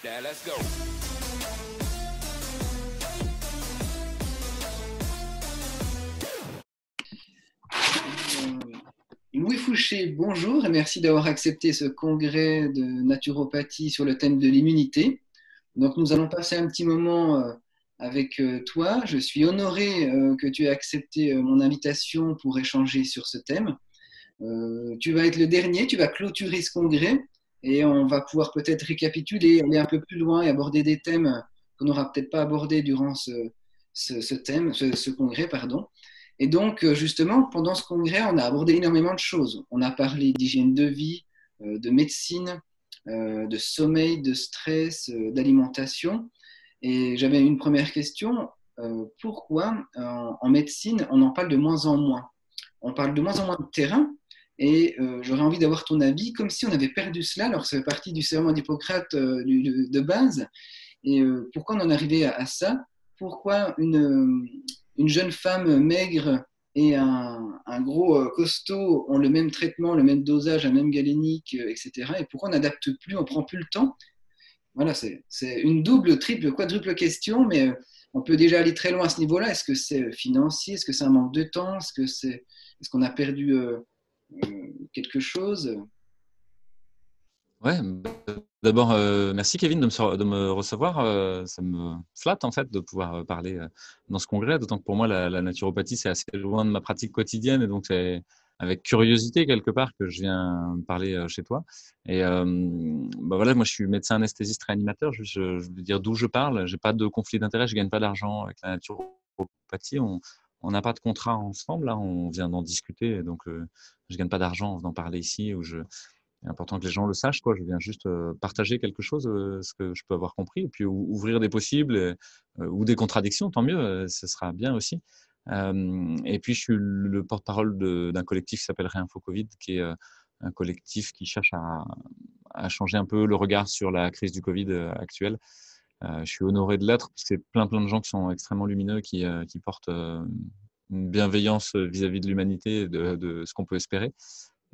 Now let's go. Louis Fouché, bonjour et merci d'avoir accepté ce congrès de naturopathie sur le thème de l'immunité. Donc nous allons passer un petit moment avec toi. Je suis honoré que tu aies accepté mon invitation pour échanger sur ce thème. Tu vas être le dernier, tu vas clôturer ce congrès et on va pouvoir peut-être récapituler, aller un peu plus loin et aborder des thèmes qu'on n'aura peut-être pas abordés durant ce congrès, pardon. Et donc, justement, pendant ce congrès, on a abordé énormément de choses. On a parlé d'hygiène de vie, de médecine, de sommeil, de stress, d'alimentation. Et j'avais une première question. Pourquoi en médecine, on en parle de moins en moins? On parle de moins en moins de terrain et j'aurais envie d'avoir ton avis, comme si on avait perdu cela, alors que ça fait partie du serment d'Hippocrate de base. Et pourquoi on en est arrivé à ça? Pourquoi une jeune femme maigre et un gros costaud ont le même traitement, le même dosage, la même galénique, etc. Et pourquoi on n'adapte plus, on prend plus le temps? Voilà, c'est une double, triple, quadruple question, mais on peut déjà aller très loin à ce niveau-là. Est-ce que c'est financier? Est-ce que c'est un manque de temps? Est-ce qu'on a perdu quelque chose? Ouais, d'abord, merci Kevin de me recevoir. Ça me flatte en fait de pouvoir parler dans ce congrès, d'autant que pour moi la naturopathie c'est assez loin de ma pratique quotidienne et donc c'est avec curiosité quelque part que je viens parler chez toi. Et bah voilà, moi je suis médecin anesthésiste réanimateur. Je veux dire d'où je parle. J'ai pas de conflit d'intérêt, je gagne pas d'argent avec la naturopathie. On n'a pas de contrat ensemble, là, on vient d'en discuter, donc je gagne pas d'argent en venant parler ici, c'est important que les gens le sachent, quoi. Je viens juste partager quelque chose, ce que je peux avoir compris, et puis ouvrir des possibles ou des contradictions, tant mieux, ce sera bien aussi. Et puis, je suis le porte-parole d'un collectif qui s'appelle Réinfo Covid, qui est un collectif qui cherche à changer un peu le regard sur la crise du Covid actuelle. Je suis honoré de l'être, parce que c'est plein de gens qui sont extrêmement lumineux, qui portent une bienveillance vis-à-vis de l'humanité et de ce qu'on peut espérer.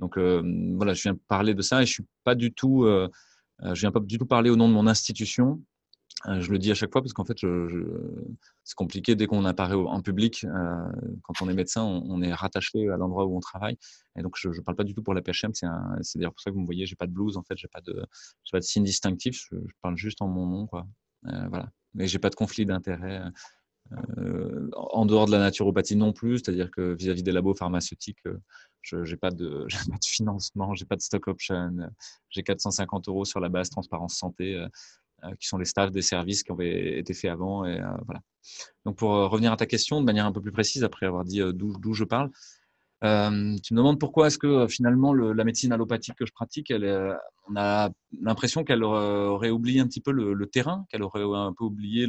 Donc voilà, je viens parler de ça et je viens pas du tout parler au nom de mon institution. Je le dis à chaque fois parce qu'en fait, c'est compliqué dès qu'on apparaît en public. Quand on est médecin, on est rattaché à l'endroit où on travaille. Et donc, je parle pas du tout pour la PHM. C'est d'ailleurs pour ça que vous me voyez, j'ai pas de blouse en fait, j'ai pas de signe distinctif. Je parle juste en mon nom, quoi. Voilà. Mais j'ai pas de conflit d'intérêt. En dehors de la naturopathie non plus, c'est-à-dire que vis-à-vis des labos pharmaceutiques, je n'ai pas de, j'ai pas de financement, j'ai pas de stock option, j'ai 450 € sur la base Transparence Santé, qui sont les staffs des services qui avaient été faits avant. Et voilà. Donc pour revenir à ta question de manière un peu plus précise, après avoir dit d'où je parle, tu me demandes pourquoi est-ce que finalement la médecine allopathique que je pratique, on a l'impression qu'elle aurait oublié un petit peu le terrain, qu'elle aurait un peu oublié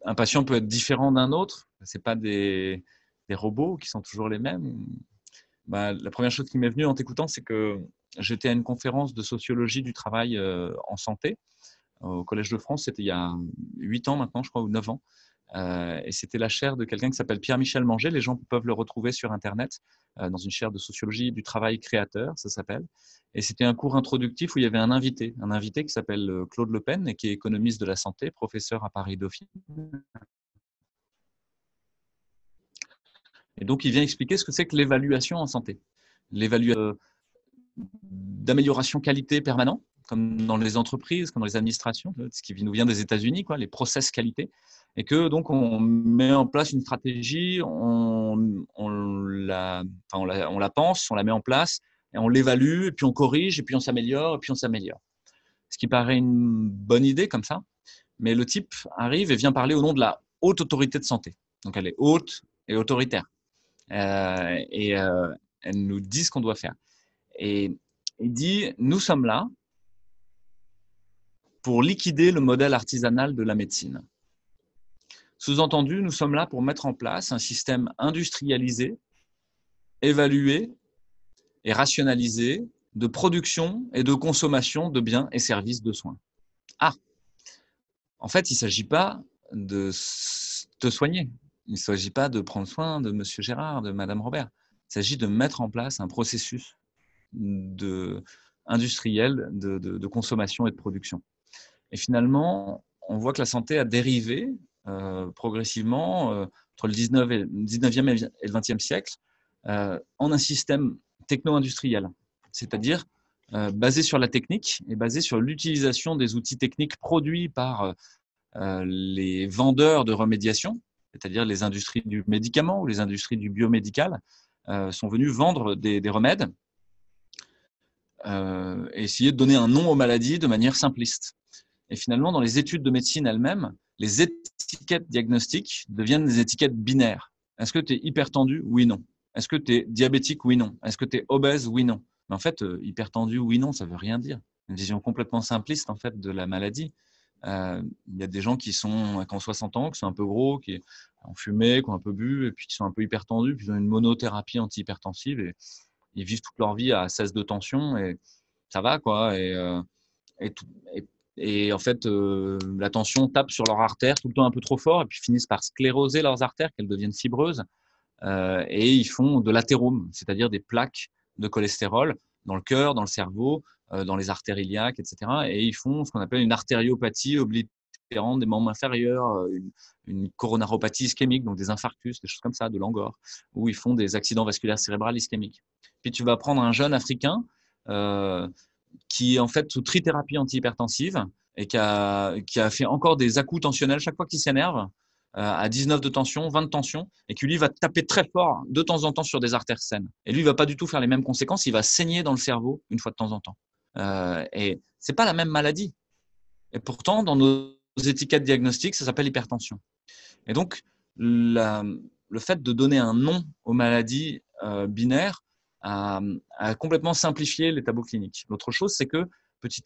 un patient peut être différent d'un autre. C'est pas des robots qui sont toujours les mêmes. Bah, la première chose qui m'est venue en t'écoutant, c'est que j'étais à une conférence de sociologie du travail en santé au Collège de France. C'était il y a 8 ans maintenant, je crois, ou 9 ans. Et c'était la chaire de quelqu'un qui s'appelle Pierre-Michel Manger. Les gens peuvent le retrouver sur Internet dans une chaire de sociologie du travail créateur, ça s'appelle. Et c'était un cours introductif où il y avait un invité qui s'appelle Claude Le Pen et qui est économiste de la santé, professeur à Paris-Dauphine. Et donc, il vient expliquer ce que c'est que l'évaluation en santé. L'évaluation d'amélioration qualité permanent, comme dans les entreprises, comme dans les administrations, ce qui nous vient des États-Unis, quoi, les process qualité. Et que donc, on met en place une stratégie, on la pense, on la met en place, et on l'évalue, et puis on corrige, et puis on s'améliore, et puis on s'améliore. Ce qui paraît une bonne idée comme ça, mais le type arrive et vient parler au nom de la haute autorité de santé. Donc, elle est haute et autoritaire. Et elle nous dit ce qu'on doit faire. Et il dit, nous sommes là pour liquider le modèle artisanal de la médecine. Sous-entendu, nous sommes là pour mettre en place un système industrialisé, évalué et rationalisé de production et de consommation de biens et services de soins. Ah, en fait, il ne s'agit pas de te soigner. Il ne s'agit pas de prendre soin de Monsieur Gérard, de Madame Robert. Il s'agit de mettre en place un processus industriel de consommation et de production. Et finalement, on voit que la santé a dérivé progressivement entre le 19e et le 20e siècle en un système techno-industriel, c'est-à-dire basé sur la technique et basé sur l'utilisation des outils techniques produits par les vendeurs de remédiation, c'est-à-dire les industries du médicament ou les industries du biomédical, sont venus vendre des remèdes et essayer de donner un nom aux maladies de manière simpliste. Et finalement, dans les études de médecine elles-mêmes, les étiquettes diagnostiques deviennent des étiquettes binaires. Est-ce que tu es hypertendu? Oui, non. Est-ce que tu es diabétique? Oui, non. Est-ce que tu es obèse? Oui, non. Mais en fait, hypertendu, oui, non, ça veut rien dire. Une vision complètement simpliste en fait de la maladie. Il y a des gens qui ont 60 ans, qui sont un peu gros, qui ont fumé, qui ont un peu bu, et puis qui sont un peu hypertendus, puis ils ont une monothérapie antihypertensive et ils vivent toute leur vie à 16 de tension et ça va quoi. Et, tout, et en fait, la tension tape sur leurs artères tout le temps un peu trop fort et puis finissent par scléroser leurs artères, qu'elles deviennent fibreuses. Et ils font de l'athérome, c'est-à-dire des plaques de cholestérol dans le cœur, dans le cerveau, dans les artères iliaques, etc. Et ils font ce qu'on appelle une artériopathie oblitérante des membres inférieurs, une coronaropathie ischémique, donc des infarctus, des choses comme ça, de l'angor, où ils font des accidents vasculaires cérébrales ischémiques. Puis tu vas prendre un jeune Africain qui est en fait sous trithérapie antihypertensive et qui a fait encore des à-coups tensionnels chaque fois qu'il s'énerve, à 19 de tension, 20 de tension, et qui lui va taper très fort de temps en temps sur des artères saines. Et lui, il va pas du tout faire les mêmes conséquences, il va saigner dans le cerveau une fois de temps en temps. Et c'est pas la même maladie. Et pourtant, dans nos étiquettes diagnostiques, ça s'appelle hypertension. Et donc, le fait de donner un nom aux maladies binaires a complètement simplifié les tableaux cliniques. L'autre chose, c'est que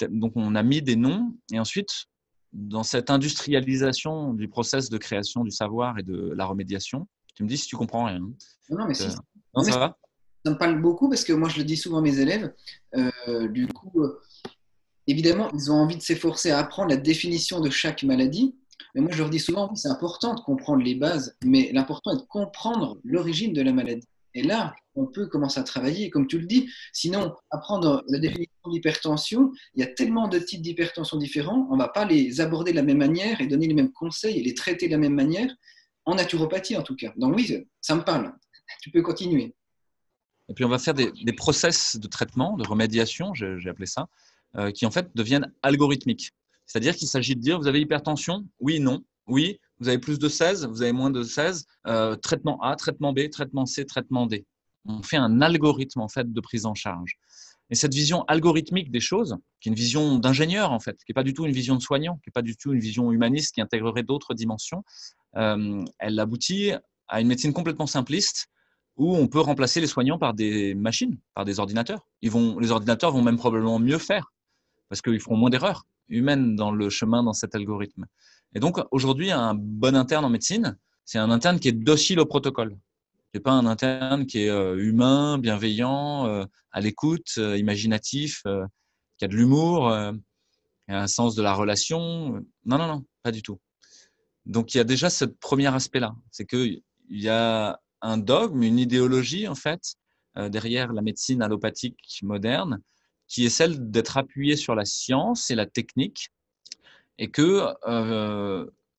donc on a mis des noms et ensuite, dans cette industrialisation du process de création du savoir et de la remédiation, tu me dis si tu comprends rien. Non, non, mais si. Non, ça va? Ça me parle beaucoup parce que moi, je le dis souvent à mes élèves. Du coup, évidemment, ils ont envie de s'efforcer à apprendre la définition de chaque maladie. Mais moi, je leur dis souvent, c'est important de comprendre les bases, mais l'important est de comprendre l'origine de la maladie. Et là, on peut commencer à travailler, comme tu le dis. Sinon, apprendre la définition d'hypertension, il y a tellement de types d'hypertension différents, on ne va pas les aborder de la même manière et donner les mêmes conseils et les traiter de la même manière, en naturopathie en tout cas. Donc oui, ça me parle. Tu peux continuer. Et puis on va faire des process de traitement, de remédiation, j'ai appelé ça, qui en fait deviennent algorithmiques. C'est-à-dire qu'il s'agit de dire, vous avez hypertension? Oui, non. Oui, vous avez plus de 16, vous avez moins de 16. Traitement A, traitement B, traitement C, traitement D. On fait un algorithme en fait de prise en charge. Et cette vision algorithmique des choses, qui est une vision d'ingénieur en fait, qui n'est pas du tout une vision de soignant, qui n'est pas du tout une vision humaniste qui intégrerait d'autres dimensions, elle aboutit à une médecine complètement simpliste où on peut remplacer les soignants par des machines, par des ordinateurs. Les ordinateurs vont même probablement mieux faire parce qu'ils feront moins d'erreurs humaines dans le chemin, dans cet algorithme. Et donc, aujourd'hui, un bon interne en médecine, c'est un interne qui est docile au protocole. C'est pas un interne qui est humain, bienveillant, à l'écoute, imaginatif, qui a de l'humour, qui a un sens de la relation. Non, non, non, pas du tout. Donc, il y a déjà ce premier aspect-là. C'est qu'il y a un dogme, une idéologie, en fait, derrière la médecine allopathique moderne, qui est celle d'être appuyée sur la science et la technique, et que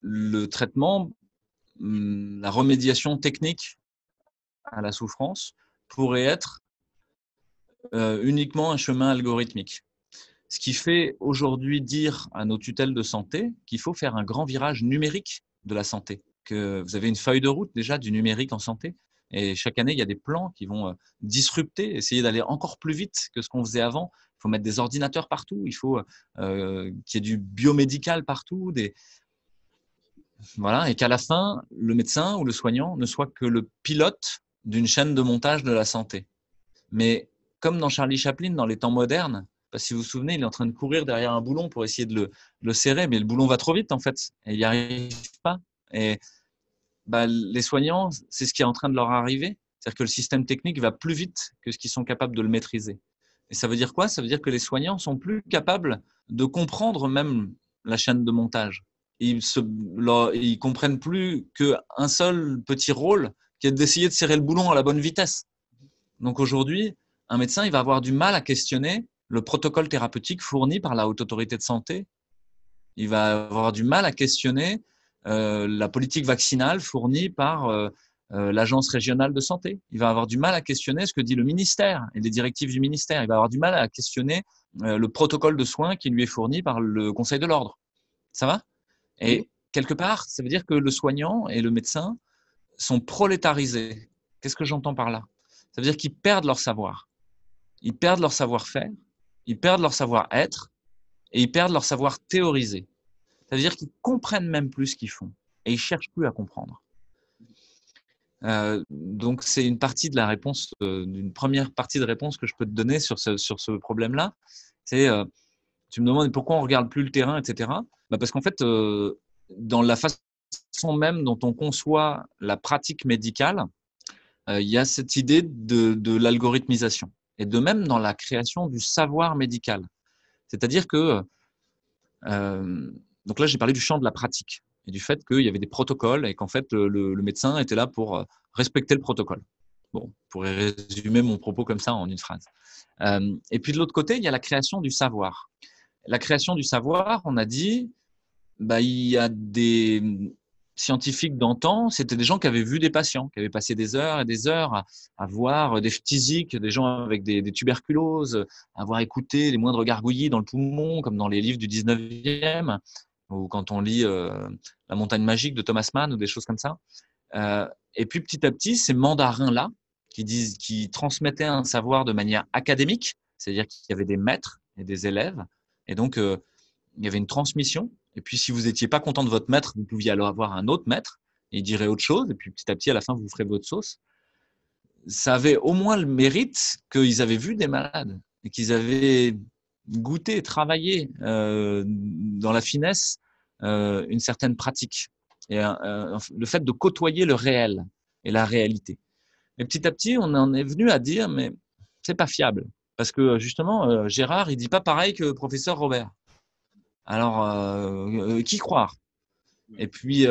le traitement, la remédiation technique à la souffrance pourrait être uniquement un chemin algorithmique. Ce qui fait aujourd'hui dire à nos tutelles de santé qu'il faut faire un grand virage numérique de la santé, que vous avez une feuille de route déjà du numérique en santé. Et chaque année, il y a des plans qui vont disrupter, essayer d'aller encore plus vite que ce qu'on faisait avant. Il faut mettre des ordinateurs partout, il faut qu'il y ait du biomédical partout, voilà, et qu'à la fin, le médecin ou le soignant ne soit que le pilote d'une chaîne de montage de la santé. Mais comme dans Charlie Chaplin, dans les temps modernes, parce que si vous vous souvenez, il est en train de courir derrière un boulon pour essayer de le serrer, mais le boulon va trop vite en fait, et il n'y arrive pas. Et les soignants, c'est ce qui est en train de leur arriver. C'est-à-dire que le système technique va plus vite que ce qu'ils sont capables de le maîtriser. Et ça veut dire quoi? Ça veut dire que les soignants sont plus capables de comprendre même la chaîne de montage. Ils comprennent plus qu'un seul petit rôle qui est d'essayer de serrer le boulon à la bonne vitesse. Donc aujourd'hui, un médecin, il va avoir du mal à questionner le protocole thérapeutique fourni par la haute autorité de santé Il va avoir du mal à questionner la politique vaccinale fournie par l'agence régionale de santé. Il va avoir du mal à questionner ce que dit le ministère et les directives du ministère. Il va avoir du mal à questionner le protocole de soins qui lui est fourni par le Conseil de l'ordre. Ça va? Oui. Et quelque part, ça veut dire que le soignant et le médecin sont prolétarisés. Qu'est-ce que j'entends par là? Ça veut dire qu'ils perdent leur savoir. Ils perdent leur savoir-faire, ils perdent leur savoir-être et ils perdent leur savoir théoriser. Ça veut dire qu'ils comprennent même plus ce qu'ils font et ils cherchent plus à comprendre. Donc c'est une partie de la réponse, une première partie de réponse que je peux te donner sur ce problème-là. C'est tu me demandes pourquoi on regarde plus le terrain, etc. Bah parce qu'en fait, dans la façon même dont on conçoit la pratique médicale, il y a cette idée de l'algorithmisation. Et de même dans la création du savoir médical. C'est-à-dire que, donc là j'ai parlé du champ de la pratique et du fait qu'il y avait des protocoles et qu'en fait le médecin était là pour respecter le protocole. Bon, je pourrais résumer mon propos comme ça en une phrase. Et puis de l'autre côté, il y a la création du savoir. La création du savoir, on a dit, bah, il y a des scientifiques d'antan, c'était des gens qui avaient vu des patients, qui avaient passé des heures et des heures à voir des phtisiques, des gens avec des tuberculoses, à avoir écouté les moindres gargouillis dans le poumon, comme dans les livres du 19e, ou quand on lit La montagne magique de Thomas Mann ou des choses comme ça. Et puis petit à petit, ces mandarins-là, qui transmettaient un savoir de manière académique, c'est-à-dire qu'il y avait des maîtres et des élèves, et donc il y avait une transmission. Et puis, si vous n'étiez pas content de votre maître, vous pouviez alors avoir un autre maître et il dirait autre chose. Et puis, petit à petit, à la fin, vous ferez votre sauce. Ça avait au moins le mérite qu'ils avaient vu des malades et qu'ils avaient goûté, travaillé dans la finesse une certaine pratique. Et le fait de côtoyer le réel et la réalité. Et petit à petit, on en est venu à dire, mais c'est pas fiable. Parce que justement, Gérard, il dit pas pareil que le professeur Robert. Alors, qui croire? Et puis,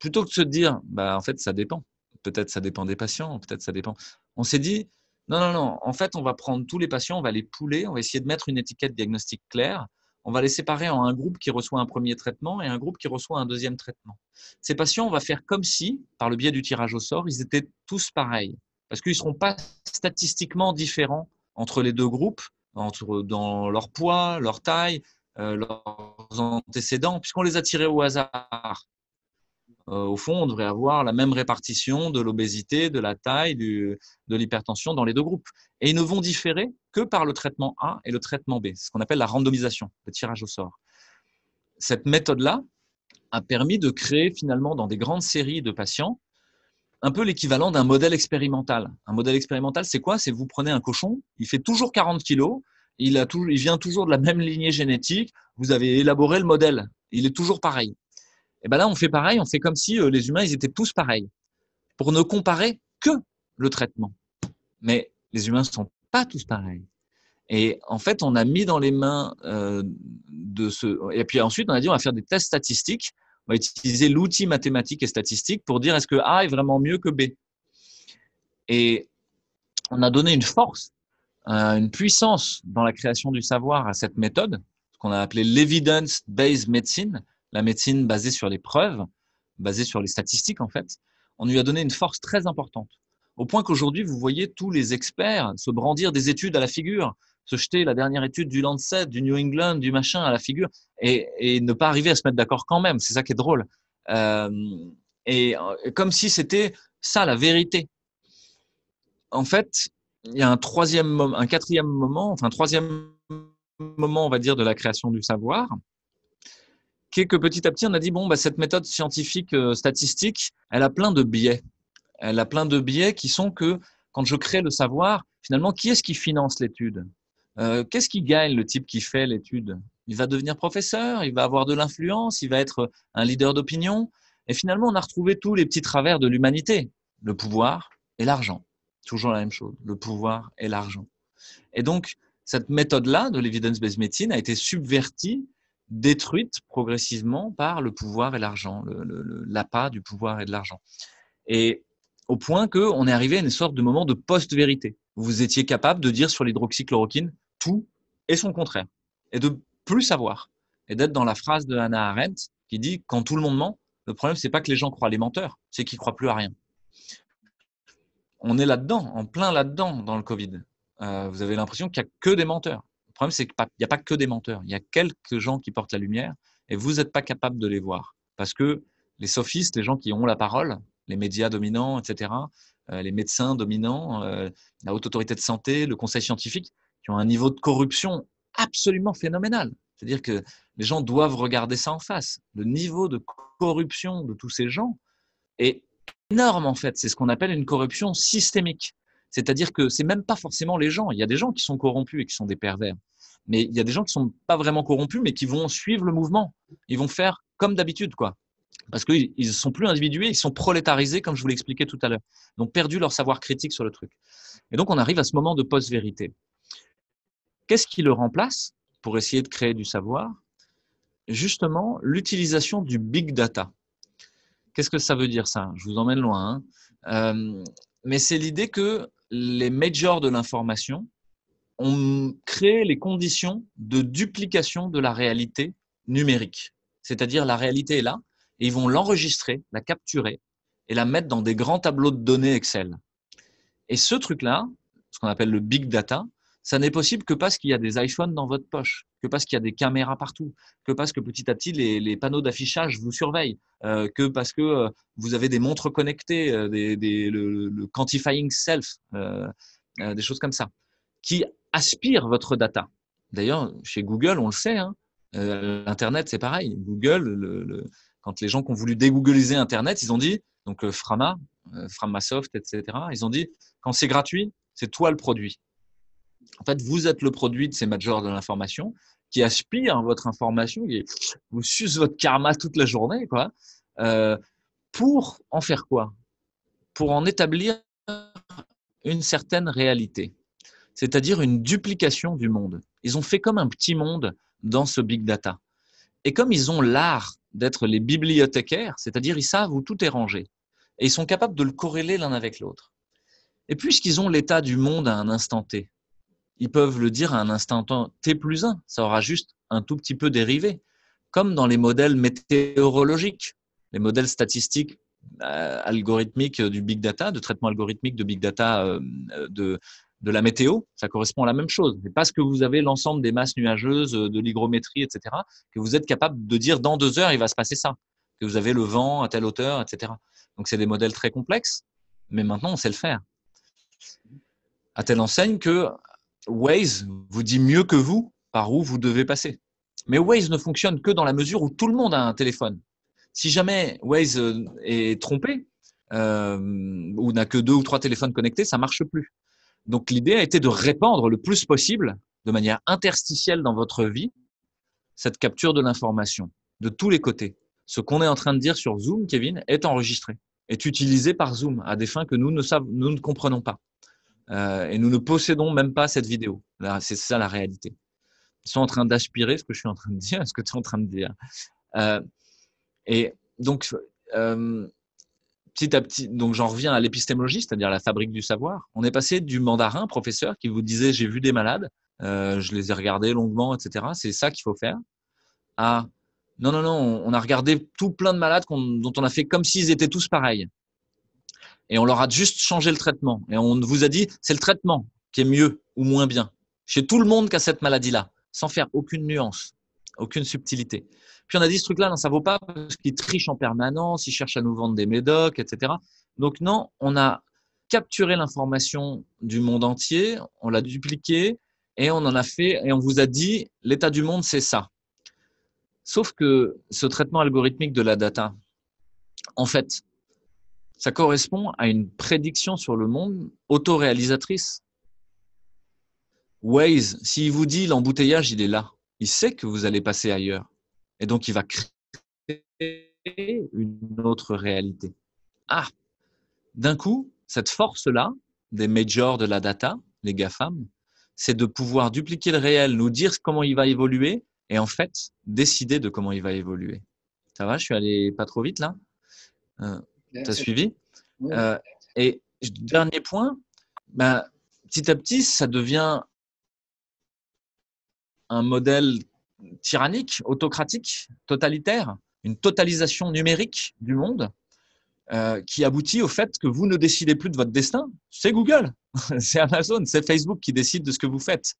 plutôt que de se dire, bah, en fait, ça dépend. Peut-être ça dépend des patients, peut-être ça dépend. On s'est dit, non, non, non, en fait, on va prendre tous les patients, on va les pouler, on va essayer de mettre une étiquette diagnostique claire. On va les séparer en un groupe qui reçoit un premier traitement et un groupe qui reçoit un deuxième traitement. Ces patients, on va faire comme si, par le biais du tirage au sort, ils étaient tous pareils. Parce qu'ils ne seront pas statistiquement différents entre les deux groupes, dans leur poids, leur taille, leurs antécédents, puisqu'on les a tirés au hasard. Au fond, on devrait avoir la même répartition de l'obésité, de la taille, de l'hypertension dans les deux groupes. Et ils ne vont différer que par le traitement A et le traitement B. C'est ce qu'on appelle la randomisation, le tirage au sort. Cette méthode-là a permis de créer finalement dans des grandes séries de patients un peu l'équivalent d'un modèle expérimental. Un modèle expérimental, c'est quoi? C'est vous prenez un cochon, il fait toujours 40 kilos, il vient toujours de la même lignée génétique, vous avez élaboré le modèle, il est toujours pareil. Et ben là, on fait pareil, on fait comme si les humains, ils étaient tous pareils, pour ne comparer que le traitement. Mais les humains ne sont pas tous pareils. Et en fait, on a mis dans les mains de ce... Et puis ensuite, on a dit, on va faire des tests statistiques, on va utiliser l'outil mathématique et statistique pour dire est-ce que A est vraiment mieux que B. Et on a donné une force, une puissance dans la création du savoir à cette méthode, ce qu'on a appelé l'evidence-based medicine, la médecine basée sur les preuves, basée sur les statistiques en fait. On lui a donné une force très importante, au point qu'aujourd'hui, vous voyez tous les experts se brandir des études à la figure, se jeter la dernière étude du Lancet, du New England, du machin à la figure, et ne pas arriver à se mettre d'accord quand même. C'est ça qui est drôle. Et comme si c'était ça la vérité. En fait, il y a un quatrième moment, enfin un troisième moment, on va dire, de la création du savoir, qui est que petit à petit, on a dit, bon, bah, cette méthode scientifique statistique, elle a plein de biais. Elle a plein de biais qui sont que quand je crée le savoir, finalement, qui est-ce qui finance l'étude? Qu'est-ce qui gagne le type qui fait l'étude? Il va devenir professeur, il va avoir de l'influence, il va être un leader d'opinion. Et finalement, on a retrouvé tous les petits travers de l'humanité, le pouvoir et l'argent. Toujours la même chose, le pouvoir et l'argent. Et donc, cette méthode-là de l'evidence-based medicine a été subvertie, détruite progressivement par le pouvoir et l'argent, l'appât du pouvoir et de l'argent. Et au point qu'on est arrivé à une sorte de moment de post-vérité. Vous étiez capable de dire sur l'hydroxychloroquine tout et son contraire, et de plus savoir. et d'être dans la phrase de Hannah Arendt qui dit « Quand tout le monde ment, le problème, c'est pas que les gens croient les menteurs, c'est qu'ils croient plus à rien. » On est là-dedans, en plein là-dedans dans le Covid. Vous avez l'impression qu'il n'y a que des menteurs. Le problème, c'est qu'il n'y a pas que des menteurs. Il y a quelques gens qui portent la lumière et vous n'êtes pas capable de les voir. Parce que les sophistes, les gens qui ont la parole, les médias dominants, etc., les médecins dominants, la haute autorité de santé, le conseil scientifique, qui ont un niveau de corruption absolument phénoménal. C'est-à-dire que les gens doivent regarder ça en face. Le niveau de corruption de tous ces gens est énorme en fait. C'est ce qu'on appelle une corruption systémique. C'est-à-dire que c'est même pas forcément les gens. Il y a des gens qui sont corrompus et qui sont des pervers. Mais il y a des gens qui sont pas vraiment corrompus, mais qui vont suivre le mouvement. Ils vont faire comme d'habitude, quoi. Parce qu'ils ne sont plus individués, ils sont prolétarisés, comme je vous l'ai expliqué tout à l'heure. Ils ont perdu leur savoir critique sur le truc. Et donc, on arrive à ce moment de post-vérité. Qu'est-ce qui le remplace pour essayer de créer du savoir? Justement, l'utilisation du big data. Qu'est-ce que ça veut dire ça? Je vous emmène loin. Mais c'est l'idée que les majors de l'information ont créé les conditions de duplication de la réalité numérique. C'est-à-dire la réalité est là et ils vont l'enregistrer, la capturer et la mettre dans des grands tableaux de données Excel. Et ce truc-là, ce qu'on appelle le big data, ça n'est possible que parce qu'il y a des iPhones dans votre poche, que parce qu'il y a des caméras partout, que parce que petit à petit les panneaux d'affichage vous surveillent, que parce que vous avez des montres connectées, le quantifying self, des choses comme ça, qui aspirent votre data. D'ailleurs, chez Google, on le sait, hein, Internet c'est pareil. Google, quand les gens qui ont voulu dégoogliser Internet, ils ont dit, donc Framasoft, etc., ils ont dit, quand c'est gratuit, c'est toi le produit. En fait, vous êtes le produit de ces majors de l'information qui aspirent votre information, qui vous sucent votre karma toute la journée, quoi, pour en faire quoi? Pour en établir une certaine réalité, c'est-à-dire une duplication du monde. Ils ont fait comme un petit monde dans ce big data. Et comme ils ont l'art d'être les bibliothécaires, c'est-à-dire ils savent où tout est rangé, et ils sont capables de le corréler l'un avec l'autre. Et puisqu'ils ont l'état du monde à un instant T, ils peuvent le dire à un instant T plus 1, ça aura juste un tout petit peu dérivé, comme dans les modèles météorologiques, les modèles statistiques algorithmiques du big data, de traitement algorithmique de big data de la météo, ça correspond à la même chose. C'est parce que vous avez l'ensemble des masses nuageuses, de l'hygrométrie, etc., que vous êtes capable de dire dans 2 heures, il va se passer ça, que vous avez le vent à telle hauteur, etc. Donc, c'est des modèles très complexes, mais maintenant, on sait le faire. À telle enseigne que Waze vous dit mieux que vous par où vous devez passer. Mais Waze ne fonctionne que dans la mesure où tout le monde a un téléphone. Si jamais Waze est trompé ou n'a que 2 ou 3 téléphones connectés, ça marche plus. Donc l'idée a été de répandre le plus possible, de manière interstitielle dans votre vie, cette capture de l'information de tous les côtés. Ce qu'on est en train de dire sur Zoom, Kevin, est enregistré, est utilisé par Zoom à des fins que nous ne comprenons pas. Et nous ne possédons même pas cette vidéo. Là, c'est ça la réalité. Ils sont en train d'aspirer ce que je suis en train de dire, ce que tu es en train de dire. Et donc, petit à petit, donc j'en reviens à l'épistémologie, c'est-à-dire la fabrique du savoir. On est passé du mandarin, professeur, qui vous disait j'ai vu des malades, je les ai regardés longuement, etc. C'est ça qu'il faut faire. À non, on a regardé tout plein de malades dont on a fait comme s'ils étaient tous pareils. Et on leur a juste changé le traitement. Et on vous a dit, c'est le traitement qui est mieux ou moins bien. Chez tout le monde qui a cette maladie-là, sans faire aucune nuance, aucune subtilité. Puis on a dit, ce truc-là, non, ça vaut pas parce qu'ils trichent en permanence, ils cherchent à nous vendre des médocs, etc. Donc non, on a capturé l'information du monde entier, on l'a dupliqué et on en a fait, et on vous a dit, l'état du monde, c'est ça. Sauf que ce traitement algorithmique de la data, en fait, ça correspond à une prédiction sur le monde autoréalisatrice. Waze, s'il vous dit l'embouteillage, il est là, il sait que vous allez passer ailleurs. Et donc, il va créer une autre réalité. Ah, d'un coup, cette force-là, des majors de la data, les GAFAM, c'est de pouvoir dupliquer le réel, nous dire comment il va évoluer et en fait, décider de comment il va évoluer. Ça va, je suis allé pas trop vite là? T'as suivi? Et dernier point, petit à petit, ça devient un modèle tyrannique, autocratique, totalitaire, une totalisation numérique du monde qui aboutit au fait que vous ne décidez plus de votre destin. C'est Google, c'est Amazon, c'est Facebook qui décide de ce que vous faites,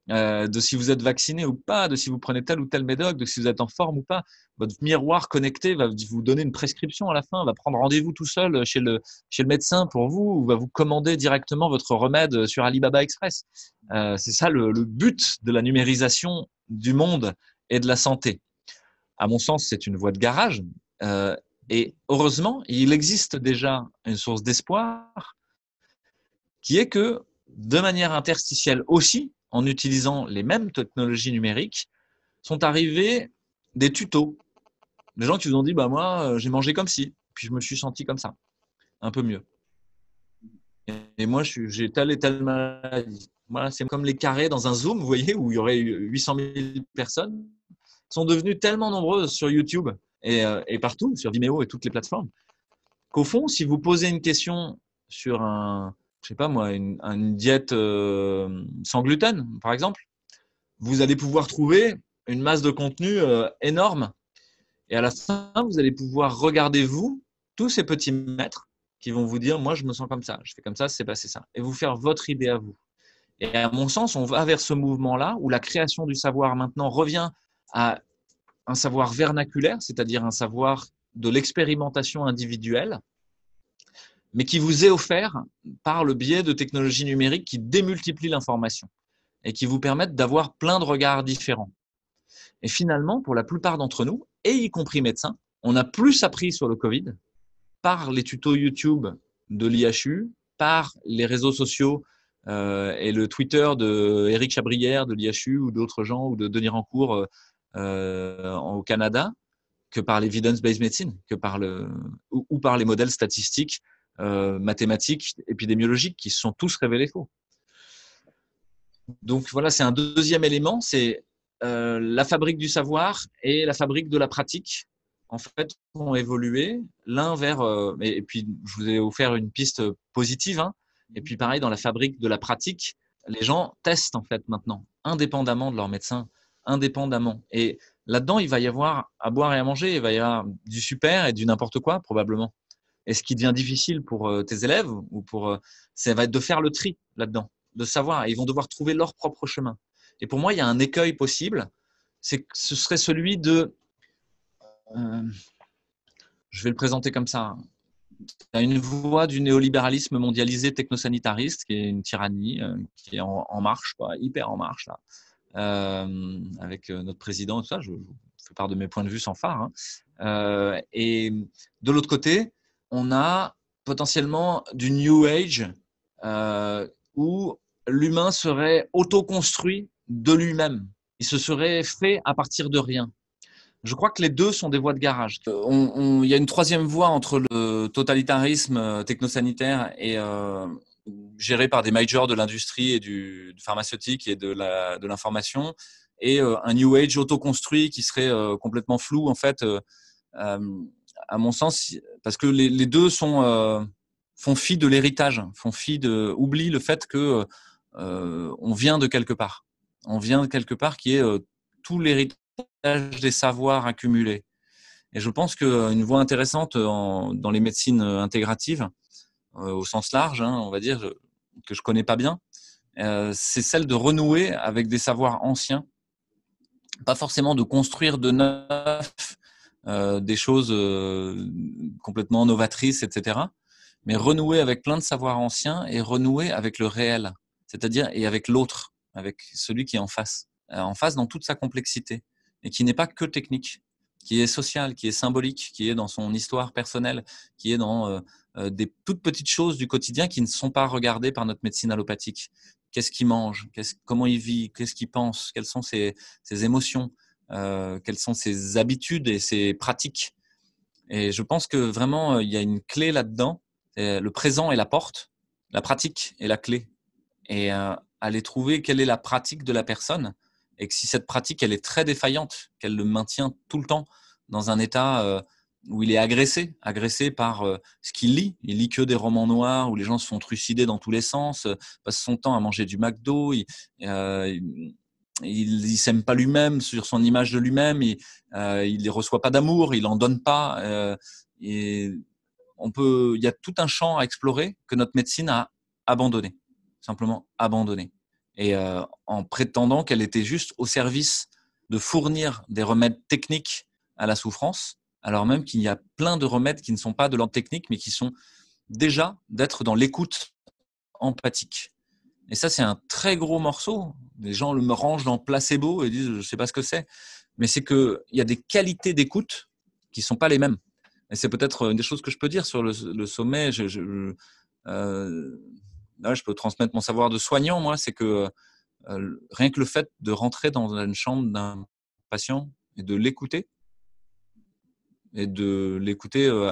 de si vous êtes vacciné ou pas, de si vous prenez tel ou tel médoc, de si vous êtes en forme ou pas. Votre miroir connecté va vous donner une prescription à la fin, va prendre rendez-vous tout seul chez le médecin pour vous, ou va vous commander directement votre remède sur Alibaba Express. C'est ça le but de la numérisation du monde et de la santé. À mon sens, c'est une voie de garage. Et heureusement, il existe déjà une source d'espoir qui est que, de manière interstitielle aussi, en utilisant les mêmes technologies numériques, sont arrivés des tutos. Des gens qui vous ont dit, bah moi, j'ai mangé comme ci, puis je me suis senti comme ça, un peu mieux. Et moi, j'ai telle et telle maladie. Voilà, c'est comme les carrés dans un Zoom, vous voyez, où il y aurait 800 000 personnes, sont devenues tellement nombreuses sur YouTube et partout, sur Vimeo et toutes les plateformes, qu'au fond, si vous posez une question sur je sais pas moi, une diète sans gluten, par exemple, vous allez pouvoir trouver une masse de contenu énorme. Et à la fin, vous allez pouvoir regarder vous, tous ces petits maîtres qui vont vous dire, moi, je me sens comme ça, je fais comme ça, c'est passé ça. Et vous faire votre idée à vous. Et à mon sens, on va vers ce mouvement-là où la création du savoir maintenant revient à un savoir vernaculaire, c'est-à-dire un savoir de l'expérimentation individuelle, mais qui vous est offert par le biais de technologies numériques qui démultiplient l'information et qui vous permettent d'avoir plein de regards différents. Et finalement, pour la plupart d'entre nous, et y compris médecins, on a plus appris sur le Covid par les tutos YouTube de l'IHU, par les réseaux sociaux et le Twitter de Éric Chabrière de l'IHU ou d'autres gens, ou de Denis Rancourt au Canada, que par l'evidence-based medicine, que par ou par les modèles statistiques, mathématiques, épidémiologiques, qui se sont tous révélés faux. Donc voilà, c'est un deuxième élément, c'est la fabrique du savoir et la fabrique de la pratique, en fait, ont évolué l'un vers… et puis, je vous ai offert une piste positive. Hein, et puis, pareil, dans la fabrique de la pratique, les gens testent, en fait, maintenant, indépendamment de leur médecin, indépendamment. Et là-dedans, il va y avoir à boire et à manger, il va y avoir du super et du n'importe quoi, probablement. Et ce qui devient difficile pour tes élèves, ou ça va être de faire le tri là-dedans, de savoir. Ils vont devoir trouver leur propre chemin. Et pour moi, il y a un écueil possible, c'est que ce serait celui de… je vais le présenter comme ça. Il y a une voie du néolibéralisme mondialisé technosanitariste qui est une tyrannie, qui est en marche, quoi, hyper en marche, là, avec notre président et tout ça. Je fais part de mes points de vue sans phare. Hein. Et de l'autre côté, on a potentiellement du New Age où l'humain serait autoconstruit de lui-même. Il se serait fait à partir de rien. Je crois que les deux sont des voies de garage. Il y a une troisième voie entre le totalitarisme technosanitaire et géré par des majors de l'industrie et du pharmaceutique et de l'information, et un New Age autoconstruit qui serait complètement flou, en fait, à mon sens, parce que les deux font fi de l'héritage, oublient le fait que on vient de quelque part. On vient de quelque part qui est tout l'héritage des savoirs accumulés. Et je pense qu'une voie intéressante dans les médecines intégratives, au sens large, hein, on va dire, que je connais pas bien, c'est celle de renouer avec des savoirs anciens, pas forcément de construire de neuf des choses complètement novatrices, etc., mais renouer avec plein de savoirs anciens et renouer avec le réel, c'est-à-dire et avec l'autre, avec celui qui est en face dans toute sa complexité, et qui n'est pas que technique, qui est social, qui est symbolique, qui est dans son histoire personnelle, qui est dans des toutes petites choses du quotidien qui ne sont pas regardées par notre médecine allopathique. Qu'est-ce qu'il mange, comment il vit, qu'est-ce qu'il pense, quelles sont ses émotions, quelles sont ses habitudes et ses pratiques. Et je pense que vraiment, il y a une clé là-dedans. Le présent est la porte, la pratique est la clé. Et aller trouver quelle est la pratique de la personne, et que si cette pratique elle est très défaillante, qu'elle le maintient tout le temps dans un état où il est agressé par ce qu'il lit. Il lit que des romans noirs où les gens se font trucider dans tous les sens, passe son temps à manger du McDo, il s'aime pas lui-même sur son image de lui-même, il ne reçoit pas d'amour, il en donne pas. Et il y a tout un champ à explorer que notre médecine a abandonné, simplement abandonné, et en prétendant qu'elle était juste au service de fournir des remèdes techniques à la souffrance, alors même qu'il y a plein de remèdes qui ne sont pas de l'ordre technique, mais qui sont déjà d'être dans l'écoute empathique. Et ça, c'est un très gros morceau. Les gens me rangent dans placebo et disent, je ne sais pas ce que c'est. Mais c'est qu'il y a des qualités d'écoute qui ne sont pas les mêmes. Et c'est peut-être une des choses que je peux dire sur le sommet. Là, je peux transmettre mon savoir de soignant, moi, c'est que rien que le fait de rentrer dans une chambre d'un patient et de l'écouter,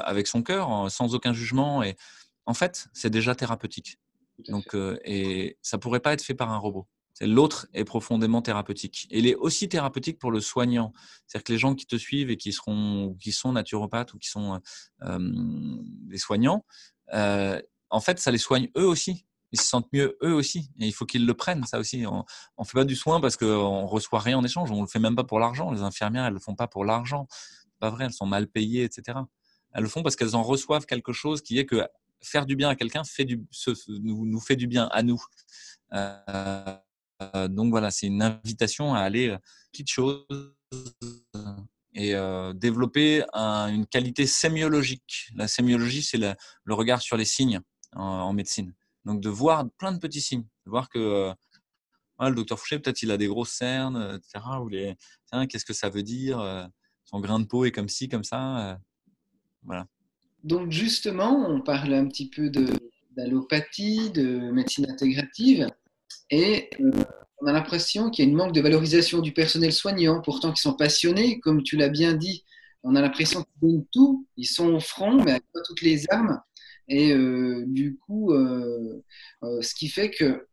avec son cœur, sans aucun jugement, et en fait, c'est déjà thérapeutique. Donc, et ça pourrait pas être fait par un robot. L'autre est profondément thérapeutique. Et il est aussi thérapeutique pour le soignant. C'est-à-dire que les gens qui te suivent et qui sont naturopathes ou qui sont des soignants, en fait, ça les soigne eux aussi. Ils se sentent mieux eux aussi. Et il faut qu'ils le prennent, ça aussi. On fait pas du soin parce qu'on reçoit rien en échange. On le fait même pas pour l'argent. Les infirmières, elles le font pas pour l'argent. C'est pas vrai. Elles sont mal payées, etc. Elles le font parce qu'elles en reçoivent quelque chose qui est que faire du bien à quelqu'un nous fait du bien à nous. Donc voilà, c'est une invitation à aller petite chose et développer une qualité sémiologique. La sémiologie, c'est le regard sur les signes en médecine. Donc de voir plein de petits signes, de voir que le docteur Fouché, peut-être il a des grosses cernes, etc. Ou qu'est-ce que ça veut dire, son grain de peau est comme ci, comme ça. Voilà. Donc justement, on parle un petit peu d'allopathie, de médecine intégrative, et on a l'impression qu'il y a une manque de valorisation du personnel soignant, pourtant qui sont passionnés, comme tu l'as bien dit. On a l'impression qu'ils donnent tout, ils sont au front, mais avec pas toutes les armes. Et du coup, ce qui fait que,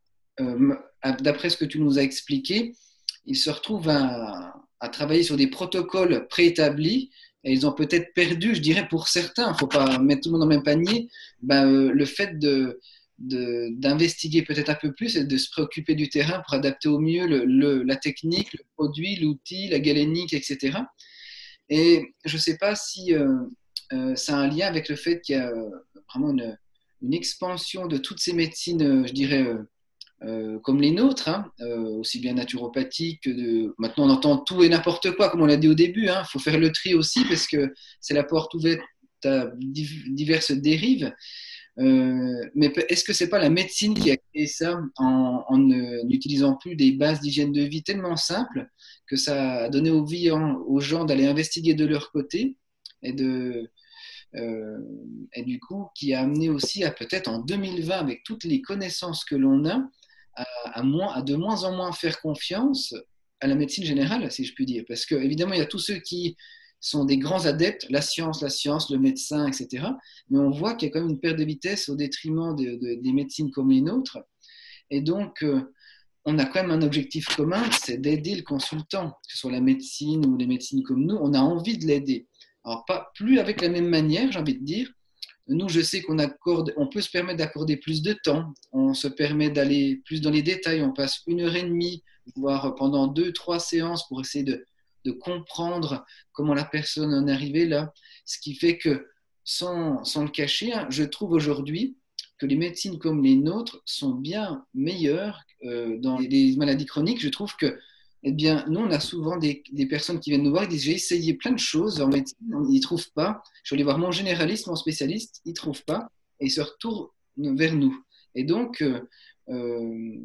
d'après ce que tu nous as expliqué, ils se retrouvent à travailler sur des protocoles préétablis et ils ont peut-être perdu, je dirais pour certains, il ne faut pas mettre tout le monde dans le même panier, le fait d'investiguer peut-être un peu plus et de se préoccuper du terrain pour adapter au mieux la technique, le produit, l'outil, la galénique, etc. Et je ne sais pas si ça a un lien avec le fait qu'il y a vraiment une expansion de toutes ces médecines, je dirais, comme les nôtres, hein, aussi bien naturopathiques que Maintenant, on entend tout et n'importe quoi, comme on l'a dit au début. Il faut faire le tri aussi parce que c'est la porte ouverte à diverses dérives. Mais est-ce que c'est pas la médecine qui a créé ça en n'utilisant plus des bases d'hygiène de vie tellement simples que ça a donné envie aux gens d'aller investiguer de leur côté et euh, et du coup qui a amené aussi à peut-être en 2020 avec toutes les connaissances que l'on a à de moins en moins faire confiance à la médecine générale, si je puis dire. Parce que, évidemment, il y a tous ceux qui sont des grands adeptes, la science, le médecin, etc. Mais on voit qu'il y a quand même une perte de vitesse au détriment des médecines comme les nôtres. Et donc, on a quand même un objectif commun, c'est d'aider le consultant, que ce soit la médecine ou les médecines comme nous, on a envie de l'aider. Alors, pas plus avec la même manière, j'ai envie de dire, nous, je sais on peut se permettre d'accorder plus de temps, on se permet d'aller plus dans les détails, on passe 1 heure et demie, voire pendant 2, 3 séances pour essayer de comprendre comment la personne en est arrivée là. Ce qui fait que, sans le cacher, hein, je trouve aujourd'hui que les médecines comme les nôtres sont bien meilleures dans les maladies chroniques. Je trouve que eh bien, nous, on a souvent des personnes qui viennent nous voir et disent j'ai essayé plein de choses en médecine, ils ne trouvent pas. Je suis allé voir mon généraliste, mon spécialiste, ils ne trouvent pas. Et ils se retournent vers nous. Et donc, euh,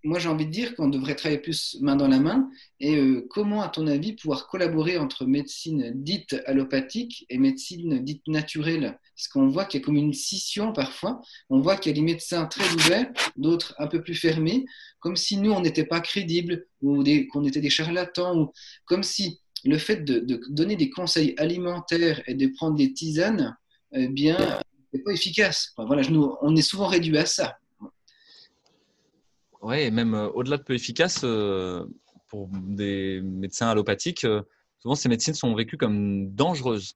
moi, j'ai envie de dire qu'on devrait travailler plus main dans la main. Et comment, à ton avis, pouvoir collaborer entre médecine dite allopathique et médecine dite naturelle? Parce qu'on voit qu'il y a comme une scission parfois. On voit qu'il y a des médecins très ouverts, d'autres un peu plus fermés, comme si nous, on n'était pas crédibles ou qu'on était des charlatans, ou comme si le fait de donner des conseils alimentaires et de prendre des tisanes, eh bien, n'est pas efficace. Enfin, voilà, on est souvent réduit à ça. Ouais, et même au-delà de peu efficace, pour des médecins allopathiques, souvent ces médecines sont vécues comme dangereuses.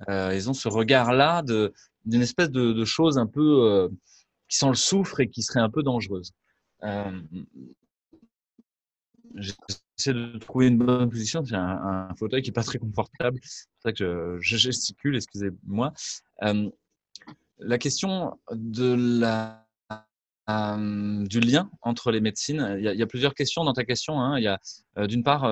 Ils ont ce regard-là d'une espèce de chose un peu qui sent le soufre et qui serait un peu dangereuse. Euh, j'essaie de trouver une bonne position. J'ai un fauteuil qui est pas très confortable. C'est pour ça que je gesticule, excusez-moi. La question du lien entre les médecines, il y a plusieurs questions dans ta question. Hein. Il y a d'une part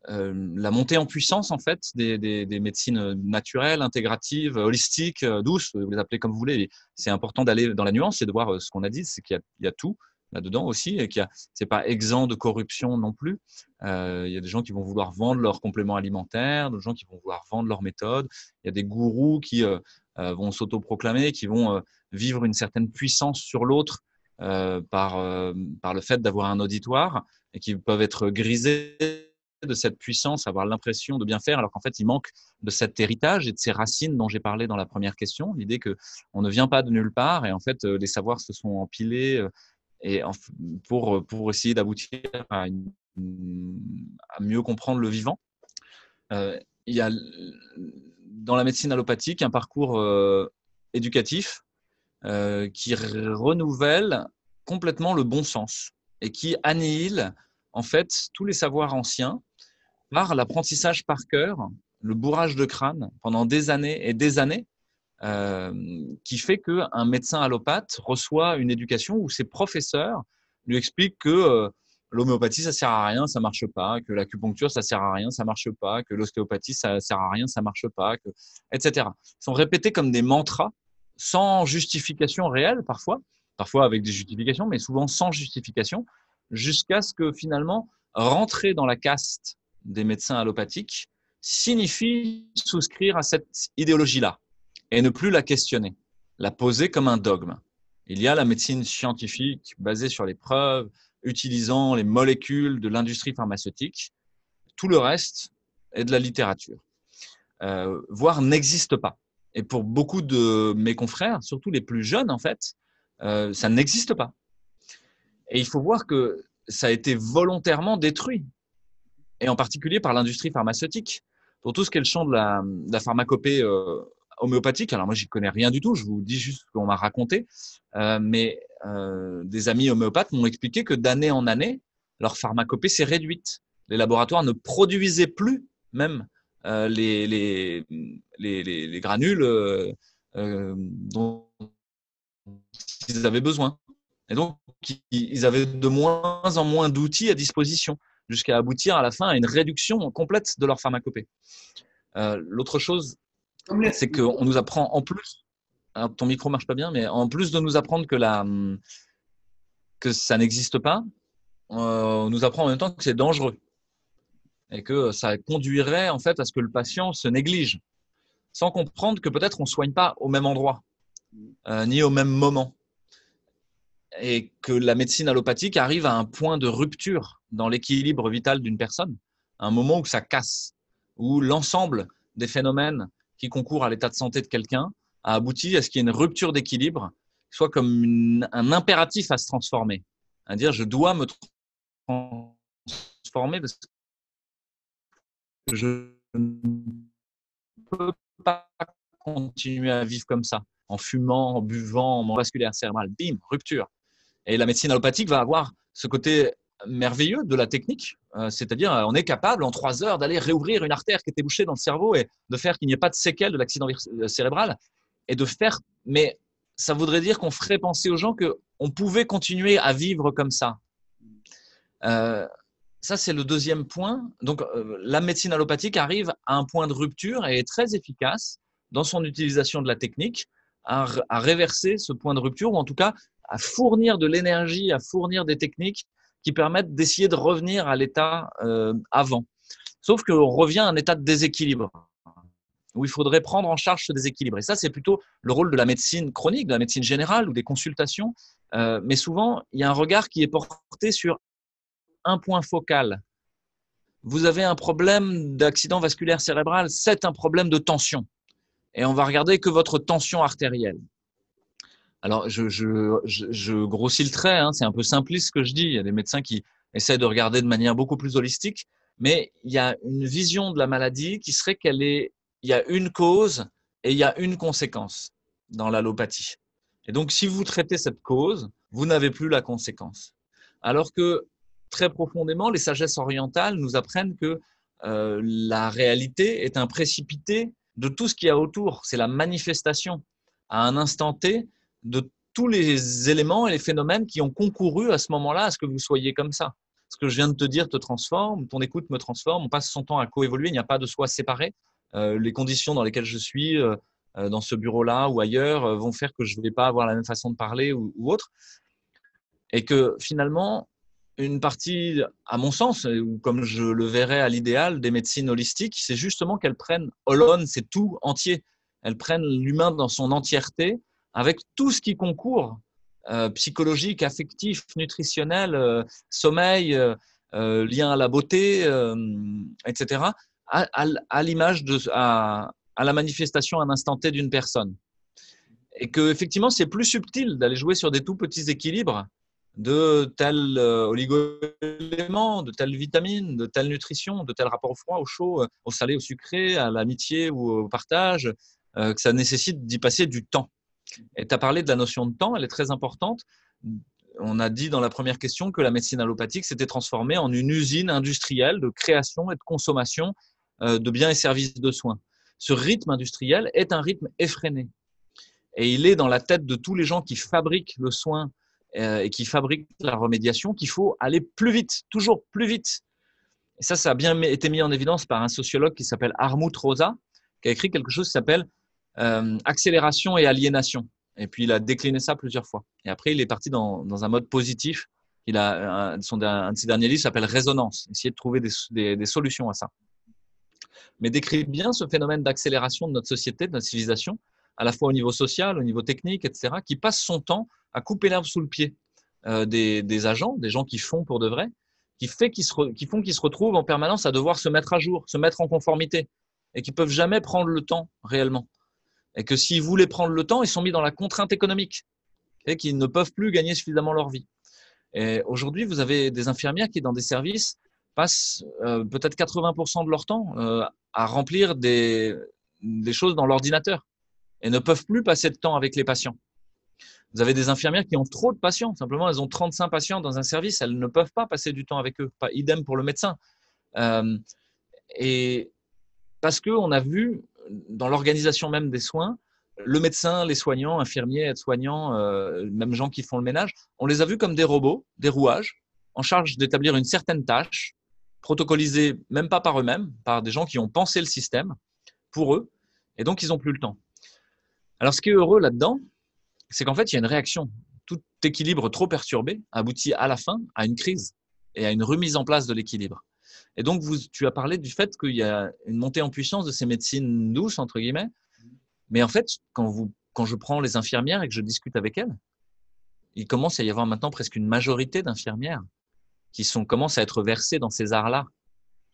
la montée en puissance en fait des médecines naturelles, intégratives, holistiques, douces, vous les appelez comme vous voulez. C'est important d'aller dans la nuance et de voir ce qu'on a dit, c'est qu'il y a tout là-dedans aussi, et c'est pas exempt de corruption non plus. Il y a des gens qui vont vouloir vendre leurs compléments alimentaires, des gens qui vont vouloir vendre leurs méthodes. Il y a des gourous qui vont s'autoproclamer, qui vont vivre une certaine puissance sur l'autre par le fait d'avoir un auditoire, et qui peuvent être grisés de cette puissance, avoir l'impression de bien faire, alors qu'en fait, il manque de cet héritage et de ces racines dont j'ai parlé dans la première question. L'idée que on ne vient pas de nulle part, et en fait, les savoirs se sont empilés et pour essayer d'aboutir à mieux comprendre le vivant. Il y a dans la médecine allopathique un parcours éducatif qui renouvelle complètement le bon sens et qui annihile en fait tous les savoirs anciens par l'apprentissage par cœur, le bourrage de crâne pendant des années et des années, qui fait qu'un médecin allopathe reçoit une éducation où ses professeurs lui expliquent que l'homéopathie, ça sert à rien, ça marche pas, que l'acupuncture, ça sert à rien, ça marche pas, que l'ostéopathie, ça sert à rien, ça marche pas, etc. Ils sont répétés comme des mantras, sans justification réelle parfois avec des justifications, mais souvent sans justification, jusqu'à ce que finalement, rentrer dans la caste des médecins allopathiques signifie souscrire à cette idéologie-là et ne plus la questionner, la poser comme un dogme. Il y a la médecine scientifique basée sur les preuves, utilisant les molécules de l'industrie pharmaceutique. Tout le reste est de la littérature, voire n'existe pas. Et pour beaucoup de mes confrères, surtout les plus jeunes en fait, ça n'existe pas. Et il faut voir que ça a été volontairement détruit, et en particulier par l'industrie pharmaceutique. Pour tout ce qui est le champ de la pharmacopée homéopathique, alors moi j'y connais rien du tout, je vous dis juste ce qu'on m'a raconté, mais des amis homéopathes m'ont expliqué que d'année en année, leur pharmacopée s'est réduite. Les laboratoires ne produisaient plus même les granules dont ils avaient besoin. Et donc, ils avaient de moins en moins d'outils à disposition, jusqu'à aboutir à la fin à une réduction complète de leur pharmacopée. L'autre chose, c'est qu'on nous apprend en plus, alors ton micro marche pas bien, mais en plus de nous apprendre que ça n'existe pas, on nous apprend en même temps que c'est dangereux et que ça conduirait en fait à ce que le patient se néglige, sans comprendre que peut-être on soigne pas au même endroit, ni au même moment. Et que la médecine allopathique arrive à un point de rupture dans l'équilibre vital d'une personne, à un moment où ça casse, où l'ensemble des phénomènes qui concourent à l'état de santé de quelqu'un a abouti à ce qu'il y ait une rupture d'équilibre, soit comme un impératif à se transformer, à dire je dois me transformer parce que je ne peux pas continuer à vivre comme ça, en fumant, en buvant, en vasculaire cérébral, bim, rupture. Et la médecine allopathique va avoir ce côté merveilleux de la technique, c'est-à-dire on est capable en 3 heures d'aller réouvrir une artère qui était bouchée dans le cerveau et de faire qu'il n'y ait pas de séquelles de l'accident cérébral, et de faire, mais ça voudrait dire qu'on ferait penser aux gens qu'on pouvait continuer à vivre comme ça. Ça, c'est le deuxième point. Donc, la médecine allopathique arrive à un point de rupture et est très efficace dans son utilisation de la technique à réverser ce point de rupture, ou en tout cas à fournir de l'énergie, à fournir des techniques qui permettent d'essayer de revenir à l'état avant. Sauf qu'on revient à un état de déséquilibre, où il faudrait prendre en charge ce déséquilibre. Et ça, c'est plutôt le rôle de la médecine chronique, de la médecine générale ou des consultations. Mais souvent, il y a un regard qui est porté sur un point focal. Vous avez un problème d'accident vasculaire cérébral, c'est un problème de tension. Et on va regarder que votre tension artérielle. Alors, je grossis le trait, hein, c'est un peu simpliste ce que je dis. Il y a des médecins qui essaient de regarder de manière beaucoup plus holistique, mais il y a une vision de la maladie qui serait il y a une cause et il y a une conséquence dans l'allopathie. Et donc, si vous traitez cette cause, vous n'avez plus la conséquence. Alors que très profondément, les sagesses orientales nous apprennent que la réalité est un précipité de tout ce qu'il y a autour. C'est la manifestation à un instant T de tous les éléments et les phénomènes qui ont concouru à ce moment-là à ce que vous soyez comme ça. Ce que je viens de te dire te transforme, ton écoute me transforme, on passe son temps à coévoluer, il n'y a pas de soi séparé. Les conditions dans lesquelles je suis, dans ce bureau-là ou ailleurs, vont faire que je ne vais pas avoir la même façon de parler ou autre. Et que finalement, une partie, à mon sens, ou comme je le verrais à l'idéal des médecines holistiques, c'est justement qu'elles prennent, holon, c'est tout entier. Elles prennent l'humain dans son entièreté, avec tout ce qui concourt, psychologique, affectif, nutritionnel, sommeil, lien à la beauté, etc., à l'image à la manifestation à un instant T d'une personne. Et que effectivement, c'est plus subtil d'aller jouer sur des tout petits équilibres de tel oligo-élément, de telle vitamine, de telle nutrition, de tel rapport au froid, au chaud, au salé, au sucré, à l'amitié ou au partage, que ça nécessite d'y passer du temps. Et tu as parlé de la notion de temps, elle est très importante. On a dit dans la première question que la médecine allopathique s'était transformée en une usine industrielle de création et de consommation de biens et services de soins. Ce rythme industriel est un rythme effréné. Et il est dans la tête de tous les gens qui fabriquent le soin et qui fabriquent la remédiation qu'il faut aller plus vite, toujours plus vite. Et ça a bien été mis en évidence par un sociologue qui s'appelle Armut Rosa, qui a écrit quelque chose qui s'appelle accélération et aliénation. Et puis, il a décliné ça plusieurs fois. Et après, il est parti dans un mode positif. Il a un de ses derniers livres s'appelle Résonance, essayer de trouver des solutions à ça. Mais décrit bien ce phénomène d'accélération de notre société, de notre civilisation, à la fois au niveau social, au niveau technique, etc., qui passe son temps à couper l'herbe sous le pied des agents, des gens qui font pour de vrai, qui font qu'ils se retrouvent en permanence à devoir se mettre à jour, se mettre en conformité, et qui peuvent jamais prendre le temps réellement. Et que s'ils voulaient prendre le temps, ils sont mis dans la contrainte économique et qu'ils ne peuvent plus gagner suffisamment leur vie. Et aujourd'hui, vous avez des infirmières qui, dans des services, passent peut-être 80% de leur temps à remplir des choses dans l'ordinateur et ne peuvent plus passer de temps avec les patients. Vous avez des infirmières qui ont trop de patients. Simplement, elles ont 35 patients dans un service. Elles ne peuvent pas passer du temps avec eux. Pas idem pour le médecin. Et parce qu'on a vu, dans l'organisation même des soins, le médecin, les soignants, infirmiers, aides-soignants, même gens qui font le ménage, on les a vus comme des robots, des rouages, en charge d'établir une certaine tâche, protocolisée même pas par eux-mêmes, par des gens qui ont pensé le système pour eux, et donc ils n'ont plus le temps. Alors, ce qui est heureux là-dedans, c'est qu'en fait, il y a une réaction. Tout équilibre trop perturbé aboutit à la fin à une crise et à une remise en place de l'équilibre. Et donc, tu as parlé du fait qu'il y a une montée en puissance de ces médecines douces, entre guillemets. Mais en fait, quand je prends les infirmières et que je discute avec elles, il commence à y avoir maintenant presque une majorité d'infirmières qui commencent à être versées dans ces arts-là,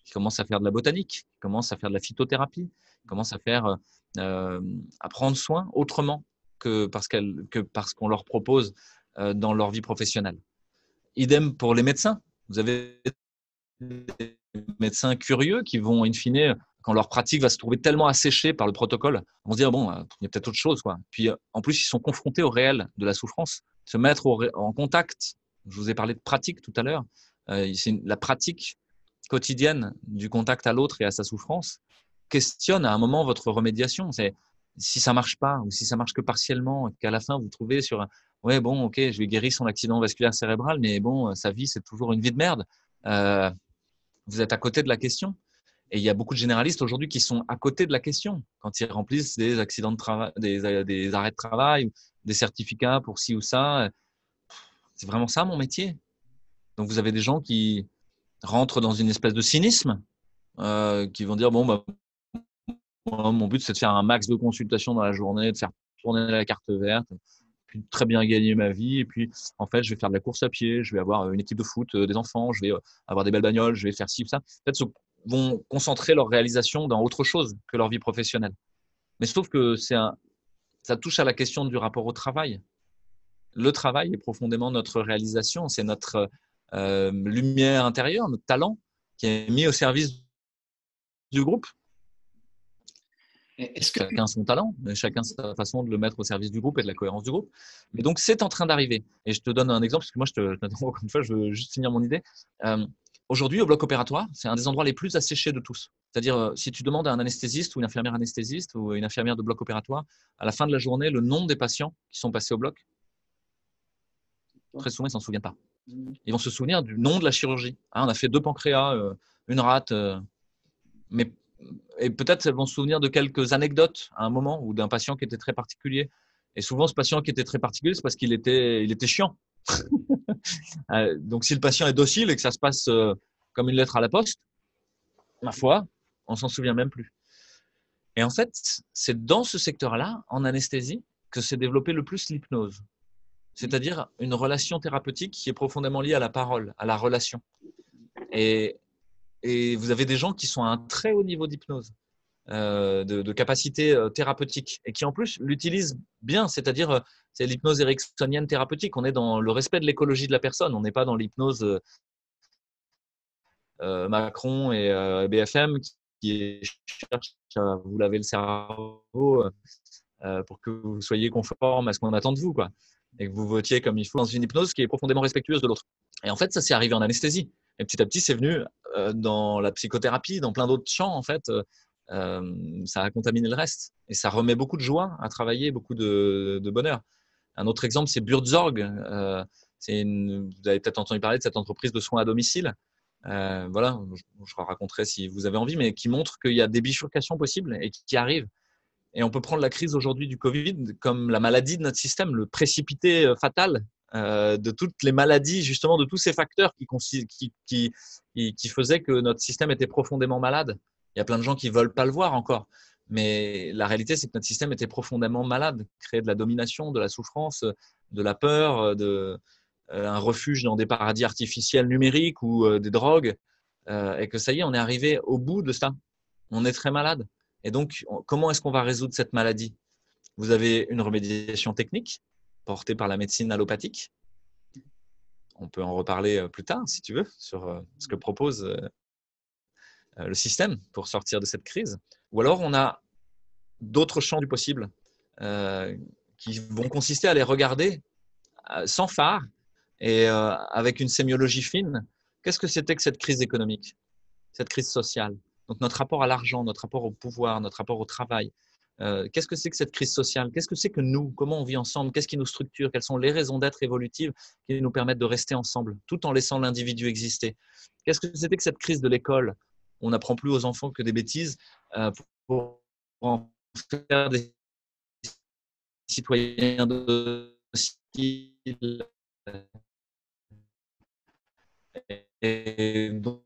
qui commencent à faire de la botanique, qui commencent à faire de la phytothérapie, qui commencent à prendre soin autrement que parce qu'on leur propose dans leur vie professionnelle. Idem pour les médecins. Vous avez des médecins curieux qui vont, in fine, quand leur pratique va se trouver tellement asséchée par le protocole, vont se dire, bon, il y a peut-être autre chose, quoi. Puis, en plus, ils sont confrontés au réel de la souffrance. Se mettre en contact. Je vous ai parlé de pratique tout à l'heure. C'est la pratique quotidienne du contact à l'autre et à sa souffrance questionne à un moment votre remédiation. C'est si ça marche pas ou si ça marche que partiellement, qu'à la fin vous trouvez sur ouais bon ok je vais guérir son accident vasculaire cérébral, mais bon sa vie c'est toujours une vie de merde. Vous êtes à côté de la question. Et il y a beaucoup de généralistes aujourd'hui qui sont à côté de la question quand ils remplissent des accidents de travail, des arrêts de travail, des certificats pour ci ou ça. C'est vraiment ça mon métier. Donc vous avez des gens qui rentrent dans une espèce de cynisme, qui vont dire bon bah mon but c'est de faire un max de consultations dans la journée, de faire tourner la carte verte, puis de très bien gagner ma vie. Et puis en fait je vais faire de la course à pied, je vais avoir une équipe de foot, des enfants, je vais avoir des belles bagnoles, je vais faire ci ou ça. Peut-être vont concentrer leur réalisation dans autre chose que leur vie professionnelle. Mais sauf que ça touche à la question du rapport au travail. Le travail est profondément notre réalisation, c'est notre lumière intérieure, notre talent qui est mis au service du groupe. Est-ce que Chacun son talent, mais chacun sa façon de le mettre au service du groupe et de la cohérence du groupe. Mais donc, c'est en train d'arriver. Et je te donne un exemple, parce que moi, encore une fois, je veux juste finir mon idée. Aujourd'hui, au bloc opératoire, c'est un des endroits les plus asséchés de tous. C'est-à-dire, si tu demandes à un anesthésiste ou une infirmière anesthésiste ou une infirmière de bloc opératoire, à la fin de la journée, le nombre des patients qui sont passés au bloc, très souvent, ils ne s'en souviennent pas. Ils vont se souvenir du nom de la chirurgie. On a fait 2 pancréas, une rate, mais et peut-être elles vont se souvenir de quelques anecdotes à un moment ou d'un patient qui était très particulier. Et souvent, ce patient qui était très particulier, c'est parce qu'il était chiant. Donc, si le patient est docile et que ça se passe comme une lettre à la poste, ma foi, on s'en souvient même plus. Et en fait, c'est dans ce secteur-là, en anesthésie, que s'est développée le plus l'hypnose. C'est-à-dire une relation thérapeutique qui est profondément liée à la parole, à la relation. Et vous avez des gens qui sont à un très haut niveau d'hypnose, de capacité thérapeutique, et qui en plus l'utilisent bien, c'est-à-dire c'est l'hypnose ericksonienne thérapeutique. On est dans le respect de l'écologie de la personne, on n'est pas dans l'hypnose Macron et BFM qui cherche à vous laver le cerveau pour que vous soyez conforme à ce qu'on attend de vous, quoi, et que vous votiez comme il faut dans une hypnose qui est profondément respectueuse de l'autre. Et en fait, ça s'est arrivé en anesthésie. Et petit à petit, c'est venu dans la psychothérapie, dans plein d'autres champs, en fait. Ça a contaminé le reste. Et ça remet beaucoup de joie à travailler, beaucoup de bonheur. Un autre exemple, c'est Buurtzorg. Vous avez peut-être entendu parler de cette entreprise de soins à domicile. Voilà, je raconterai si vous avez envie, mais qui montre qu'il y a des bifurcations possibles et qui arrivent. Et on peut prendre la crise aujourd'hui du Covid comme la maladie de notre système, le précipité fatal de toutes les maladies, justement, de tous ces facteurs qui faisaient que notre système était profondément malade. Il y a plein de gens qui ne veulent pas le voir encore. Mais la réalité, c'est que notre système était profondément malade, créait de la domination, de la souffrance, de la peur, un refuge dans des paradis artificiels numériques ou des drogues. Et que ça y est, on est arrivé au bout de ça. On est très malade. Et donc, comment est-ce qu'on va résoudre cette maladie? Vous avez une remédiation technique portée par la médecine allopathique. On peut en reparler plus tard, si tu veux, sur ce que propose le système pour sortir de cette crise. Ou alors, on a d'autres champs du possible qui vont consister à les regarder sans phare et avec une sémiologie fine. Qu'est-ce que c'était que cette crise économique, cette crise sociale? Donc, notre rapport à l'argent, notre rapport au pouvoir, notre rapport au travail. Qu'est-ce que c'est que cette crise sociale? Qu'est-ce que c'est que nous? Comment on vit ensemble? Qu'est-ce qui nous structure? Quelles sont les raisons d'être évolutives qui nous permettent de rester ensemble, tout en laissant l'individu exister? Qu'est-ce que c'était que cette crise de l'école? On n'apprend plus aux enfants que des bêtises pour en faire des citoyens dociles. Et donc,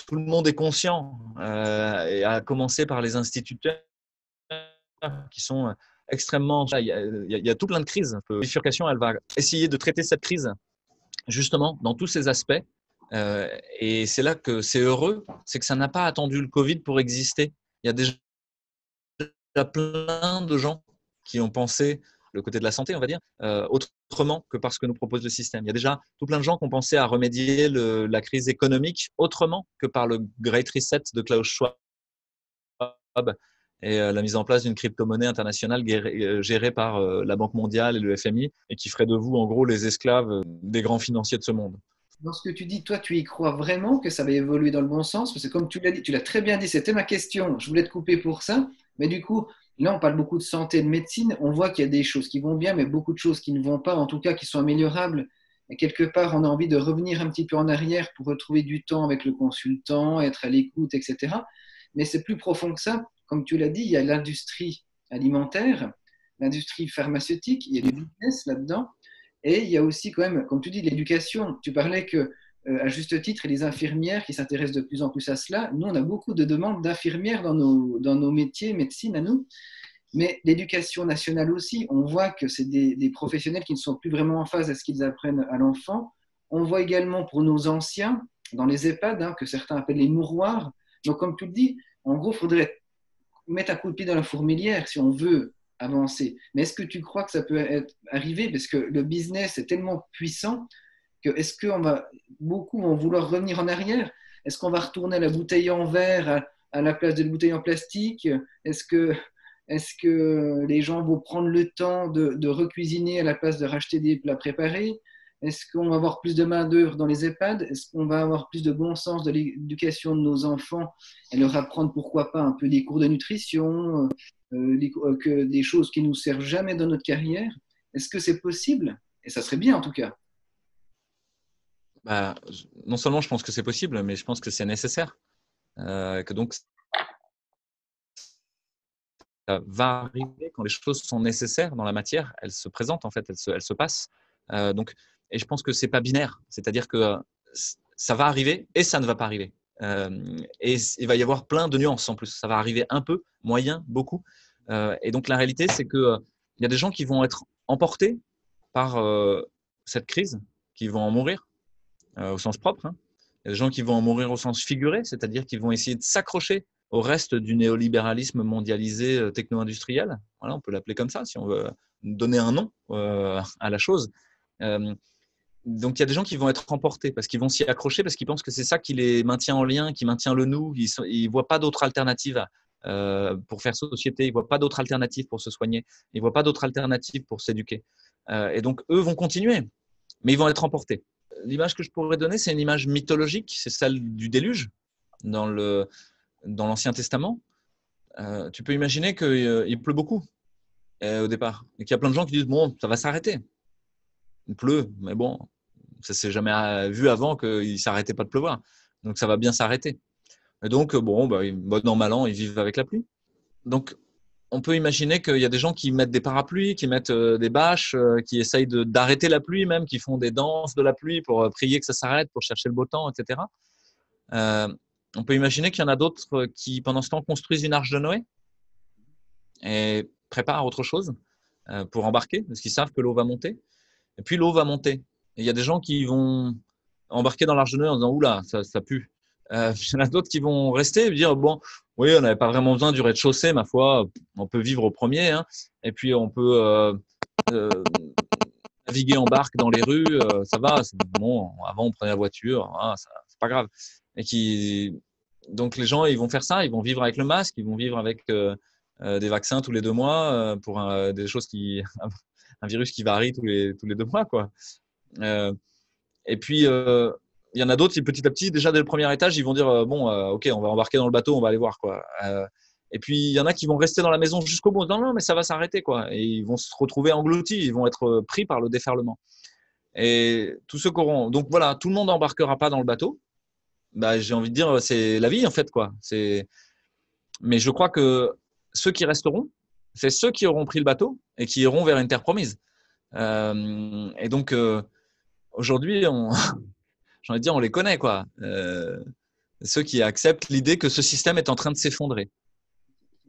tout le monde est conscient, et à commencer par les instituteurs qui sont extrêmement… Il y a tout plein de crises. La bifurcation, elle va essayer de traiter cette crise justement dans tous ses aspects. Et c'est là que c'est heureux, c'est que ça n'a pas attendu le Covid pour exister. Il y a déjà plein de gens qui ont pensé le côté de la santé, on va dire, autrement que par ce que nous propose le système. Il y a déjà tout plein de gens qui ont pensé à remédier la crise économique autrement que par le Great Reset de Klaus Schwab et la mise en place d'une crypto-monnaie internationale gérée par la Banque mondiale et le FMI et qui ferait de vous, en gros, les esclaves des grands financiers de ce monde. Dans ce que tu dis, toi, tu y crois vraiment que ça va évoluer dans le bon sens? Parce que comme tu l'as dit, tu l'as très bien dit, c'était ma question. Je voulais te couper pour ça. Mais du coup, là, on parle beaucoup de santé et de médecine. On voit qu'il y a des choses qui vont bien, mais beaucoup de choses qui ne vont pas, en tout cas qui sont améliorables. Et quelque part, on a envie de revenir un petit peu en arrière pour retrouver du temps avec le consultant, être à l'écoute, etc. Mais c'est plus profond que ça. Comme tu l'as dit, il y a l'industrie alimentaire, l'industrie pharmaceutique, il y a du business là-dedans. Et il y a aussi quand même, comme tu dis, l'éducation. Tu parlais que, à juste titre, les infirmières qui s'intéressent de plus en plus à cela. Nous, on a beaucoup de demandes d'infirmières dans nos métiers, médecine à nous. Mais l'éducation nationale aussi, on voit que c'est des professionnels qui ne sont plus vraiment en phase à ce qu'ils apprennent à l'enfant. On voit également pour nos anciens, dans les EHPAD, que certains appellent les mouroirs. Donc, comme tu le dis, en gros, il faudrait mettre un coup de pied dans la fourmilière si on veut avancer. Mais est-ce que tu crois que ça peut arriver? Parce que le business est tellement puissant que est-ce que beaucoup vont vouloir revenir en arrière? Est-ce qu'on va retourner à la bouteille en verre, à la place de bouteilles en plastique? Est-ce que les gens vont prendre le temps de recuisiner à la place de racheter des plats préparés? Est-ce qu'on va avoir plus de main-d'œuvre dans les EHPAD? Est-ce qu'on va avoir plus de bon sens de l'éducation de nos enfants et leur apprendre, pourquoi pas, un peu des cours de nutrition, des choses qui nous servent jamais dans notre carrière? Est-ce que c'est possible? Et ça serait bien en tout cas. Bah, non seulement je pense que c'est possible, mais je pense que c'est nécessaire. Que donc ça va arriver quand les choses sont nécessaires dans la matière, elles se présentent en fait, elles se passent. Donc, et je pense que c'est pas binaire, c'est-à-dire que ça va arriver et ça ne va pas arriver. Et il va y avoir plein de nuances en plus. Ça va arriver un peu, moyen, beaucoup. Et donc la réalité, c'est que il y a des gens qui vont être emportés par cette crise, qui vont en mourir au sens propre. Hein. Il y a des gens qui vont en mourir au sens figuré, c'est-à-dire qu'ils vont essayer de s'accrocher au reste du néolibéralisme mondialisé techno-industriel. Voilà, on peut l'appeler comme ça si on veut donner un nom à la chose. Donc il y a des gens qui vont être emportés parce qu'ils vont s'y accrocher, parce qu'ils pensent que c'est ça qui les maintient en lien, qui maintient le nous. Ils ne voient pas d'autre alternative pour faire société, ils ne voient pas d'autre alternative pour se soigner, ils ne voient pas d'autre alternative pour s'éduquer. Et donc eux vont continuer, mais ils vont être emportés. L'image que je pourrais donner, c'est une image mythologique, c'est celle du déluge dans l'Ancien Testament. Tu peux imaginer qu'il pleut beaucoup au départ et qu'il y a plein de gens qui disent bon, ça va s'arrêter. Il pleut, mais bon, ça s'est jamais vu avant qu'il ne s'arrêtait pas de pleuvoir. Donc ça va bien s'arrêter. Et donc, bon, bon an, mal an, ils vivent avec la pluie. Donc, on peut imaginer qu'il y a des gens qui mettent des parapluies, qui mettent des bâches, qui essayent d'arrêter la pluie même, qui font des danses de la pluie pour prier que ça s'arrête, pour chercher le beau temps, etc. On peut imaginer qu'il y en a d'autres qui, pendant ce temps, construisent une arche de Noé et préparent autre chose pour embarquer, parce qu'ils savent que l'eau va monter. Et puis l'eau va monter. Et il y a des gens qui vont embarquer dans l'arche de Noé en disant oula, ça pue. Il y en a d'autres qui vont rester et dire bon, oui, on n'avait pas vraiment besoin du rez-de-chaussée, ma foi, on peut vivre au premier, hein, et puis on peut naviguer en barque dans les rues, ça va. Bon, avant on prenait la voiture, hein, c'est pas grave. Donc les gens, ils vont faire ça, ils vont vivre avec le masque, ils vont vivre avec des vaccins tous les 2 mois pour des choses un virus qui varie tous les 2 mois, quoi. Et puis, il y en a d'autres qui, petit à petit, déjà dès le premier étage, ils vont dire bon, ok, on va embarquer dans le bateau, on va aller voir, quoi. Et puis, il y en a qui vont rester dans la maison jusqu'au bout. Non, mais ça va s'arrêter, quoi. Et ils vont se retrouver engloutis, ils vont être pris par le déferlement. Et tous ceux qui auront. Donc voilà, tout le monde n'embarquera pas dans le bateau. Bah, j'ai envie de dire, c'est la vie, en fait, quoi. Mais je crois que ceux qui resteront, c'est ceux qui auront pris le bateau et qui iront vers une terre promise. Et donc, aujourd'hui, j'ai envie de dire, on les connaît, quoi. Ceux qui acceptent l'idée que ce système est en train de s'effondrer.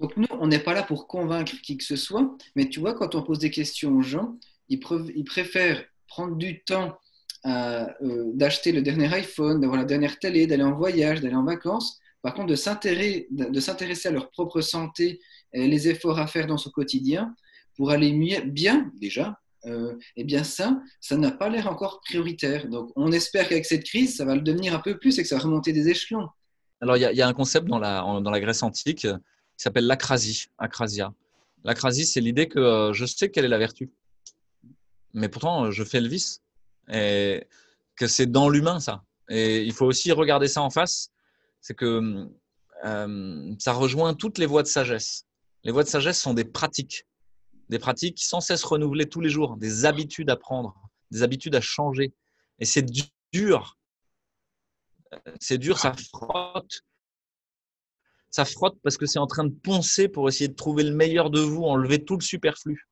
Donc nous, on n'est pas là pour convaincre qui que ce soit, mais tu vois, quand on pose des questions aux gens, ils préfèrent prendre du temps d'acheter le dernier iPhone, d'avoir la dernière télé, d'aller en voyage, d'aller en vacances. Par contre, de s'intéresser à leur propre santé et les efforts à faire dans son quotidien pour aller bien, déjà, eh bien ça n'a pas l'air encore prioritaire. Donc on espère qu'avec cette crise, ça va le devenir un peu plus et que ça va remonter des échelons. Alors, il y a un concept dans la Grèce antique qui s'appelle l'acrasie, acrasia. L'acrasie, c'est l'idée que je sais quelle est la vertu, mais pourtant, je fais le vice. Et que c'est dans l'humain, ça. Et il faut aussi regarder ça en face. C'est que ça rejoint toutes les voies de sagesse. Les voies de sagesse sont des pratiques sans cesse renouvelées tous les jours, des habitudes à prendre, des habitudes à changer. Et c'est dur. C'est dur, ça frotte parce que c'est en train de poncer pour essayer de trouver le meilleur de vous, enlever tout le superflu.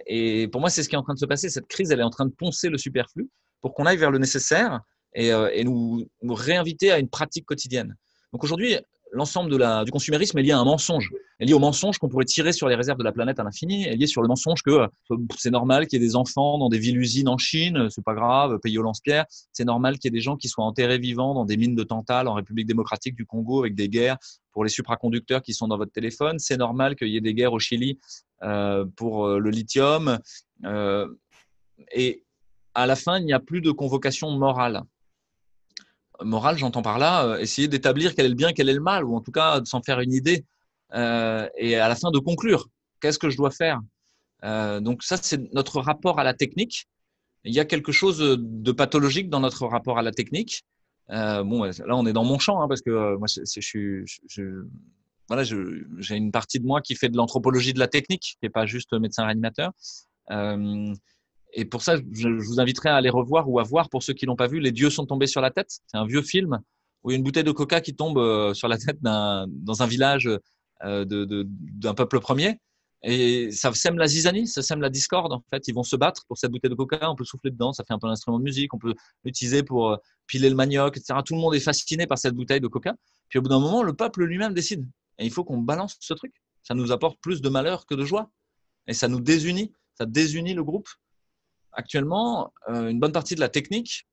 Et pour moi, c'est ce qui est en train de se passer. Cette crise, elle est en train de poncer le superflu pour qu'on aille vers le nécessaire et nous réinviter à une pratique quotidienne. Donc aujourd'hui, l'ensemble du consumérisme est lié à un mensonge, est lié au mensonge qu'on pourrait tirer sur les réserves de la planète à l'infini, est lié sur le mensonge que c'est normal qu'il y ait des enfants dans des villes-usines en Chine, c'est pas grave, pays au lance-pierre, c'est normal qu'il y ait des gens qui soient enterrés vivants dans des mines de tantale en République démocratique du Congo avec des guerres pour les supraconducteurs qui sont dans votre téléphone, c'est normal qu'il y ait des guerres au Chili pour le lithium, et à la fin, il n'y a plus de convocation morale. Morale, j'entends par là essayer d'établir quel est le bien, quel est le mal, ou en tout cas de s'en faire une idée, et à la fin de conclure. Qu'est-ce que je dois faire? Donc ça, c'est notre rapport à la technique. Il y a quelque chose de pathologique dans notre rapport à la technique. Bon, là, on est dans mon champ, hein, parce que moi, voilà, j'ai une partie de moi qui fait de l'anthropologie de la technique, qui n'est pas juste médecin réanimateur. Euh, et pour ça, je vous inviterai à aller revoir ou à voir, pour ceux qui l'ont pas vu, Les dieux sont tombés sur la tête. C'est un vieux film où il y a une bouteille de coca qui tombe sur la tête dans un village d'un peuple premier. Et ça sème la zizanie, ça sème la discorde. En fait, ils vont se battre pour cette bouteille de coca. On peut souffler dedans, ça fait un peu d'instrument de musique. On peut l'utiliser pour piler le manioc, etc. Tout le monde est fasciné par cette bouteille de coca. Puis au bout d'un moment, le peuple lui-même décide. Et il faut qu'on balance ce truc. Ça nous apporte plus de malheur que de joie. Et ça nous désunit. Ça désunit le groupe. Actuellement, une bonne partie de la technique,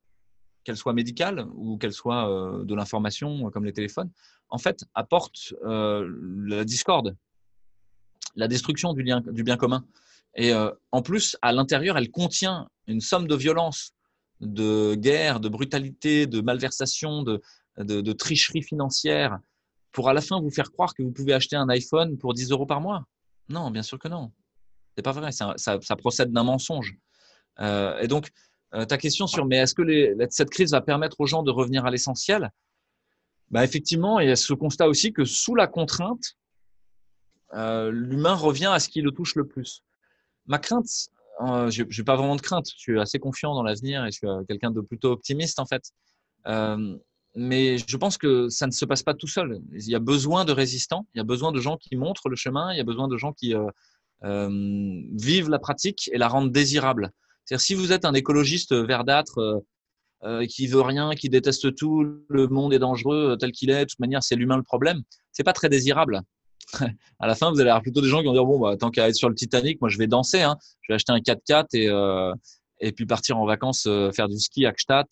qu'elle soit médicale ou qu'elle soit de l'information comme les téléphones, en fait, apporte la discorde, la destruction du bien commun. Et en plus, à l'intérieur, elle contient une somme de violence, de guerre, de brutalité, de malversation, de tricherie financière, pour à la fin vous faire croire que vous pouvez acheter un iPhone pour 10 € par mois. Non, bien sûr que non. C'est pas vrai. Ça procède d'un mensonge. Et donc, ta question sur mais est-ce que cette crise va permettre aux gens de revenir à l'essentiel? Bah, effectivement, il y a ce constat aussi que sous la contrainte, l'humain revient à ce qui le touche le plus. Ma crainte, je n'ai pas vraiment de crainte, je suis assez confiant dans l'avenir et je suis quelqu'un de plutôt optimiste en fait. Euh, mais je pense que ça ne se passe pas tout seul. Il y a besoin de résistants, il y a besoin de gens qui montrent le chemin, il y a besoin de gens qui vivent la pratique et la rendent désirable. C'est-à-dire, si vous êtes un écologiste verdâtre qui veut rien, qui déteste tout, le monde est dangereux tel qu'il est, de toute manière, c'est l'humain le problème, c'est pas très désirable. À la fin, vous allez avoir plutôt des gens qui vont dire bon, bah, tant qu'à être sur le Titanic, moi je vais danser, hein. Je vais acheter un 4x4 et puis partir en vacances faire du ski à Gstaad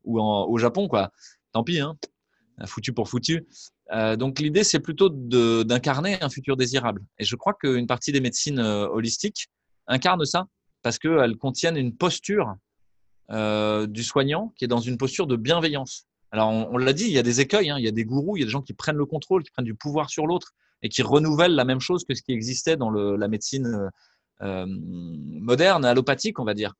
ou au Japon, quoi. Tant pis, hein. Foutu pour foutu. Donc l'idée, c'est plutôt d'incarner un futur désirable. Et je crois qu'une partie des médecines holistiques incarne ça parce qu'elles contiennent une posture du soignant qui est dans une posture de bienveillance. Alors on l'a dit, il y a des écueils, hein, il y a des gourous, il y a des gens qui prennent le contrôle, qui prennent du pouvoir sur l'autre et qui renouvellent la même chose que ce qui existait dans la médecine moderne, allopathique, on va dire.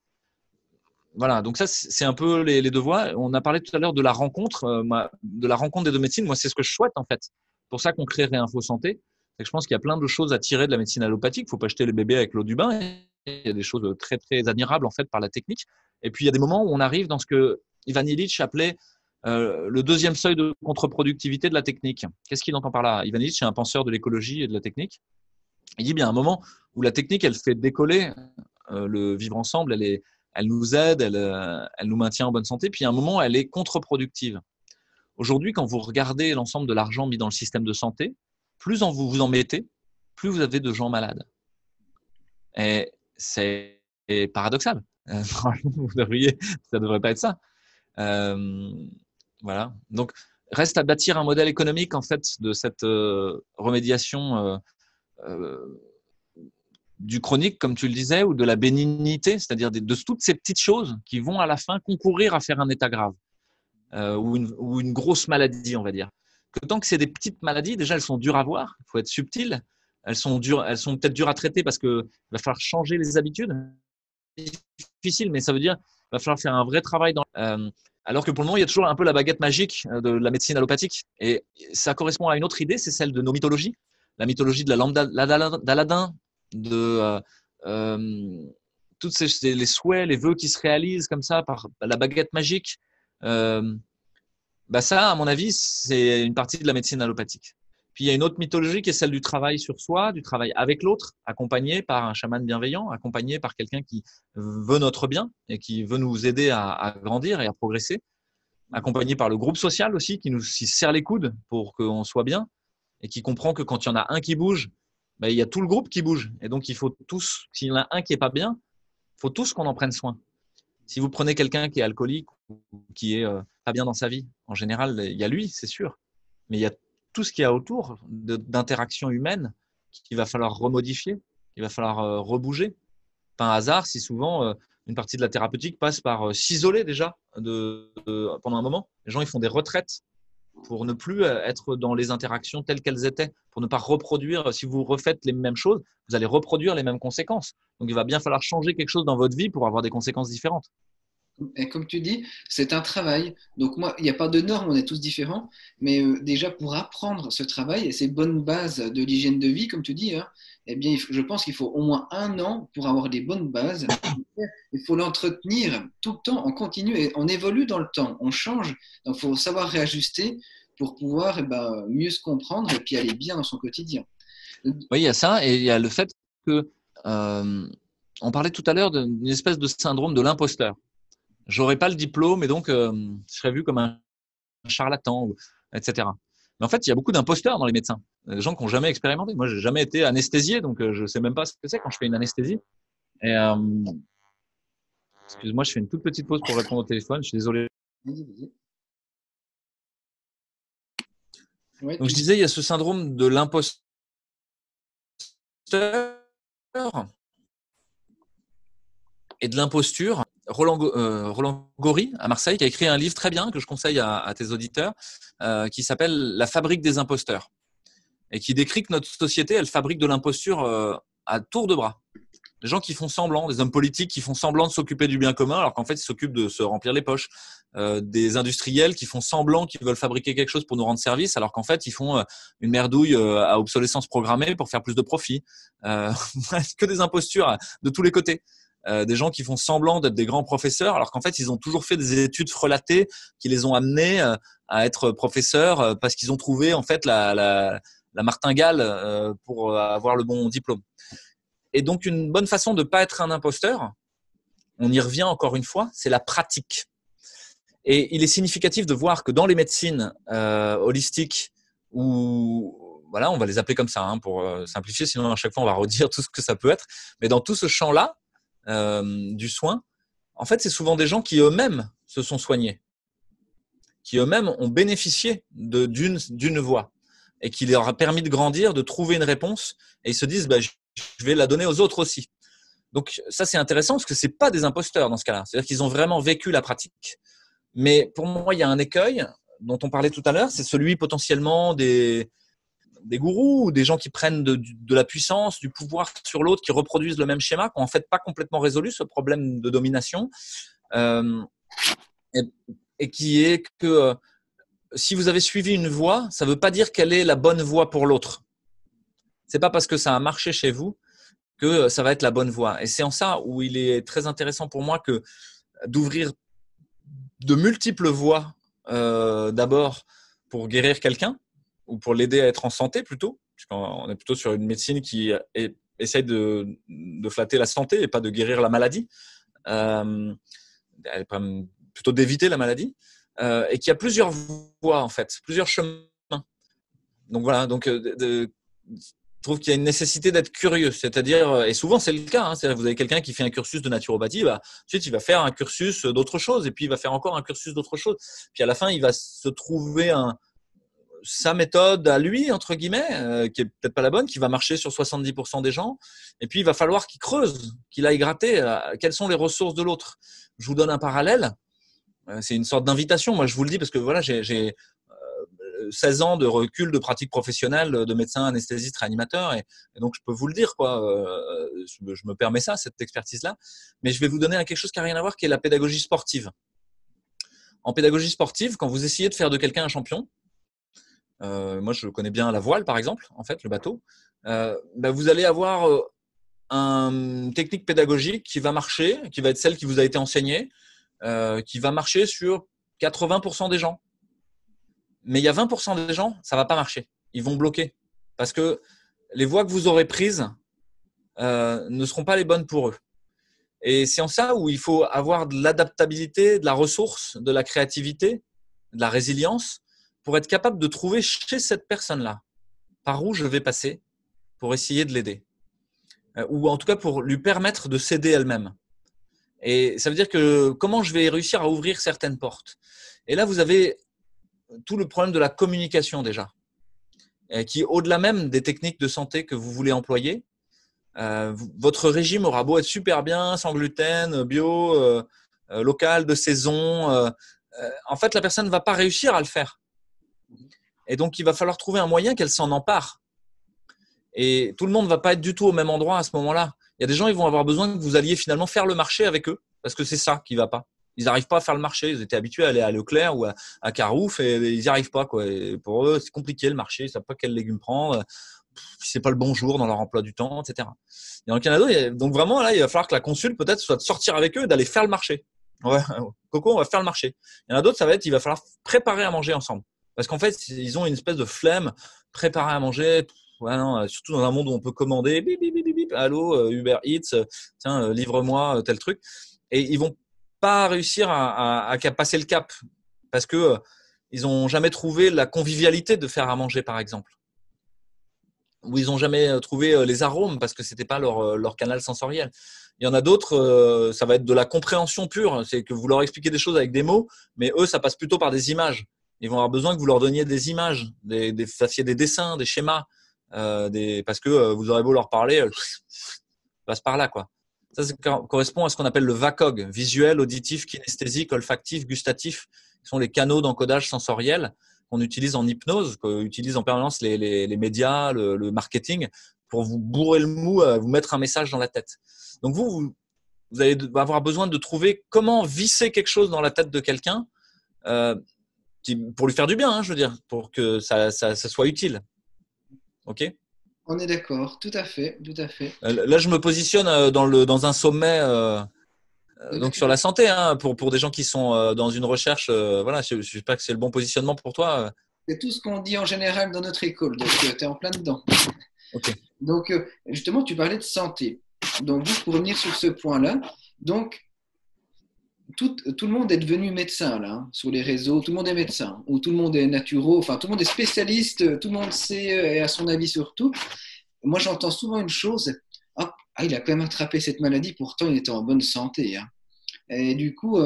Voilà, donc ça, c'est un peu les deux voies. On a parlé tout à l'heure de la rencontre, de la rencontre des deux médecines. Moi, c'est ce que je souhaite, en fait. C'est pour ça qu'on crée Réinfo Santé. C'est que je pense qu'il y a plein de choses à tirer de la médecine allopathique. Il ne faut pas jeter les bébés avec l'eau du bain. Il y a des choses très, très admirables, en fait, par la technique. Et puis, il y a des moments où on arrive dans ce que Ivan Illich appelait le deuxième seuil de contre-productivité de la technique. Qu'est-ce qu'il entend par là? Ivan Illich est un penseur de l'écologie et de la technique. Il dit bien, à un moment où la technique, elle fait décoller le vivre ensemble, elle nous aide, elle nous maintient en bonne santé. Puis à un moment, elle est contre-productive. Aujourd'hui, quand vous regardez l'ensemble de l'argent mis dans le système de santé, plus vous en mettez, plus vous avez de gens malades. Et c'est paradoxal. Vous devriez, ça devrait pas être ça. Voilà. Donc, reste à bâtir un modèle économique en fait de cette remédiation du chronique, comme tu le disais, ou de la bénignité, c'est-à-dire de toutes ces petites choses qui vont à la fin concourir à faire un état grave ou une grosse maladie, on va dire. Que tant que c'est des petites maladies, déjà elles sont dures à voir, il faut être subtil, elles sont peut-être dures à traiter parce que va falloir changer les habitudes. Difficile, mais ça veut dire va falloir faire un vrai travail alors que pour le moment, il y a toujours un peu la baguette magique de la médecine allopathique. Et ça correspond à une autre idée, c'est celle de nos mythologies. La mythologie de la lampe d'Aladin, de toutes les souhaits, les vœux qui se réalisent comme ça par la baguette magique. Ça, à mon avis, c'est une partie de la médecine allopathique. Puis il y a une autre mythologie qui est celle du travail sur soi, du travail avec l'autre, accompagné par un chaman bienveillant, accompagné par quelqu'un qui veut notre bien et qui veut nous aider à grandir et à progresser, accompagné par le groupe social aussi qui nous serre les coudes pour qu'on soit bien et qui comprend que quand il y en a un qui bouge, il y a tout le groupe qui bouge. Et donc, il faut tous, s'il y en a un qui est pas bien, il faut tous qu'on en prenne soin. Si vous prenez quelqu'un qui est alcoolique ou qui est pas bien dans sa vie, en général, il y a lui, c'est sûr. Mais il y a tout ce qu'il y a autour d'interaction humaine qu'il va falloir remodifier, qu'il va falloir rebouger. Pas un hasard si souvent une partie de la thérapeutique passe par s'isoler déjà pendant un moment. Les gens, ils font des retraites pour ne plus être dans les interactions telles qu'elles étaient, pour ne pas reproduire. Si vous refaites les mêmes choses, vous allez reproduire les mêmes conséquences. Donc, il va bien falloir changer quelque chose dans votre vie pour avoir des conséquences différentes. Et comme tu dis, c'est un travail. Donc moi, il n'y a pas de normes, on est tous différents. Mais déjà, pour apprendre ce travail et ces bonnes bases de l'hygiène de vie, comme tu dis, hein, eh bien, je pense qu'il faut au moins 1 an pour avoir des bonnes bases. Il faut l'entretenir tout le temps, on continue et on évolue dans le temps, on change. Donc, il faut savoir réajuster pour pouvoir mieux se comprendre et puis aller bien dans son quotidien. Oui, il y a ça et il y a le fait que on parlait tout à l'heure d'une espèce de syndrome de l'imposteur. J'aurais pas le diplôme et donc je serais vu comme un charlatan, etc. Mais en fait, il y a beaucoup d'imposteurs dans les médecins, des gens qui n'ont jamais expérimenté. Moi, j'ai jamais été anesthésié, donc je sais même pas ce que c'est quand je fais une anesthésie. Et excuse-moi, je fais une toute petite pause pour répondre au téléphone. Je suis désolé. Ouais, Donc je disais, il y a ce syndrome de l'imposteur et de l'imposture. Roland Gori à Marseille qui a écrit un livre très bien que je conseille à tes auditeurs qui s'appelle La fabrique des imposteurs et qui décrit que notre société elle fabrique de l'imposture à tour de bras. Des gens qui font semblant, des hommes politiques qui font semblant de s'occuper du bien commun alors qu'en fait ils s'occupent de se remplir les poches, des industriels qui font semblant qu'ils veulent fabriquer quelque chose pour nous rendre service alors qu'en fait ils font une merdouille à obsolescence programmée pour faire plus de profit. Que des impostures de tous les côtés. Des gens qui font semblant d'être des grands professeurs alors qu'en fait ils ont toujours fait des études frelatées qui les ont amenés à être professeurs parce qu'ils ont trouvé en fait la martingale pour avoir le bon diplôme. Et donc une bonne façon de ne pas être un imposteur, on y revient encore une fois, c'est la pratique. Et il est significatif de voir que dans les médecines holistiques ou voilà, on va les appeler comme ça pour simplifier, sinon à chaque fois on va redire tout ce que ça peut être, mais dans tout ce champ-là du soin, en fait, c'est souvent des gens qui eux-mêmes se sont soignés, qui eux-mêmes ont bénéficié d'une voie et qui leur a permis de grandir, de trouver une réponse et ils se disent je vais la donner aux autres aussi. Donc ça, c'est intéressant parce que c'est pas des imposteurs dans ce cas-là. C'est-à-dire qu'ils ont vraiment vécu la pratique. Mais pour moi, il y a un écueil dont on parlait tout à l'heure, c'est celui potentiellement des gourous ou des gens qui prennent de la puissance, du pouvoir sur l'autre, qui reproduisent le même schéma, qui n'ont en fait pas complètement résolu ce problème de domination, et qui est que si vous avez suivi une voie, ça ne veut pas dire quelle est la bonne voie pour l'autre. C'est pas parce que ça a marché chez vous que ça va être la bonne voie. Et c'est en ça où il est très intéressant pour moi que d'ouvrir de multiples voies d'abord pour guérir quelqu'un ou pour l'aider à être en santé plutôt, puisqu'on est plutôt sur une médecine qui essaye de flatter la santé et pas de guérir la maladie, plutôt d'éviter la maladie, et qu'il y a plusieurs voies en fait, plusieurs chemins. Donc voilà, je trouve qu'il y a une nécessité d'être curieux, c'est-à-dire, et souvent c'est le cas, c'est-à-dire vous avez quelqu'un qui fait un cursus de naturopathie, ensuite il va faire un cursus d'autre chose, et puis il va faire encore un cursus d'autre chose, puis à la fin il va se trouver sa méthode à lui, entre guillemets, qui est peut-être pas la bonne, qui va marcher sur 70% des gens, et puis il va falloir qu'il creuse, qu'il aille gratter quelles sont les ressources de l'autre. Je vous donne un parallèle, c'est une sorte d'invitation, moi je vous le dis parce que voilà, j'ai 16 ans de recul de pratique professionnelle de médecin anesthésiste réanimateur et donc je peux vous le dire je me permets cette expertise-là, mais je vais vous donner quelque chose qui n'a rien à voir, qui est la pédagogie sportive. En pédagogie sportive, quand vous essayez de faire de quelqu'un un champion, moi je connais bien la voile par exemple, en fait le bateau, vous allez avoir une technique pédagogique qui va marcher, qui va être celle qui vous a été enseignée, qui va marcher sur 80% des gens. Mais il y a 20% des gens, ça ne va pas marcher. Ils vont bloquer. Parce que les voies que vous aurez prises ne seront pas les bonnes pour eux. Et c'est en ça où il faut avoir de l'adaptabilité, de la ressource, de la créativité, de la résilience pour être capable de trouver chez cette personne-là par où je vais passer pour essayer de l'aider. Ou en tout cas pour lui permettre de s'aider elle-même. Et ça veut dire que comment je vais réussir à ouvrir certaines portes. Et là, vous avez tout le problème de la communication déjà, qui au-delà même des techniques de santé que vous voulez employer, Votre régime aura beau être super bien, sans gluten, bio, local, de saison. En fait, la personne ne va pas réussir à le faire. Et donc, il va falloir trouver un moyen qu'elle s'en empare. Et tout le monde ne va pas être du tout au même endroit à ce moment-là. Il y a des gens, ils vont avoir besoin que vous alliez finalement faire le marché avec eux, parce que c'est ça qui ne va pas. Ils n'arrivent pas à faire le marché. Ils étaient habitués à aller à Leclerc ou à Carouf et ils n'y arrivent pas, quoi. Et pour eux, c'est compliqué le marché. Ils ne savent pas quels légumes prendre. C'est pas le bon jour dans leur emploi du temps, etc. Et en Canada, donc vraiment, là, il va falloir que la consulte, peut-être, soit de sortir avec eux et d'aller faire le marché. Ouais, Coco, on va faire le marché. Il y en a d'autres, ça va être, il va falloir préparer à manger ensemble. Parce qu'en fait, ils ont une espèce de flemme, préparer à manger. Ouais, non, surtout dans un monde où on peut commander, bip, bip, bip, bip, allô, Uber Eats, tiens, livre-moi tel truc. Et ils vont pas réussir à passer le cap parce que ils ont jamais trouvé la convivialité de faire à manger, par exemple. Ou ils ont jamais trouvé les arômes parce que c'était pas leur canal sensoriel. Il y en a d'autres, ça va être de la compréhension pure. C'est que vous leur expliquez des choses avec des mots, mais eux, ça passe plutôt par des images. Ils vont avoir besoin que vous leur donniez des images, fassiez des dessins, des schémas, parce que vous aurez beau leur parler, passe par là, quoi. Ça correspond à ce qu'on appelle le VACOG, visuel, auditif, kinesthésique, olfactif, gustatif, qui sont les canaux d'encodage sensoriel qu'on utilise en hypnose, qu'on utilise en permanence les médias, le marketing, pour vous bourrer le mou, vous mettre un message dans la tête. Donc vous allez avoir besoin de trouver comment visser quelque chose dans la tête de quelqu'un pour lui faire du bien, hein, je veux dire, pour que ça soit utile. Ok ? On est d'accord, tout à fait, tout à fait. Là, je me positionne dans un sommet donc sur la santé, hein, pour des gens qui sont dans une recherche. Voilà, je ne sais pas que c'est le bon positionnement pour toi. C'est tout ce qu'on dit en général dans notre école, donc tu es en plein dedans. Ok. Donc, justement, tu parlais de santé. Donc, juste pour revenir sur ce point-là, donc, tout le monde est devenu médecin, là, hein, sur les réseaux, tout le monde est médecin, ou tout le monde est naturo, enfin, tout le monde est spécialiste, tout le monde sait et a son avis sur tout. Moi, j'entends souvent une chose, ah, il a quand même attrapé cette maladie, pourtant il était en bonne santé, hein. Et du coup,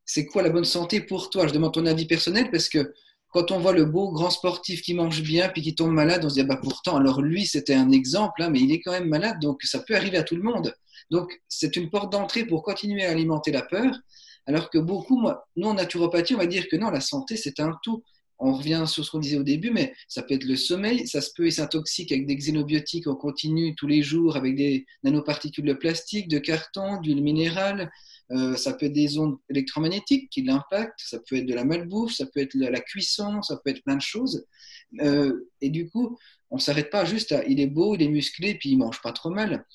c'est quoi la bonne santé pour toi? Je demande ton avis personnel parce que quand on voit le beau grand sportif qui mange bien puis qui tombe malade, on se dit, ah bah pourtant, alors lui, c'était un exemple, hein, mais il est quand même malade, donc ça peut arriver à tout le monde. Donc, c'est une porte d'entrée pour continuer à alimenter la peur, alors que beaucoup, nous, en naturopathie, on va dire que non, la santé, c'est un tout. On revient sur ce qu'on disait au début, mais ça peut être le sommeil, ça se peut, il s'intoxique avec des xénobiotiques en continu tous les jours, avec des nanoparticules de plastique, de carton, d'huile minérale. Ça peut être des ondes électromagnétiques qui l'impactent, ça peut être de la malbouffe, ça peut être la cuisson, ça peut être plein de choses. Et du coup, on ne s'arrête pas juste à il est beau, il est musclé, puis il ne mange pas trop mal.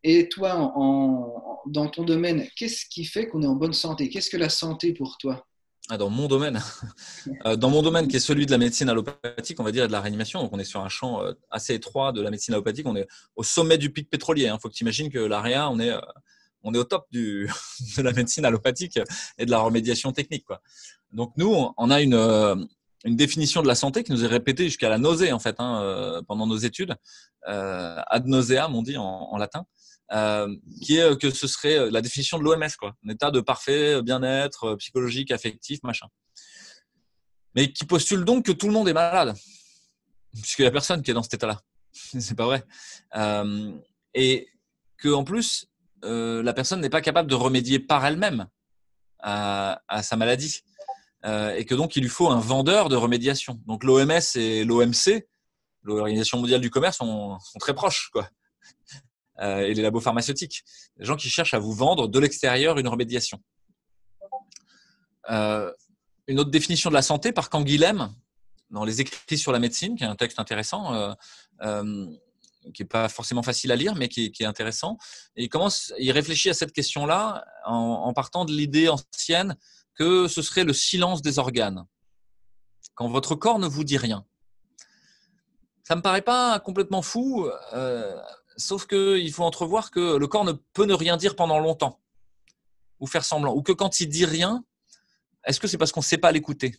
Et toi, dans ton domaine, qu'est-ce qui fait qu'on est en bonne santé? Qu'est-ce que la santé pour toi? Dans mon domaine, dans mon domaine qui est celui de la médecine allopathique, on va dire, et de la réanimation, donc on est sur un champ assez étroit de la médecine allopathique, on est au sommet du pic pétrolier. Il faut que tu imagines que la réa, on est au top de la médecine allopathique et de la remédiation technique, quoi. Donc nous, on a une définition de la santé qui nous est répétée jusqu'à la nausée, en fait, hein, pendant nos études, ad nauseam, on dit en latin. Qui est que ce serait la définition de l'OMS, quoi, un état de parfait bien-être psychologique, affectif, machin. Mais qui postule donc que tout le monde est malade, puisqu'il n'y a personne qui est dans cet état-là. C'est pas vrai. Et que en plus, la personne n'est pas capable de remédier par elle-même à sa maladie, et que donc il lui faut un vendeur de remédiation. Donc l'OMS et l'OMC, l'Organisation mondiale du commerce, sont très proches, quoi. Et les labos pharmaceutiques, les gens qui cherchent à vous vendre de l'extérieur une remédiation. Une autre définition de la santé par Canguilhem, dans les écrits sur la médecine, qui est un texte intéressant, qui n'est pas forcément facile à lire, mais qui est intéressant. Et il réfléchit à cette question-là en partant de l'idée ancienne que ce serait le silence des organes, quand votre corps ne vous dit rien. Ça ne me paraît pas complètement fou, sauf qu'il faut entrevoir que le corps ne peut ne rien dire pendant longtemps, ou faire semblant, ou que quand il dit rien, est-ce que c'est parce qu'on ne sait pas l'écouter?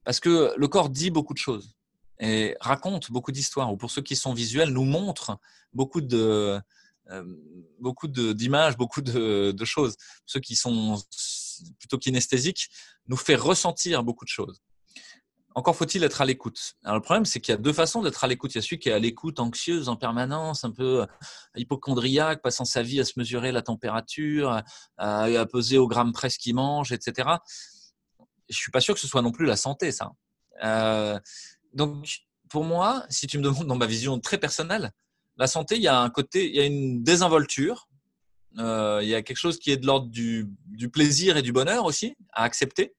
Parce que le corps dit beaucoup de choses et raconte beaucoup d'histoires, ou pour ceux qui sont visuels, nous montre beaucoup d'images, beaucoup de choses. Ceux qui sont plutôt kinesthésiques nous fait ressentir beaucoup de choses. encore faut-il être à l'écoute. Alors, le problème, c'est qu'il y a deux façons d'être à l'écoute. Il y a celui qui est à l'écoute anxieuse en permanence, un peu hypocondriaque, passant sa vie à se mesurer la température, à peser au gramme près ce qu'il mange, etc. Je suis pas sûr que ce soit non plus la santé, ça. Donc, pour moi, si tu me demandes dans ma vision très personnelle, la santé, il y a un côté, il y a une désinvolture, il y a quelque chose qui est de l'ordre du plaisir et du bonheur aussi à accepter,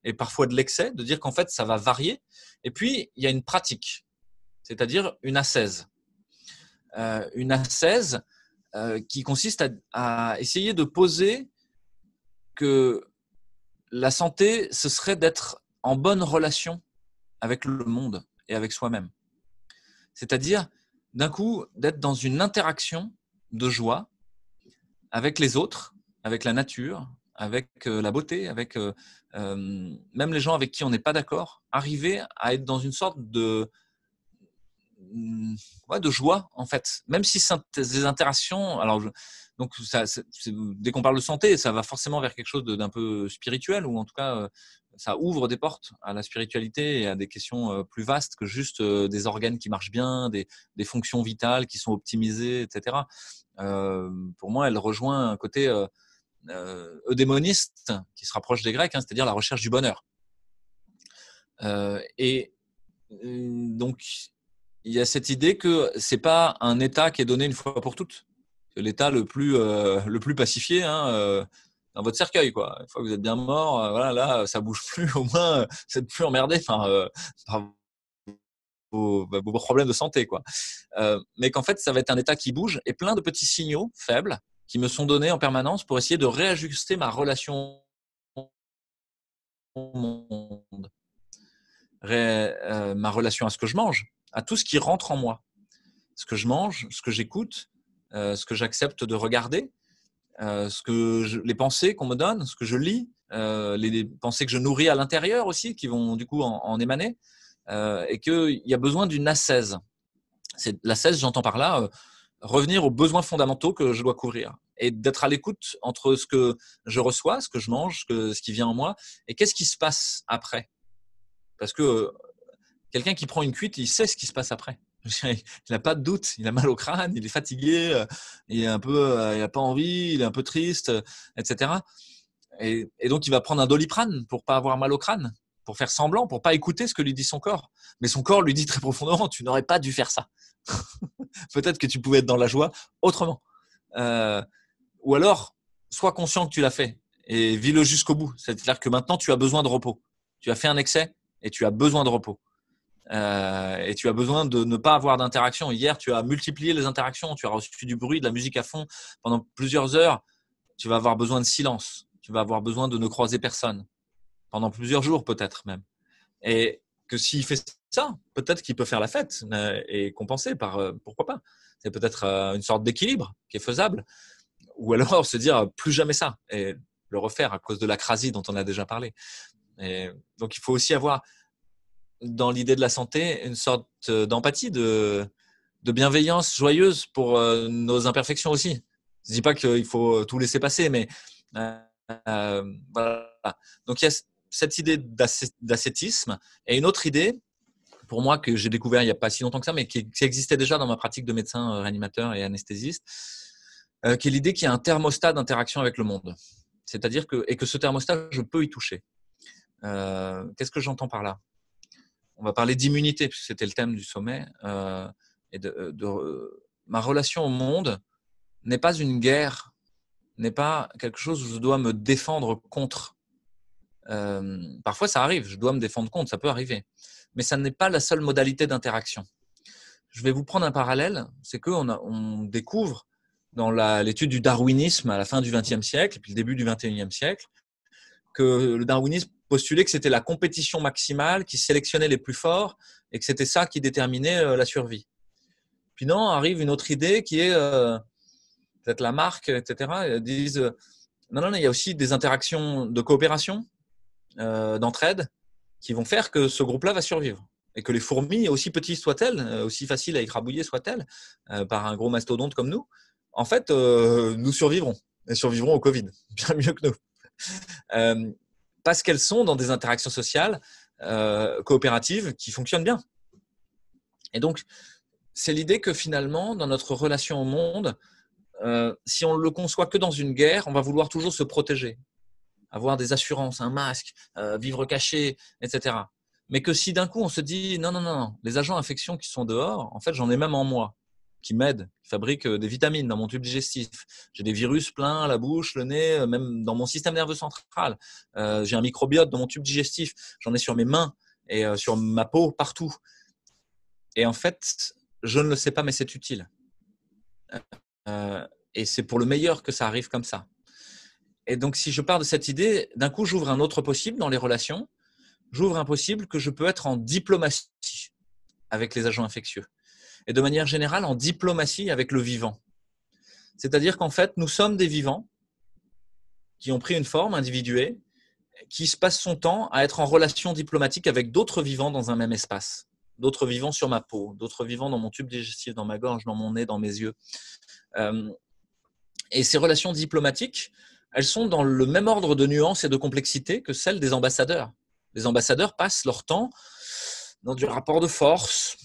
et parfois de l'excès, de dire qu'en fait, ça va varier. Et puis, il y a une pratique, c'est-à-dire une ascèse. Une ascèse qui consiste à essayer de poser que la santé, ce serait d'être en bonne relation avec le monde et avec soi-même. C'est-à-dire, d'un coup, d'être dans une interaction de joie avec les autres, avec la nature, avec la beauté, avec même les gens avec qui on n'est pas d'accord, arriver à être dans une sorte de joie, en fait. Même si c'est des interactions, alors donc dès qu'on parle de santé, ça va forcément vers quelque chose d'un peu spirituel, ou en tout cas, ça ouvre des portes à la spiritualité et à des questions plus vastes que juste des organes qui marchent bien, des fonctions vitales qui sont optimisées, etc. Pour moi, elle rejoint un côté eudémoniste qui se rapproche des Grecs, c'est-à-dire la recherche du bonheur. Donc, il y a cette idée que c'est pas un état qui est donné une fois pour toutes. C'est l'état le plus pacifié dans votre cercueil, quoi. Une fois que vous êtes bien mort, voilà, là, ça bouge plus. Au moins, vous n'êtes plus emmerdé par vos problèmes de santé, quoi. Mais qu'en fait, ça va être un état qui bouge et plein de petits signaux faibles qui me sont donnés en permanence pour essayer de réajuster ma relation au monde, ma relation à ce que je mange, à tout ce qui rentre en moi, ce que je mange, ce que j'écoute, ce que j'accepte de regarder, les pensées qu'on me donne, ce que je lis, les pensées que je nourris à l'intérieur aussi, qui vont du coup en émaner, et qu'il y a besoin d'une ascèse. L'ascèse, j'entends par là revenir aux besoins fondamentaux que je dois couvrir et d'être à l'écoute entre ce que je reçois, ce que je mange, ce qui vient en moi, et qu'est-ce qui se passe après. Parce que quelqu'un qui prend une cuite, il sait ce qui se passe après. Il n'a pas de doute, il a mal au crâne, il est fatigué, il n'a pas envie, il est un peu triste, etc. Et donc, il va prendre un Doliprane pour pas avoir mal au crâne, pour faire semblant, pour pas écouter ce que lui dit son corps. Mais son corps lui dit très profondément, tu n'aurais pas dû faire ça. Peut-être que tu pouvais être dans la joie autrement. Ou alors, sois conscient que tu l'as fait et vis-le jusqu'au bout. C'est-à-dire que maintenant, tu as besoin de repos. Tu as fait un excès et tu as besoin de repos. Et tu as besoin de ne pas avoir d'interaction. Hier, tu as multiplié les interactions, tu as reçu du bruit, de la musique à fond pendant plusieurs heures. Tu vas avoir besoin de silence. Tu vas avoir besoin de ne croiser personne pendant plusieurs jours, peut-être même. Et que s'il fait ça, peut-être qu'il peut faire la fête et compenser par pourquoi pas. C'est peut-être une sorte d'équilibre qui est faisable. Ou alors se dire plus jamais ça et le refaire à cause de l'acrasie dont on a déjà parlé. Et donc, il faut aussi avoir dans l'idée de la santé une sorte d'empathie, de bienveillance joyeuse pour nos imperfections aussi. Je ne dis pas qu'il faut tout laisser passer, mais voilà. Donc, il y a cette idée d'ascétisme et une autre idée, pour moi, que j'ai découvert il n'y a pas si longtemps que ça, mais qui existait déjà dans ma pratique de médecin réanimateur et anesthésiste, qui est l'idée qu'il y a un thermostat d'interaction avec le monde. C'est-à-dire que ce thermostat, je peux y toucher. Qu'est-ce que j'entends par là ? On va parler d'immunité, puisque c'était le thème du sommet. Ma relation au monde n'est pas une guerre, n'est pas quelque chose où je dois me défendre contre. Parfois, ça arrive, je dois me défendre contre, ça peut arriver. Mais ça n'est pas la seule modalité d'interaction. Je vais vous prendre un parallèle, c'est qu'on découvre dans l'étude du darwinisme à la fin du XXe siècle, puis le début du XXIe siècle, que le darwinisme postulait que c'était la compétition maximale qui sélectionnait les plus forts et que c'était ça qui déterminait la survie. Puis non, arrive une autre idée qui est peut-être la marque, etc. Ils disent non, il y a aussi des interactions de coopération, d'entraide, qui vont faire que ce groupe-là va survivre. Et que les fourmis, aussi petites soient-elles, aussi faciles à écrabouiller soient-elles, par un gros mastodonte comme nous, en fait, nous survivrons. Et survivront au Covid, bien mieux que nous. Parce qu'elles sont dans des interactions sociales coopérative qui fonctionne bien. Et donc, c'est l'idée que finalement, dans notre relation au monde, si on le conçoit que dans une guerre, on va vouloir toujours se protéger, avoir des assurances, un masque, vivre caché, etc. Mais que si d'un coup on se dit non, les agents infectieux qui sont dehors, en fait j'en ai même en moi, qui m'aident, qui fabriquent des vitamines dans mon tube digestif. J'ai des virus plein la bouche, le nez, même dans mon système nerveux central. J'ai un microbiote dans mon tube digestif, j'en ai sur mes mains et sur ma peau, partout. Et en fait, je ne le sais pas, mais c'est utile. Et c'est pour le meilleur que ça arrive comme ça. Et donc, si je pars de cette idée, d'un coup, j'ouvre un autre possible dans les relations. J'ouvre un possible que je peux être en diplomatie avec les agents infectieux. Et de manière générale, en diplomatie avec le vivant. C'est-à-dire qu'en fait, nous sommes des vivants qui ont pris une forme individuée, qui se passent son temps à être en relation diplomatique avec d'autres vivants dans un même espace. D'autres vivants sur ma peau, d'autres vivants dans mon tube digestif, dans ma gorge, dans mon nez, dans mes yeux. Et ces relations diplomatiques, elles sont dans le même ordre de nuances et de complexité que celles des ambassadeurs. Les ambassadeurs passent leur temps dans du rapport de force,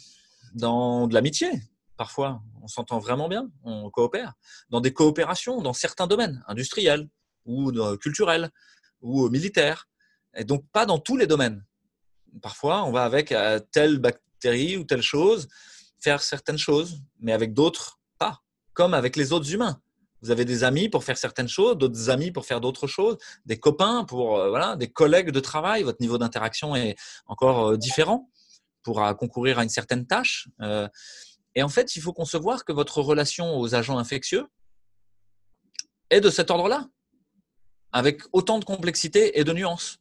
dans de l'amitié. Parfois, on s'entend vraiment bien, on coopère. Dans des coopérations, dans certains domaines, industriels ou culturels ou militaires. Et donc, pas dans tous les domaines. Parfois, on va avec telle bactérie ou telle chose faire certaines choses, mais avec d'autres, pas. Comme avec les autres humains. Vous avez des amis pour faire certaines choses, d'autres amis pour faire d'autres choses, des copains pour des collègues de travail. Votre niveau d'interaction est encore différent pour concourir à une certaine tâche. Et en fait, il faut concevoir que votre relation aux agents infectieux est de cet ordre-là, avec autant de complexité et de nuances.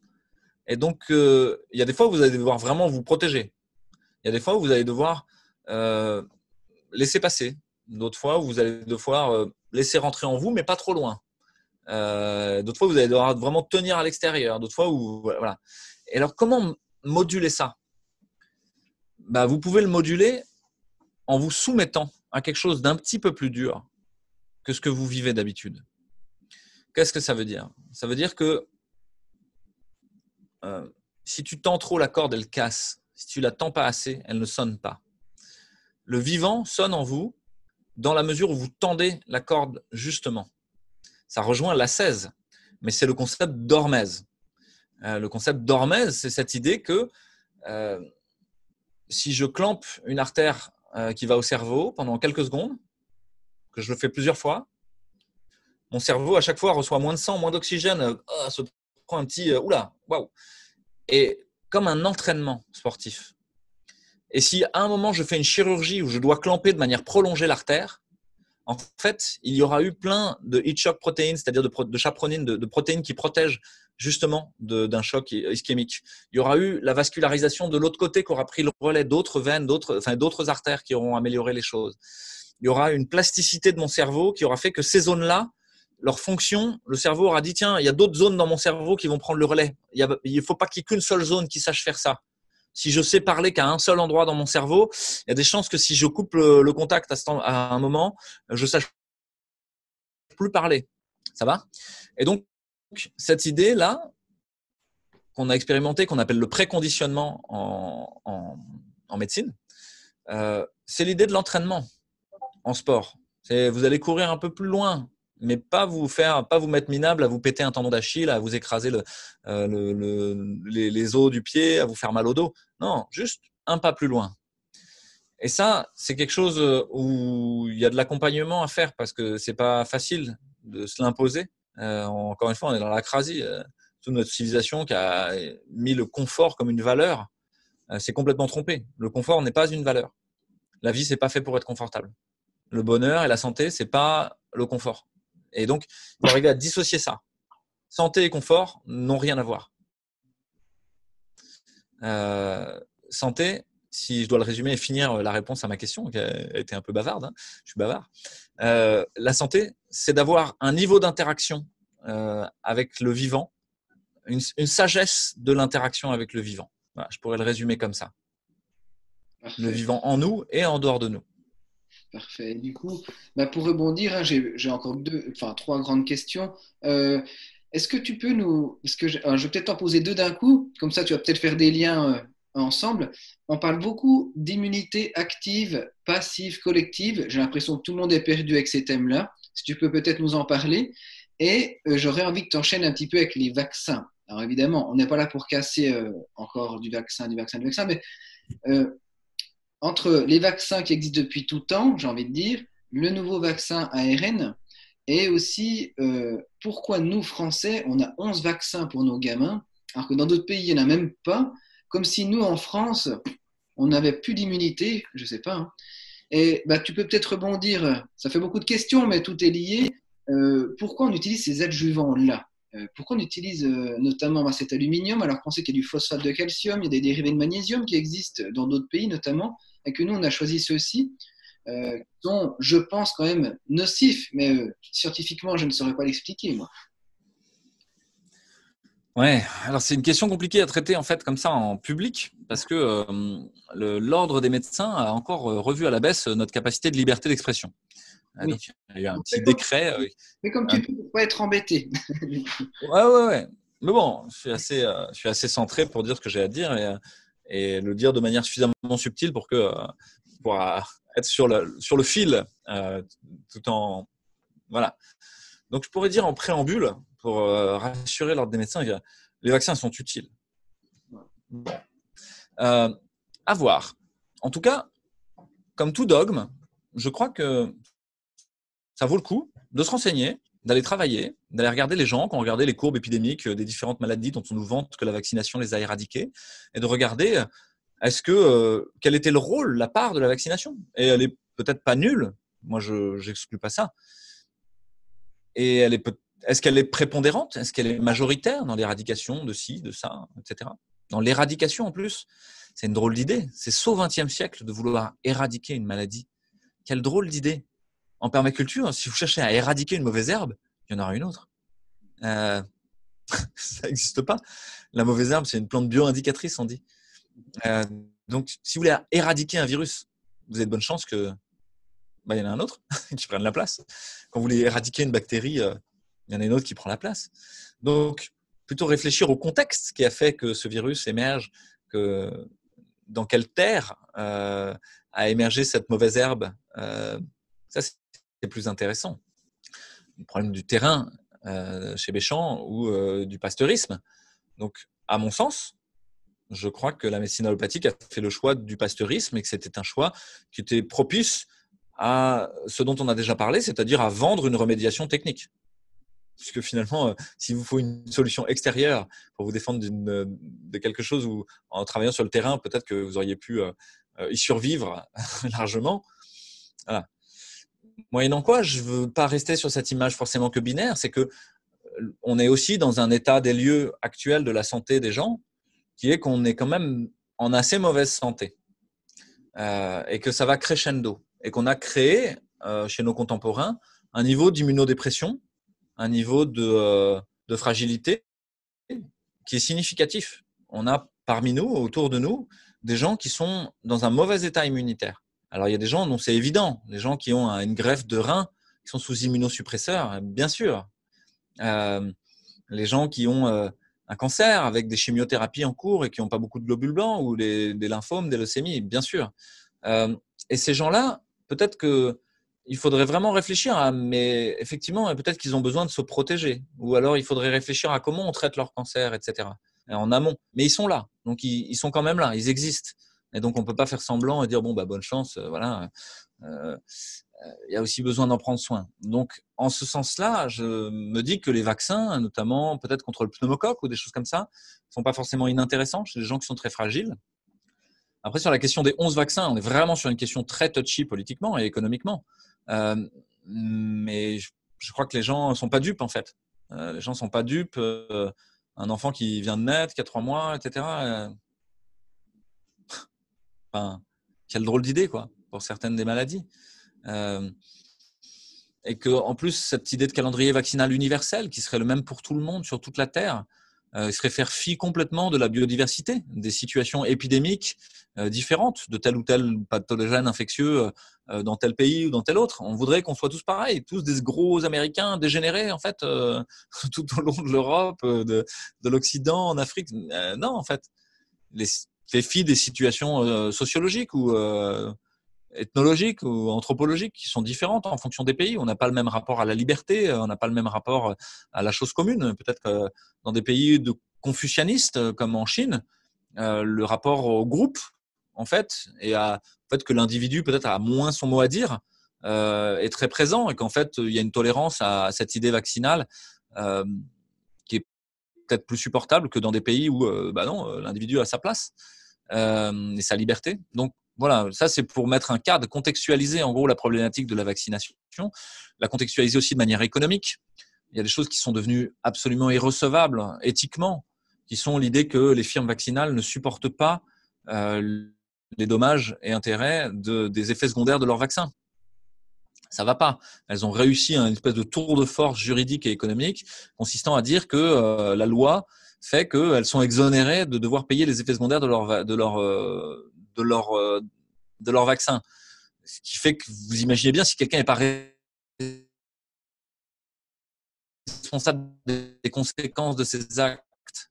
Et donc, il y a des fois où vous allez devoir vraiment vous protéger. Il y a des fois où vous allez devoir laisser passer. D'autres fois où vous allez devoir laisser rentrer en vous, mais pas trop loin. D'autres fois, vous allez devoir vraiment tenir à l'extérieur. D'autres fois, où voilà. Et alors, comment moduler ça? Vous pouvez le moduler en vous soumettant à quelque chose d'un petit peu plus dur que ce que vous vivez d'habitude. Qu'est-ce que ça veut dire? Ça veut dire que si tu tends trop la corde, elle casse. Si tu la tends pas assez, elle ne sonne pas. Le vivant sonne en vous dans la mesure où vous tendez la corde justement. Ça rejoint l'ascèse, mais c'est le concept d'hormèse. Le concept d'hormèse, c'est cette idée que si je clampe une artère qui va au cerveau pendant quelques secondes, que je le fais plusieurs fois, mon cerveau à chaque fois reçoit moins de sang, moins d'oxygène, se prend un petit oula, waouh. Et comme un entraînement sportif. Et si à un moment je fais une chirurgie où je dois clamper de manière prolongée l'artère, en fait, il y aura eu plein de heat shock protéines, c'est-à-dire de chaperonines, de protéines qui protègent justement d'un choc ischémique. Il y aura eu la vascularisation de l'autre côté qui aura pris le relais d'autres veines, d'autres artères qui auront amélioré les choses. Il y aura une plasticité de mon cerveau qui aura fait que ces zones-là, leur fonction, le cerveau aura dit tiens, il y a d'autres zones dans mon cerveau qui vont prendre le relais. Il ne faut pas qu'il y ait qu'une seule zone qui sache faire ça. Si je sais parler qu'à un seul endroit dans mon cerveau, il y a des chances que si je coupe le contact à un moment, je ne sache plus parler. Ça va? Et donc, cette idée-là, qu'on a expérimentée, qu'on appelle le préconditionnement en médecine, c'est l'idée de l'entraînement en sport. Vous allez courir un peu plus loin, mais pas vous mettre minable, à vous péter un tendon d'Achille, à vous écraser les os du pied, à vous faire mal au dos. Non, juste un pas plus loin. Et ça, c'est quelque chose où il y a de l'accompagnement à faire parce que c'est pas facile de se l'imposer. Encore une fois, on est dans l'acrasie. Toute notre civilisation qui a mis le confort comme une valeur, c'est complètement trompé. Le confort n'est pas une valeur. La vie, c'est pas fait pour être confortable. Le bonheur et la santé, c'est pas le confort. Et donc, il faut arriver à dissocier ça. Santé et confort n'ont rien à voir. Santé, si je dois le résumer et finir la réponse à ma question, qui a été un peu bavarde, hein, je suis bavard. La santé, c'est d'avoir un niveau d'interaction avec le vivant, une sagesse de l'interaction avec le vivant. Voilà, je pourrais le résumer comme ça. Parfait. Le vivant en nous et en dehors de nous. Parfait. Du coup, pour rebondir, j'ai encore trois grandes questions. est-ce que tu peux parce que je vais peut-être t'en poser deux d'un coup, comme ça tu vas peut-être faire des liens ensemble. On parle beaucoup d'immunité active, passive, collective. J'ai l'impression que tout le monde est perdu avec ces thèmes-là. Si tu peux peut-être nous en parler. Et j'aurais envie que tu enchaînes un petit peu avec les vaccins. Alors évidemment, on n'est pas là pour casser encore du vaccin, mais euh, entre les vaccins qui existent depuis tout temps, j'ai envie de dire, le nouveau vaccin ARN, et aussi pourquoi nous, Français, on a 11 vaccins pour nos gamins, alors que dans d'autres pays, il n'y en a même pas, comme si nous, en France, on n'avait plus d'immunité, je ne sais pas. Hein. Et bah, tu peux peut-être rebondir, ça fait beaucoup de questions, mais tout est lié. Pourquoi on utilise ces adjuvants-là? Pourquoi on utilise notamment cet aluminium alors qu'on sait qu'il y a du phosphate de calcium, il y a des dérivés de magnésium qui existent dans d'autres pays notamment, et que nous, on a choisi ceux-ci, qui sont, je pense, quand même nocifs, mais scientifiquement, je ne saurais pas l'expliquer, moi. Ouais, alors c'est une question compliquée à traiter en fait comme ça en public parce que l'ordre des médecins a encore revu à la baisse notre capacité de liberté d'expression. Oui. Donc il y a eu un petit Mais comme, décret. mais comme tu peux pour pas être embêté. Ouais. Mais bon, je suis assez centré pour dire ce que j'ai à dire et le dire de manière suffisamment subtile pour être sur le fil tout en voilà. Donc je pourrais dire en préambule pour rassurer l'ordre des médecins que les vaccins sont utiles. Bon. À voir. En tout cas, comme tout dogme, je crois que ça vaut le coup de se renseigner, d'aller travailler, d'aller regarder les gens qui ont regardé les courbes épidémiques des différentes maladies dont on nous vante que la vaccination les a éradiquées, et de regarder quel était le rôle, la part de la vaccination. Et elle est peut-être pas nulle, moi je n'exclus pas ça. Et est-ce qu'elle est prépondérante? Est-ce qu'elle est majoritaire dans l'éradication de ci, de ça, etc. Dans l'éradication en plus, c'est une drôle d'idée. C'est saut XXe siècle de vouloir éradiquer une maladie. Quelle drôle d'idée. En permaculture, si vous cherchez à éradiquer une mauvaise herbe, il y en aura une autre. Ça n'existe pas. La mauvaise herbe, c'est une plante bio-indicatrice, on dit. Donc, si vous voulez éradiquer un virus, vous avez de bonnes chances que il y en a un autre qui prenne la place. Quand vous voulez éradiquer une bactérie, il y en a une autre qui prend la place. Donc, plutôt réfléchir au contexte qui a fait que ce virus émerge, dans quelle terre a émergé cette mauvaise herbe. Ça, c'est plus intéressant. Le problème du terrain chez Béchamp ou du pasteurisme. Donc, à mon sens, je crois que la médecine allopathique a fait le choix du pasteurisme et que c'était un choix qui était propice à ce dont on a déjà parlé, c'est-à-dire à vendre une remédiation technique. Puisque finalement, s'il vous faut une solution extérieure pour vous défendre de quelque chose où, en travaillant sur le terrain, peut-être que vous auriez pu y survivre largement. Voilà. Moyennant quoi, je ne veux pas rester sur cette image forcément que binaire, c'est que on est aussi dans un état des lieux actuel de la santé des gens qui est qu'on est quand même en assez mauvaise santé et que ça va crescendo et qu'on a créé chez nos contemporains un niveau d'immunodépression, un niveau de fragilité qui est significatif. On a parmi nous, autour de nous, des gens qui sont dans un mauvais état immunitaire. Alors, il y a des gens dont c'est évident, des gens qui ont une greffe de rein, qui sont sous immunosuppresseurs, bien sûr. Les gens qui ont un cancer avec des chimiothérapies en cours et qui n'ont pas beaucoup de globules blancs ou des lymphomes, des leucémies, bien sûr. Et ces gens-là, peut-être qu'il faudrait vraiment réfléchir mais effectivement, peut-être qu'ils ont besoin de se protéger. Ou alors, il faudrait réfléchir à comment on traite leur cancer, etc. En amont. Mais ils sont là. Donc, ils sont quand même là. Ils existent. Et donc, on ne peut pas faire semblant et dire, bon, bonne chance, voilà. Il y a aussi besoin d'en prendre soin. Donc, en ce sens-là, je me dis que les vaccins, notamment peut-être contre le pneumocoque ou des choses comme ça, ne sont pas forcément inintéressants chez les gens qui sont très fragiles. Après, sur la question des 11 vaccins, on est vraiment sur une question très touchy politiquement et économiquement. Mais je crois que les gens ne sont pas dupes, en fait. Les gens ne sont pas dupes. Un enfant qui vient de naître, qui a 3 mois, etc. Enfin, quelle drôle d'idée, quoi, pour certaines des maladies. Et qu'en plus, cette idée de calendrier vaccinal universel, qui serait le même pour tout le monde sur toute la Terre, il se réfère complètement de la biodiversité, des situations épidémiques différentes, de tel ou tel pathogène infectieux dans tel pays ou dans tel autre. On voudrait qu'on soit tous pareils, tous des gros Américains dégénérés, en fait, tout au long de l'Europe, de l'Occident, en Afrique. Non, en fait, fait fi des situations sociologiques ou ethnologiques ou anthropologiques qui sont différentes en fonction des pays. On n'a pas le même rapport à la liberté, on n'a pas le même rapport à la chose commune. Peut-être que dans des pays de confucianistes comme en Chine, le rapport au groupe, en fait, et à en fait que l'individu peut-être a moins son mot à dire, est très présent et qu'en fait il y a une tolérance à cette idée vaccinale qui est peut-être plus supportable que dans des pays où bah non, l'individu a sa place et sa liberté. Donc voilà, ça c'est pour mettre un cadre, contextualiser en gros la problématique de la vaccination, la contextualiser aussi de manière économique. Il y a des choses qui sont devenues absolument irrecevables éthiquement, qui sont l'idée que les firmes vaccinales ne supportent pas les dommages et intérêts des effets secondaires de leurs vaccins. Ça va pas. Elles ont réussi une espèce de tour de force juridique et économique consistant à dire que la loi fait qu'elles sont exonérées de devoir payer les effets secondaires de leur vaccin. Ce qui fait que vous imaginez bien si quelqu'un n'est pas responsable des conséquences de ses actes,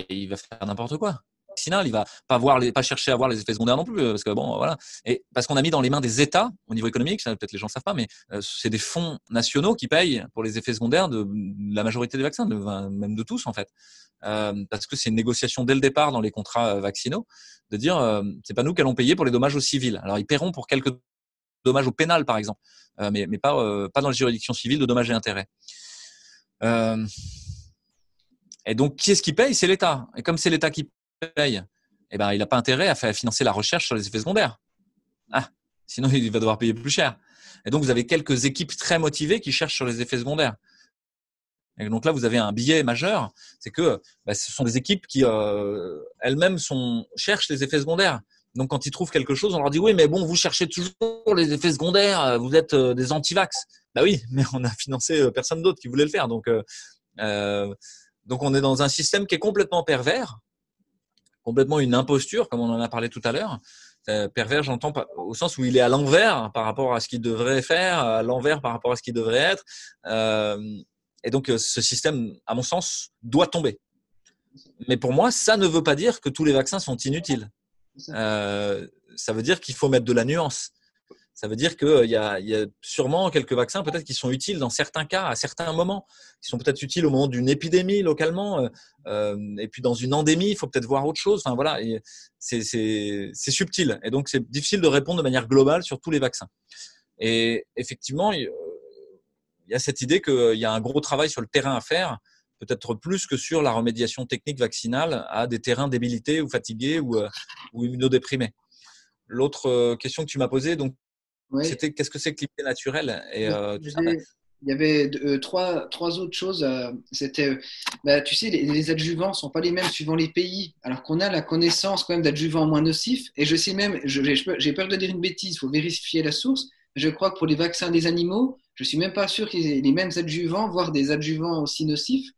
il va faire n'importe quoi. Vaccinal, il va pas chercher à voir les effets secondaires non plus, parce que bon, voilà. Et parce qu'on a mis dans les mains des États au niveau économique, ça peut-être les gens ne savent pas, mais c'est des fonds nationaux qui payent pour les effets secondaires de la majorité des vaccins, même de tous en fait, parce que c'est une négociation dès le départ dans les contrats vaccinaux de dire c'est pas nous qui allons payer pour les dommages aux civils. Alors ils paieront pour quelques dommages au pénal par exemple, mais pas dans les juridictions civiles de dommages et intérêts. Et donc qui est-ce qui paye? C'est l'État. Et comme c'est l'État qui paye, eh ben, il n'a pas intérêt à financer la recherche sur les effets secondaires. Ah, sinon, il va devoir payer plus cher. Et donc, vous avez quelques équipes très motivées qui cherchent sur les effets secondaires. Et donc là, vous avez un biais majeur, c'est que ce sont des équipes qui elles-mêmes cherchent les effets secondaires. Donc, quand ils trouvent quelque chose, on leur dit oui, mais bon, vous cherchez toujours les effets secondaires, vous êtes des anti-vax. Bah oui, mais on a financé personne d'autre qui voulait le faire. Donc, on est dans un système qui est complètement pervers, complètement une imposture, comme on en a parlé tout à l'heure. Pervers, j'entends au sens où il est à l'envers par rapport à ce qu'il devrait faire, à l'envers par rapport à ce qu'il devrait être. Et donc, ce système, à mon sens, doit tomber. Mais pour moi, ça ne veut pas dire que tous les vaccins sont inutiles. Ça veut dire qu'il faut mettre de la nuance. Ça veut dire qu'il y a sûrement quelques vaccins peut-être qui sont utiles dans certains cas, à certains moments, qui sont peut-être utiles au moment d'une épidémie localement, et puis dans une endémie, il faut peut-être voir autre chose. Enfin voilà, c'est subtil, et donc c'est difficile de répondre de manière globale sur tous les vaccins. Et effectivement, il y a cette idée qu'il y a un gros travail sur le terrain à faire, peut-être plus que sur la remédiation technique vaccinale à des terrains débilités ou fatigués ou immunodéprimés. L'autre question que tu m'as posée, donc, oui. C'était qu'est-ce que c'est que l'immunité naturelle et tout ça. Il y avait trois autres choses. C'était, tu sais, les adjuvants ne sont pas les mêmes suivant les pays, alors qu'on a la connaissance quand même d'adjuvants moins nocifs. Et je sais même, j'ai peur de dire une bêtise, il faut vérifier la source. Je crois que pour les vaccins des animaux, je ne suis même pas sûr qu'ils aient les mêmes adjuvants, voire des adjuvants aussi nocifs.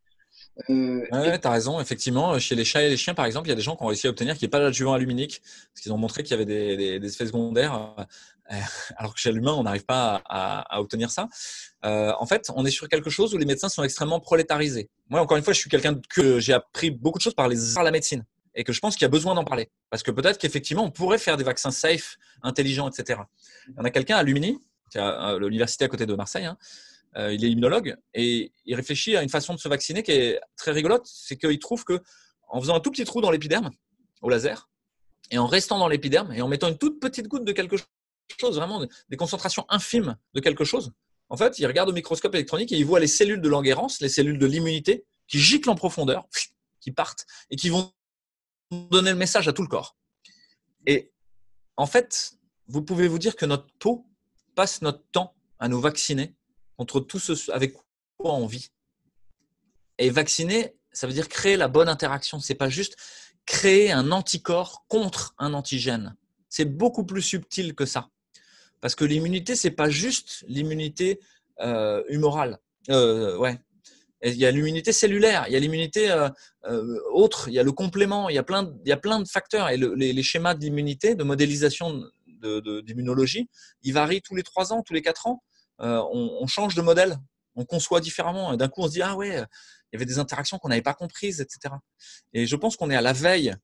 Ouais, tu as raison. Effectivement, chez les chats et les chiens, par exemple, il y a des gens qui ont réussi à obtenir qu'il n'y ait pas d'adjuvant aluminique, parce qu'ils ont montré qu'il y avait des effets secondaires, alors que chez l'humain, on n'arrive pas à obtenir ça. En fait, on est sur quelque chose où les médecins sont extrêmement prolétarisés. Moi, encore une fois, je suis quelqu'un que j'ai appris beaucoup de choses par la médecine, et que je pense qu'il y a besoin d'en parler, parce que peut-être qu'effectivement, on pourrait faire des vaccins safe, intelligents, etc. Il y en a quelqu'un à Lumini, qui a l'université à côté de Marseille, hein. Il est immunologue et il réfléchit à une façon de se vacciner qui est très rigolote. C'est qu'il trouve que en faisant un tout petit trou dans l'épiderme au laser et en restant dans l'épiderme et en mettant une toute petite goutte de quelque chose, vraiment des concentrations infimes de quelque chose, en fait, il regarde au microscope électronique et il voit les cellules de l'enguerrance, les cellules de l'immunité qui giclent en profondeur, qui partent et qui vont donner le message à tout le corps. Et en fait, vous pouvez vous dire que notre peau passe notre temps à nous vacciner contre tout ce avec quoi on vit. Et vacciner, ça veut dire créer la bonne interaction. C'est pas juste créer un anticorps contre un antigène. C'est beaucoup plus subtil que ça. Parce que l'immunité, c'est pas juste l'immunité humorale. Et il y a l'immunité cellulaire, il y a l'immunité autre, il y a le complément, il y a plein de facteurs. Et les schémas d'immunité, de modélisation d'immunologie, ils varient tous les 3 ans, tous les 4 ans. On change de modèle, on conçoit différemment. Et d'un coup, on se dit, ah ouais, il y avait des interactions qu'on n'avait pas comprises, etc. Et je pense qu'on est à la veille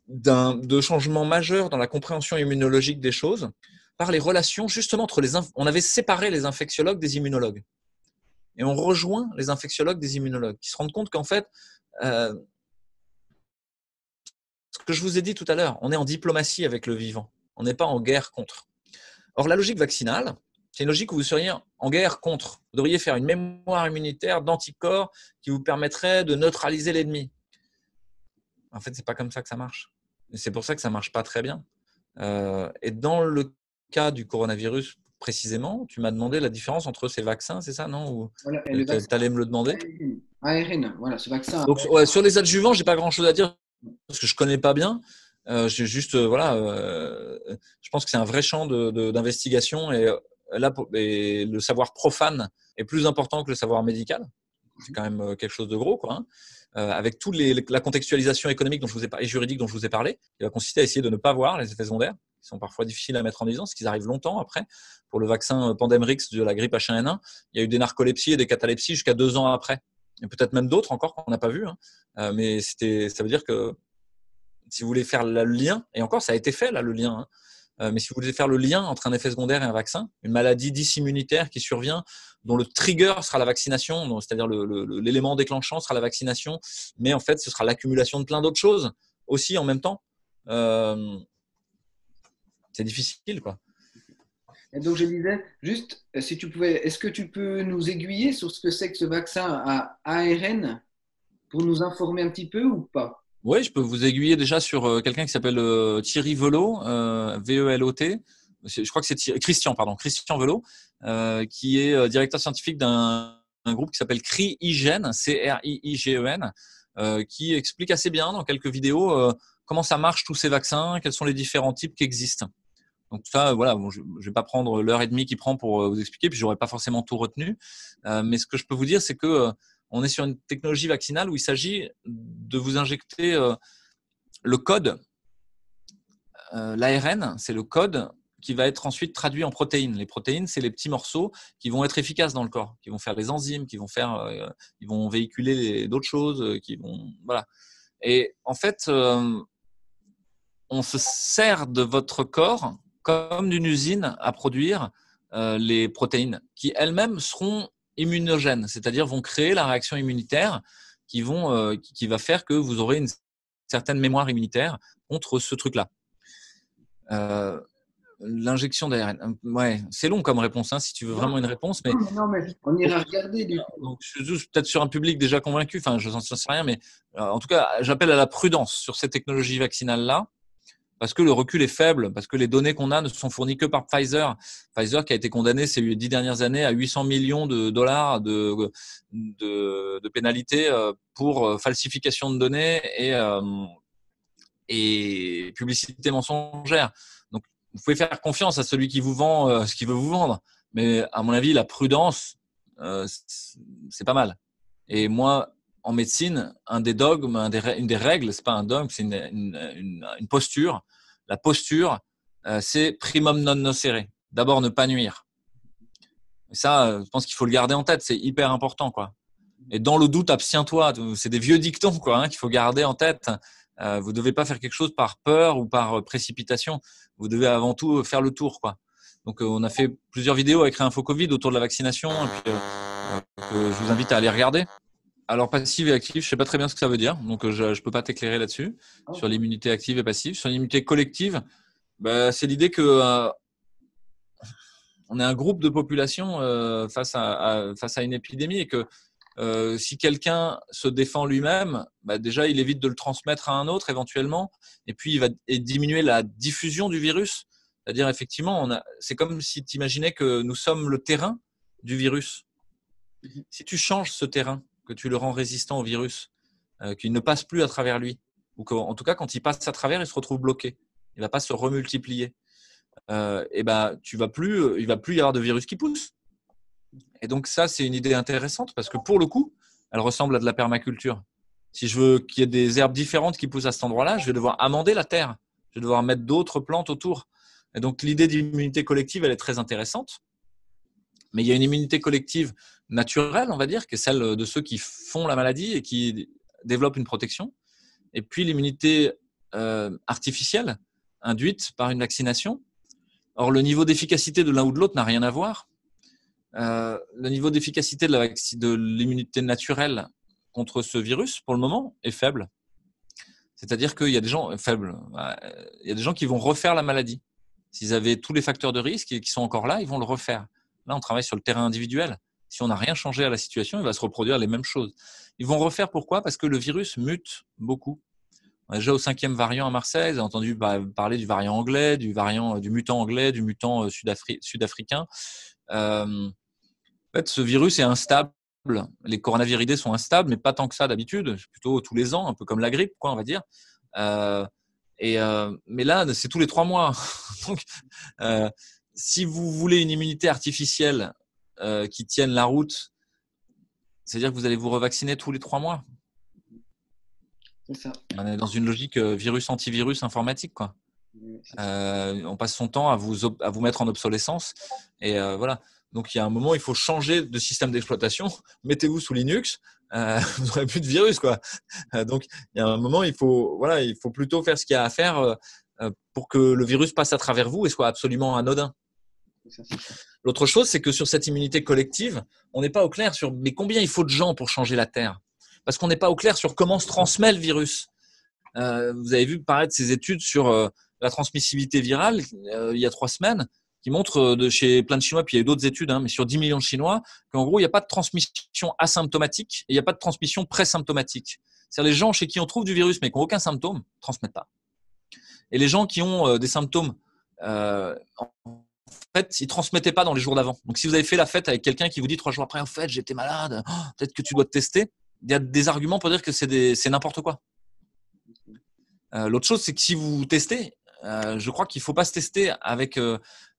de changements majeurs dans la compréhension immunologique des choses par les relations justement entre on avait séparé les infectiologues des immunologues. Et on rejoint les infectiologues des immunologues qui se rendent compte qu'en fait, ce que je vous ai dit tout à l'heure, on est en diplomatie avec le vivant. On n'est pas en guerre contre. Or, la logique vaccinale, c'est une logique où vous seriez en guerre contre. Vous devriez faire une mémoire immunitaire d'anticorps qui vous permettrait de neutraliser l'ennemi. En fait, ce n'est pas comme ça que ça marche. Et c'est pour ça que ça ne marche pas très bien. Et dans le cas du coronavirus, précisément, tu m'as demandé la différence entre ces vaccins, c'est ça, non? Voilà, Tu allais me le demander. ARN, voilà, ce vaccin. Donc, ouais, sur les adjuvants, j'ai pas grand-chose à dire parce que je connais pas bien. J'ai juste, je pense que c'est un vrai champ d'investigation et et le savoir profane est plus important que le savoir médical. C'est quand même quelque chose de gros, quoi. Hein. Avec toute la contextualisation économique et juridique dont je vous ai parlé, qui va consister à essayer de ne pas voir les effets secondaires, qui sont parfois difficiles à mettre en évidence, parce qu'ils arrivent longtemps après. Pour le vaccin Pandemrix de la grippe H1N1, il y a eu des narcolepsies et des catalepsies jusqu'à 2 ans après. Et peut-être même d'autres encore qu'on n'a pas vu. Hein. Mais ça veut dire que si vous voulez faire le lien, et encore ça a été fait là le lien, mais si vous voulez faire le lien entre un effet secondaire et un vaccin, une maladie dysimmunitaire qui survient, dont le trigger sera la vaccination, c'est-à-dire l'élément déclenchant sera la vaccination, mais en fait ce sera l'accumulation de plein d'autres choses aussi en même temps. C'est difficile, quoi. Et donc je disais, juste, si tu pouvais, est-ce que tu peux nous aiguiller sur ce que c'est que ce vaccin à ARN pour nous informer un petit peu ou pas? Oui, je peux vous aiguiller déjà sur quelqu'un qui s'appelle Thierry Velot, V-E-L-O-T. Je crois que c'est Christian Velot, qui est directeur scientifique d'un groupe qui s'appelle CRIIGEN, C-R-I-I-G-E-N, qui explique assez bien dans quelques vidéos comment ça marche tous ces vaccins, quels sont les différents types qui existent. Donc ça, voilà, bon, je ne vais pas prendre l'heure et demie qu'il prend pour vous expliquer, puis j'aurais pas forcément tout retenu. Mais ce que je peux vous dire, c'est que on est sur une technologie vaccinale où il s'agit de vous injecter le code. L'ARN, c'est le code qui va être ensuite traduit en protéines. Les protéines, c'est les petits morceaux qui vont être efficaces dans le corps, qui vont faire les enzymes, qui vont ils vont véhiculer d'autres choses, voilà. Et en fait, on se sert de votre corps comme d'une usine à produire les protéines qui elles-mêmes seront immunogènes, c'est-à-dire vont créer la réaction immunitaire qui va faire que vous aurez une certaine mémoire immunitaire contre ce truc-là. L'injection d'ARN, ouais, c'est long comme réponse, hein, si tu veux vraiment une réponse. Mais non, mais on ira regarder du coup. Donc, je suis peut-être sur un public déjà convaincu, enfin, je n'en sais rien, mais en tout cas, j'appelle à la prudence sur ces technologies vaccinales-là. Parce que le recul est faible, parce que les données qu'on a ne sont fournies que par Pfizer. Pfizer qui a été condamné ces 10 dernières années à 800 millions de dollars de pénalités pour falsification de données et publicité mensongère. Donc, vous pouvez faire confiance à celui qui vous vend ce qu'il veut vous vendre. Mais à mon avis, la prudence, c'est pas mal. Et moi, en médecine, un des dogmes, une des règles, c'est pas un dogme, c'est une posture. La posture, c'est primum non nocere. D'abord, ne pas nuire. Et ça, je pense qu'il faut le garder en tête. C'est hyper important, quoi. Et dans le doute, abstiens-toi. C'est des vieux dictons, quoi, hein, qu'il faut garder en tête. Vous devez pas faire quelque chose par peur ou par précipitation. Vous devez avant tout faire le tour, quoi. Donc, on a fait plusieurs vidéos avec Réinfo Covid autour de la vaccination. Et puis, je vous invite à aller regarder. Alors, passive et active, je sais pas très bien ce que ça veut dire, donc je peux pas t'éclairer là-dessus, sur l'immunité active et passive. Sur l'immunité collective, c'est l'idée que on est un groupe de population face à une épidémie et que si quelqu'un se défend lui-même, déjà, il évite de le transmettre à un autre éventuellement, et puis il va diminuer la diffusion du virus. C'est-à-dire, effectivement, c'est comme si tu imaginais que nous sommes le terrain du virus. Si tu changes ce terrain, que tu le rends résistant au virus, qu'il ne passe plus à travers lui, ou qu'en tout cas, quand il passe à travers, il se retrouve bloqué. Il ne va pas se remultiplier. Il ne va plus y avoir de virus qui pousse. Et donc ça, c'est une idée intéressante parce que pour le coup, elle ressemble à de la permaculture. Si je veux qu'il y ait des herbes différentes qui poussent à cet endroit-là, je vais devoir amender la terre. Je vais devoir mettre d'autres plantes autour. Et donc l'idée d'immunité collective, elle est très intéressante. Mais il y a une immunité collective naturelle, on va dire, qui est celle de ceux qui font la maladie et qui développent une protection. Et puis l'immunité artificielle, induite par une vaccination. Or, le niveau d'efficacité de l'un ou de l'autre n'a rien à voir. Le niveau d'efficacité de l'immunité naturelle contre ce virus, pour le moment, est faible. C'est-à-dire qu'il y a des gens faibles. Il y a des gens qui vont refaire la maladie. S'ils avaient tous les facteurs de risque et qui sont encore là, ils vont le refaire. Là, on travaille sur le terrain individuel. Si on n'a rien changé à la situation, il va se reproduire les mêmes choses. Ils vont refaire pourquoi ? Parce que le virus mute beaucoup. On est déjà au 5e variant à Marseille. Vous avez entendu parler du variant anglais, du mutant anglais, du mutant sud-africain. En fait, ce virus est instable. Les coronaviridés sont instables, mais pas tant que ça d'habitude. Plutôt tous les ans, un peu comme la grippe, quoi, on va dire. Mais là, c'est tous les 3 mois. Donc, si vous voulez une immunité artificielle qui tienne la route, c'est-à-dire que vous allez vous revacciner tous les 3 mois. C'est ça. On est dans une logique virus-antivirus informatique, quoi. On passe son temps à vous mettre en obsolescence. Et voilà. Donc, il y a un moment, il faut changer de système d'exploitation. Mettez-vous sous Linux. Vous n'aurez plus de virus, quoi. Donc, il y a un moment, il faut plutôt faire ce qu'il y a à faire pour que le virus passe à travers vous et soit absolument anodin. L'autre chose, c'est que sur cette immunité collective, on n'est pas au clair sur mais combien il faut de gens pour changer la Terre. Parce qu'on n'est pas au clair sur comment se transmet le virus. Vous avez vu paraître ces études sur la transmissibilité virale il y a 3 semaines qui montrent chez plein de Chinois, puis il y a eu d'autres études, mais sur 10 millions de Chinois, qu'en gros, il n'y a pas de transmission asymptomatique et il n'y a pas de transmission présymptomatique. C'est-à-dire les gens chez qui on trouve du virus mais qui n'ont aucun symptôme ne transmettent pas. Et les gens qui ont des symptômes, en fait, ils ne transmettaient pas dans les jours d'avant. Donc, si vous avez fait la fête avec quelqu'un qui vous dit 3 jours après, en fait, j'étais malade, peut-être que tu dois te tester, il y a des arguments pour dire que c'est n'importe quoi. L'autre chose, c'est que si vous testez, je crois qu'il ne faut pas se tester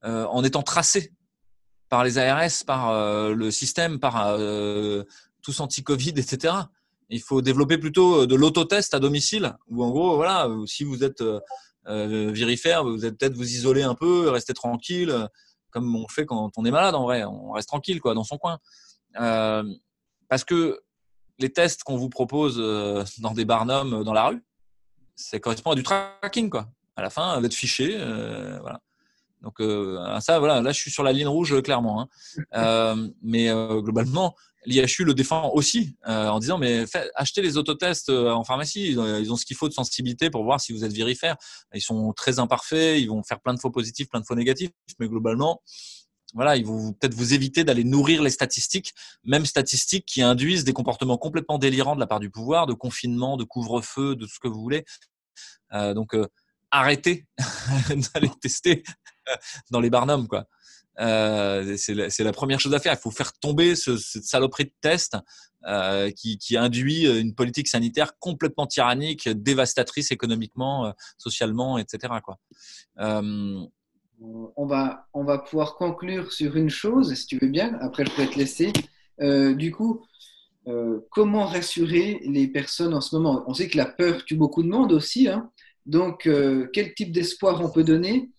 en étant tracé par les ARS, par le système, par tous anti-Covid, etc. Il faut développer plutôt de l'autotest à domicile, où en gros, voilà, si vous êtes virifère, vous allez peut-être vous isoler un peu, rester tranquille, comme on fait quand on est malade en vrai. On reste tranquille, quoi, dans son coin. Parce que les tests qu'on vous propose dans des barnums dans la rue, ça correspond à du tracking, quoi. À la fin, votre fichier, voilà. Donc ça, voilà, là je suis sur la ligne rouge clairement. Mais globalement, l'IHU le défend aussi en disant mais achetez les autotests en pharmacie, ils ont ce qu'il faut de sensibilité pour voir si vous êtes virifère. Ils sont très imparfaits, ils vont faire plein de faux positifs, plein de faux négatifs, mais globalement, voilà, ils vont peut-être vous éviter d'aller nourrir les statistiques, même statistiques qui induisent des comportements complètement délirants de la part du pouvoir, de confinement, de couvre-feu, de tout ce que vous voulez. Donc arrêtez d'aller tester dans les barnums, quoi. C'est la première chose à faire. Il faut faire tomber cette saloperie de test qui induit une politique sanitaire complètement tyrannique, dévastatrice économiquement, socialement, etc., quoi. On va pouvoir conclure sur une chose, si tu veux bien. Après, je pourrais te laisser. Du coup, comment rassurer les personnes en ce moment? On sait que la peur tue beaucoup de monde aussi, hein. Donc, quel type d'espoir on peut donner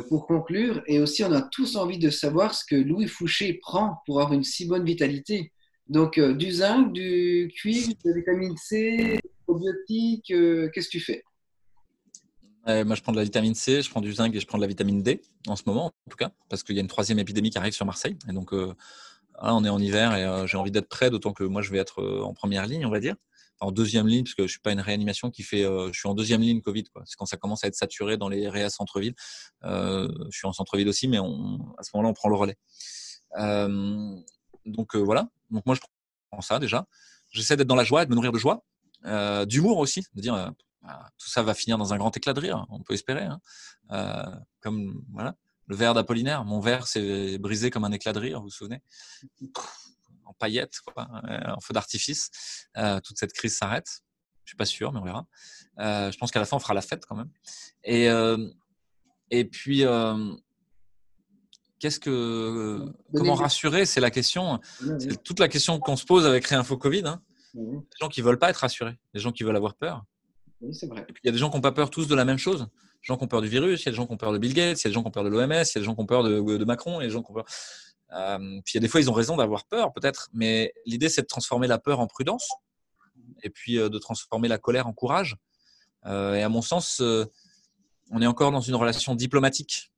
pour conclure? Et aussi, on a tous envie de savoir ce que Louis Fouché prend pour avoir une si bonne vitalité. Donc, du zinc, du cuivre, de la vitamine C, probiotiques, qu'est-ce que tu fais? Moi, je prends de la vitamine C, je prends du zinc et je prends de la vitamine D en ce moment, en tout cas, parce qu'il y a une 3e épidémie qui arrive sur Marseille. Et donc, là, on est en hiver et j'ai envie d'être prêt, d'autant que moi, je vais être en première ligne, on va dire. En 2e ligne, parce que je suis pas une réanimation qui fait. Je suis en 2e ligne Covid, quoi. C'est quand ça commence à être saturé dans les réas centre-ville. Je suis en centre-ville aussi, mais à ce moment-là, on prend le relais. Donc voilà. Donc moi, je prends ça déjà. J'essaie d'être dans la joie et de me nourrir de joie, d'humour aussi, de dire tout ça va finir dans un grand éclat de rire. On peut espérer. Comme voilà, le verre d'Apollinaire. Mon verre s'est brisé comme un éclat de rire. Vous vous souvenez? En paillettes, quoi, en feu d'artifice. Toute cette crise s'arrête. Je suis pas sûr, mais on verra. Je pense qu'à la fin, on fera la fête quand même. Et puis, comment rassurer? C'est la question. C'est toute la question qu'on se pose avec Réinfo Covid. Hein. Oui. Des gens qui veulent pas être rassurés, des gens qui veulent avoir peur. Oui, c'est vrai. Et puis il y a des gens qui n'ont pas peur tous de la même chose. Des gens qui ont peur du virus, il y a des gens qui ont peur de Bill Gates, il y a des gens qui ont peur de l'OMS, il y a des gens qui ont peur de Macron, il y a des gens qui ont peur. Puis il y a des fois ils ont raison d'avoir peur peut-être, mais l'idée c'est de transformer la peur en prudence et puis de transformer la colère en courage. Et à mon sens, on est encore dans une relation diplomatique.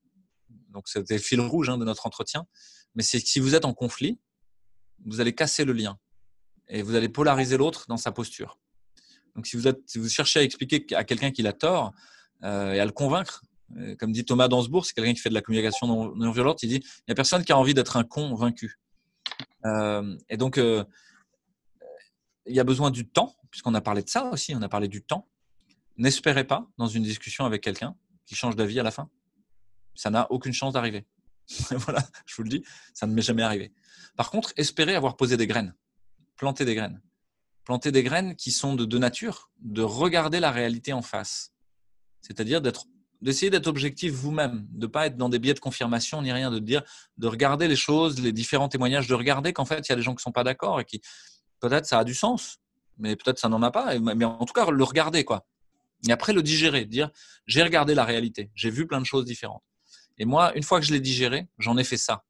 Donc c'était le fil rouge de notre entretien. Mais c'est que si vous êtes en conflit, vous allez casser le lien et vous allez polariser l'autre dans sa posture. Donc si vous cherchez à expliquer à quelqu'un qu'il a tort et à le convaincre, comme dit Thomas Dansbourg, c'est quelqu'un qui fait de la communication non violente, il dit il n'y a personne qui a envie d'être un con vaincu. Et donc il y a besoin du temps, puisqu'on a parlé de ça aussi, on a parlé du temps. N'espérez pas dans une discussion avec quelqu'un qui change d'avis à la fin. Ça n'a aucune chance d'arriver. Voilà, je vous le dis, ça ne m'est jamais arrivé. Par contre, espérez avoir posé des graines, planter des graines. Planter des graines qui sont de nature, de regarder la réalité en face. C'est-à-dire d'essayer d'être objectif vous-même, de ne pas être dans des biais de confirmation ni rien, de regarder les choses, les différents témoignages, de regarder qu'en fait, il y a des gens qui ne sont pas d'accord et qui, peut-être ça a du sens, mais peut-être ça n'en a pas. Mais en tout cas, le regarder, quoi. Et après, le digérer, dire j'ai regardé la réalité, j'ai vu plein de choses différentes. Et moi, une fois que je l'ai digéré, j'en ai fait ça.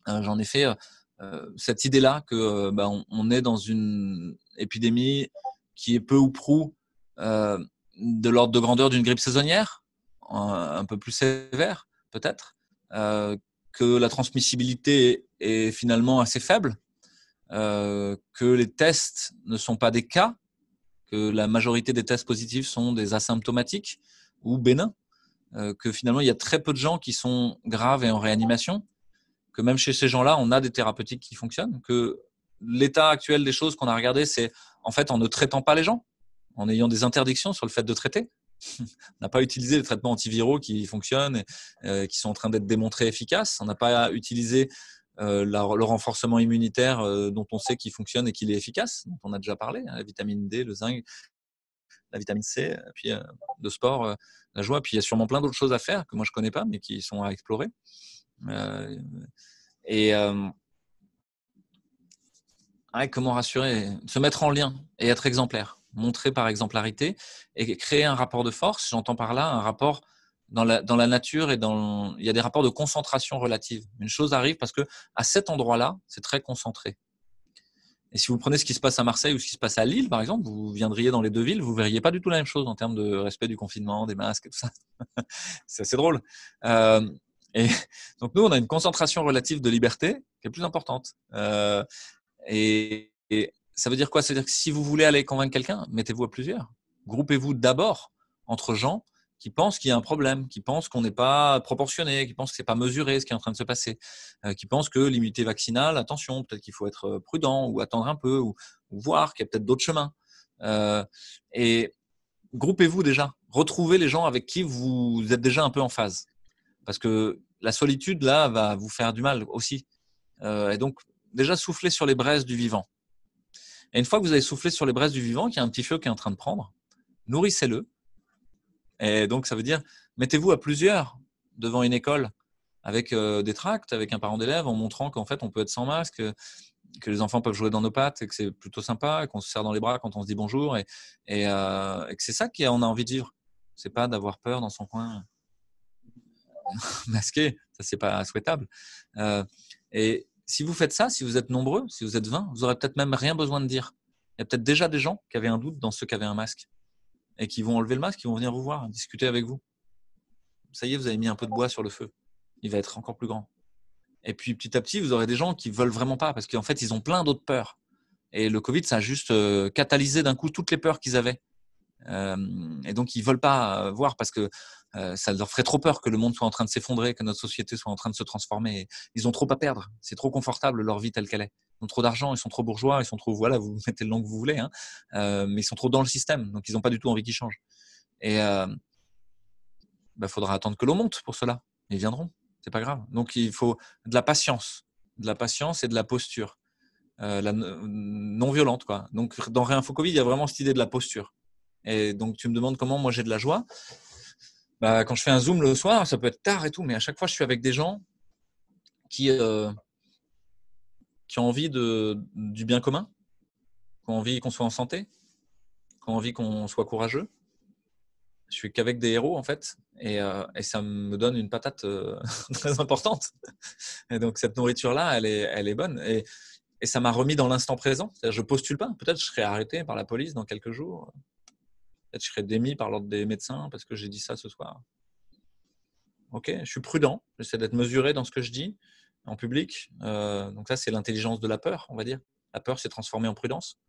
J'en ai fait cette idée-là que on est dans une épidémie qui est peu ou prou de l'ordre de grandeur d'une grippe saisonnière, un peu plus sévère peut-être, que la transmissibilité est finalement assez faible, que les tests ne sont pas des cas, que la majorité des tests positifs sont des asymptomatiques ou bénins, que finalement il y a très peu de gens qui sont graves et en réanimation, que même chez ces gens-là, on a des thérapeutiques qui fonctionnent, que l'état actuel des choses qu'on a regardé, c'est en fait en ne traitant pas les gens, en ayant des interdictions sur le fait de traiter. On n'a pas utilisé les traitements antiviraux qui fonctionnent et qui sont en train d'être démontrés efficaces. On n'a pas utilisé le renforcement immunitaire dont on sait qu'il fonctionne et qu'il est efficace, dont on a déjà parlé, la vitamine D, le zinc, la vitamine C, puis le sport, la joie. Puis il y a sûrement plein d'autres choses à faire que moi je connais pas, mais qui sont à explorer. Comment rassurer? Se mettre en lien et être exemplaire. Montrer par exemplarité et créer un rapport de force. J'entends par là un rapport dans la nature et il y a des rapports de concentration relative. Une chose arrive parce que à cet endroit-là, c'est très concentré. Et si vous prenez ce qui se passe à Marseille ou ce qui se passe à Lille, par exemple, vous viendriez dans les deux villes, vous verriez pas du tout la même chose en termes de respect du confinement, des masques et tout ça. C'est assez drôle. Et donc nous, on a une concentration relative de liberté qui est plus importante. Et ça veut dire quoi? Ça veut dire que si vous voulez aller convaincre quelqu'un, mettez-vous à plusieurs. Groupez-vous d'abord entre gens qui pensent qu'il y a un problème, qui pensent qu'on n'est pas proportionné, qui pensent que c'est pas mesuré ce qui est en train de se passer, qui pensent que l'immunité vaccinale, attention, peut-être qu'il faut être prudent ou attendre un peu ou voir qu'il y a peut-être d'autres chemins. Et groupez-vous déjà, retrouvez les gens avec qui vous êtes déjà un peu en phase. Parce que la solitude, là, va vous faire du mal aussi. Et donc, déjà, soufflez sur les braises du vivant. Et une fois que vous avez soufflé sur les braises du vivant, qu'il y a un petit feu qui est en train de prendre, nourrissez-le. Et donc, ça veut dire, mettez-vous à plusieurs devant une école avec des tracts, avec un parent d'élève, en montrant qu'en fait, on peut être sans masque, que les enfants peuvent jouer dans nos pattes et que c'est plutôt sympa, qu'on se serre dans les bras quand on se dit bonjour et que c'est ça qu'on a envie de vivre. C'est pas d'avoir peur dans son coin masqué, ça c'est pas souhaitable. Et si vous faites ça, si vous êtes nombreux, si vous êtes 20, vous aurez peut-être même rien besoin de dire. Il y a peut-être déjà des gens qui avaient un doute dans ceux qui avaient un masque et qui vont enlever le masque, qui vont venir vous voir, discuter avec vous. Ça y est, vous avez mis un peu de bois sur le feu. Il va être encore plus grand. Et puis petit à petit, vous aurez des gens qui veulent vraiment pas parce qu'en fait, ils ont plein d'autres peurs. Et le Covid, ça a juste catalysé d'un coup toutes les peurs qu'ils avaient. Et donc, ils veulent pas voir parce que ça leur ferait trop peur que le monde soit en train de s'effondrer, que notre société soit en train de se transformer. Ils ont trop à perdre. C'est trop confortable leur vie telle qu'elle est. Ils ont trop d'argent, ils sont trop bourgeois, ils sont trop, voilà, vous mettez le nom que vous voulez, hein, mais ils sont trop dans le système, donc ils n'ont pas du tout envie qu'ils changent. Et faudra attendre que l'eau monte pour cela. Ils viendront, c'est pas grave. Donc il faut de la patience et de la posture, la non violente, quoi. Donc dans Réinfo Covid, il y a vraiment cette idée de la posture. Et donc tu me demandes comment moi j'ai de la joie. Quand je fais un Zoom le soir, ça peut être tard et tout, mais à chaque fois je suis avec des gens qui ont envie du bien commun, qui ont envie qu'on soit en santé, qui ont envie qu'on soit courageux. Je suis qu'avec des héros en fait, et ça me donne une patate très importante. Et donc cette nourriture-là, elle est bonne, et ça m'a remis dans l'instant présent. C'est-à-dire, je postule pas. Peut-être je serai arrêté par la police dans quelques jours. Peut-être je serai démis par l'ordre des médecins parce que j'ai dit ça ce soir. Ok, je suis prudent. J'essaie d'être mesuré dans ce que je dis en public. Donc ça, c'est l'intelligence de la peur, on va dire. La peur s'est transformée en prudence.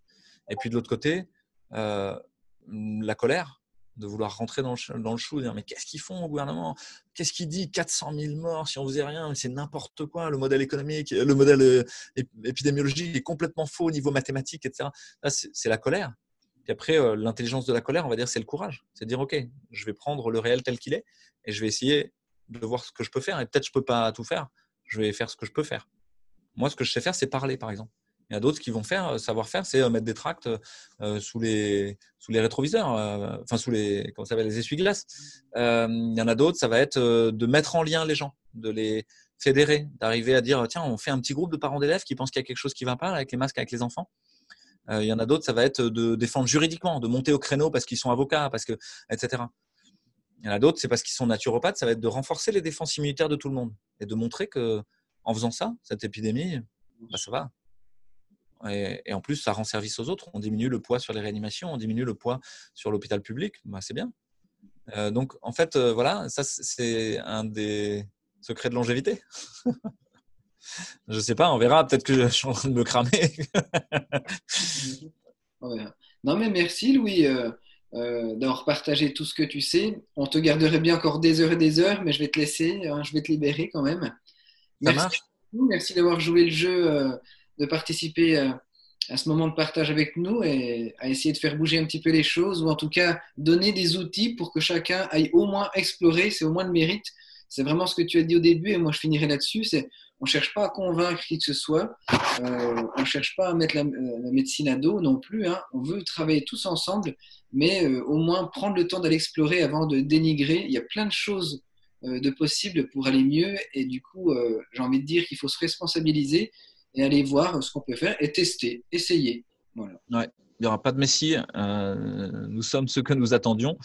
Et puis de l'autre côté, la colère, de vouloir rentrer dans le chou, dire mais qu'est-ce qu'ils font au gouvernement? Qu'est-ce qu'il dit? 400 000 morts si on faisait rien, c'est n'importe quoi. Le modèle économique, le modèle épidémiologique est complètement faux au niveau mathématique, etc. Là, c'est la colère. Puis après, l'intelligence de la colère, on va dire, c'est le courage. C'est dire, OK, je vais prendre le réel tel qu'il est et je vais essayer de voir ce que je peux faire. Et peut-être je ne peux pas tout faire. Je vais faire ce que je peux faire. Moi, ce que je sais faire, c'est parler, par exemple. Il y a d'autres qui vont savoir faire, c'est mettre des tracts sous les rétroviseurs, enfin sous les, comment ça s'appelle, les essuie-glaces. Il y en a d'autres, ça va être de mettre en lien les gens, de les fédérer, d'arriver à dire tiens, on fait un petit groupe de parents d'élèves qui pensent qu'il y a quelque chose qui ne va pas avec les masques, avec les enfants. Il y en a d'autres, ça va être de défendre juridiquement, de monter au créneau parce qu'ils sont avocats, parce que, etc. Il y en a d'autres, c'est parce qu'ils sont naturopathes, ça va être de renforcer les défenses immunitaires de tout le monde et de montrer que en faisant ça, cette épidémie, bah, ça va. Et en plus, ça rend service aux autres. On diminue le poids sur les réanimations, on diminue le poids sur l'hôpital public. Bah, c'est bien. Donc, en fait, voilà, ça, c'est un des secrets de longévité. Je ne sais pas, on verra. Peut-être que je suis en train de me cramer. Non, mais merci, Louis, d'avoir partagé tout ce que tu sais. On te garderait bien encore des heures et des heures, mais je vais te laisser, hein, je vais te libérer quand même. Ça Merci marche. beaucoup, merci d'avoir joué le jeu, de participer à ce moment de partage avec nous et à essayer de faire bouger un petit peu les choses, ou en tout cas donner des outils pour que chacun aille au moins explorer, c'est au moins le mérite. C'est vraiment ce que tu as dit au début, et moi je finirai là-dessus, c'est on ne cherche pas à convaincre qui que ce soit, on ne cherche pas à mettre la médecine à dos non plus, hein. On veut travailler tous ensemble, mais au moins prendre le temps d'aller explorer avant de dénigrer. Il y a plein de choses de possibles pour aller mieux, et du coup, j'ai envie de dire qu'il faut se responsabiliser et aller voir ce qu'on peut faire et tester, essayer. Voilà. Ouais. Il n'y aura pas de messie. Nous sommes ce que nous attendions.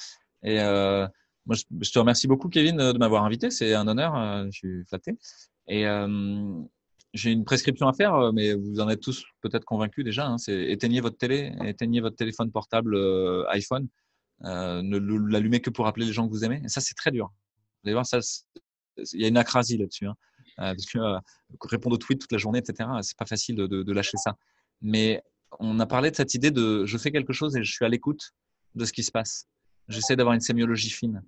Et moi, je te remercie beaucoup, Kevin, de m'avoir invité. C'est un honneur. Je suis flatté. Et j'ai une prescription à faire, mais vous en êtes tous peut-être convaincus déjà. Hein, c'est éteignez votre télé, éteignez votre téléphone portable iPhone. Ne l'allumez que pour appeler les gens que vous aimez. Et ça, c'est très dur. Vous allez voir, ça, il y a une acrasie là-dessus. Hein, parce que répondre aux tweets toute la journée, etc., c'est pas facile de lâcher ça. Mais on a parlé de cette idée de je fais quelque chose et je suis à l'écoute de ce qui se passe. J'essaie d'avoir une sémiologie fine.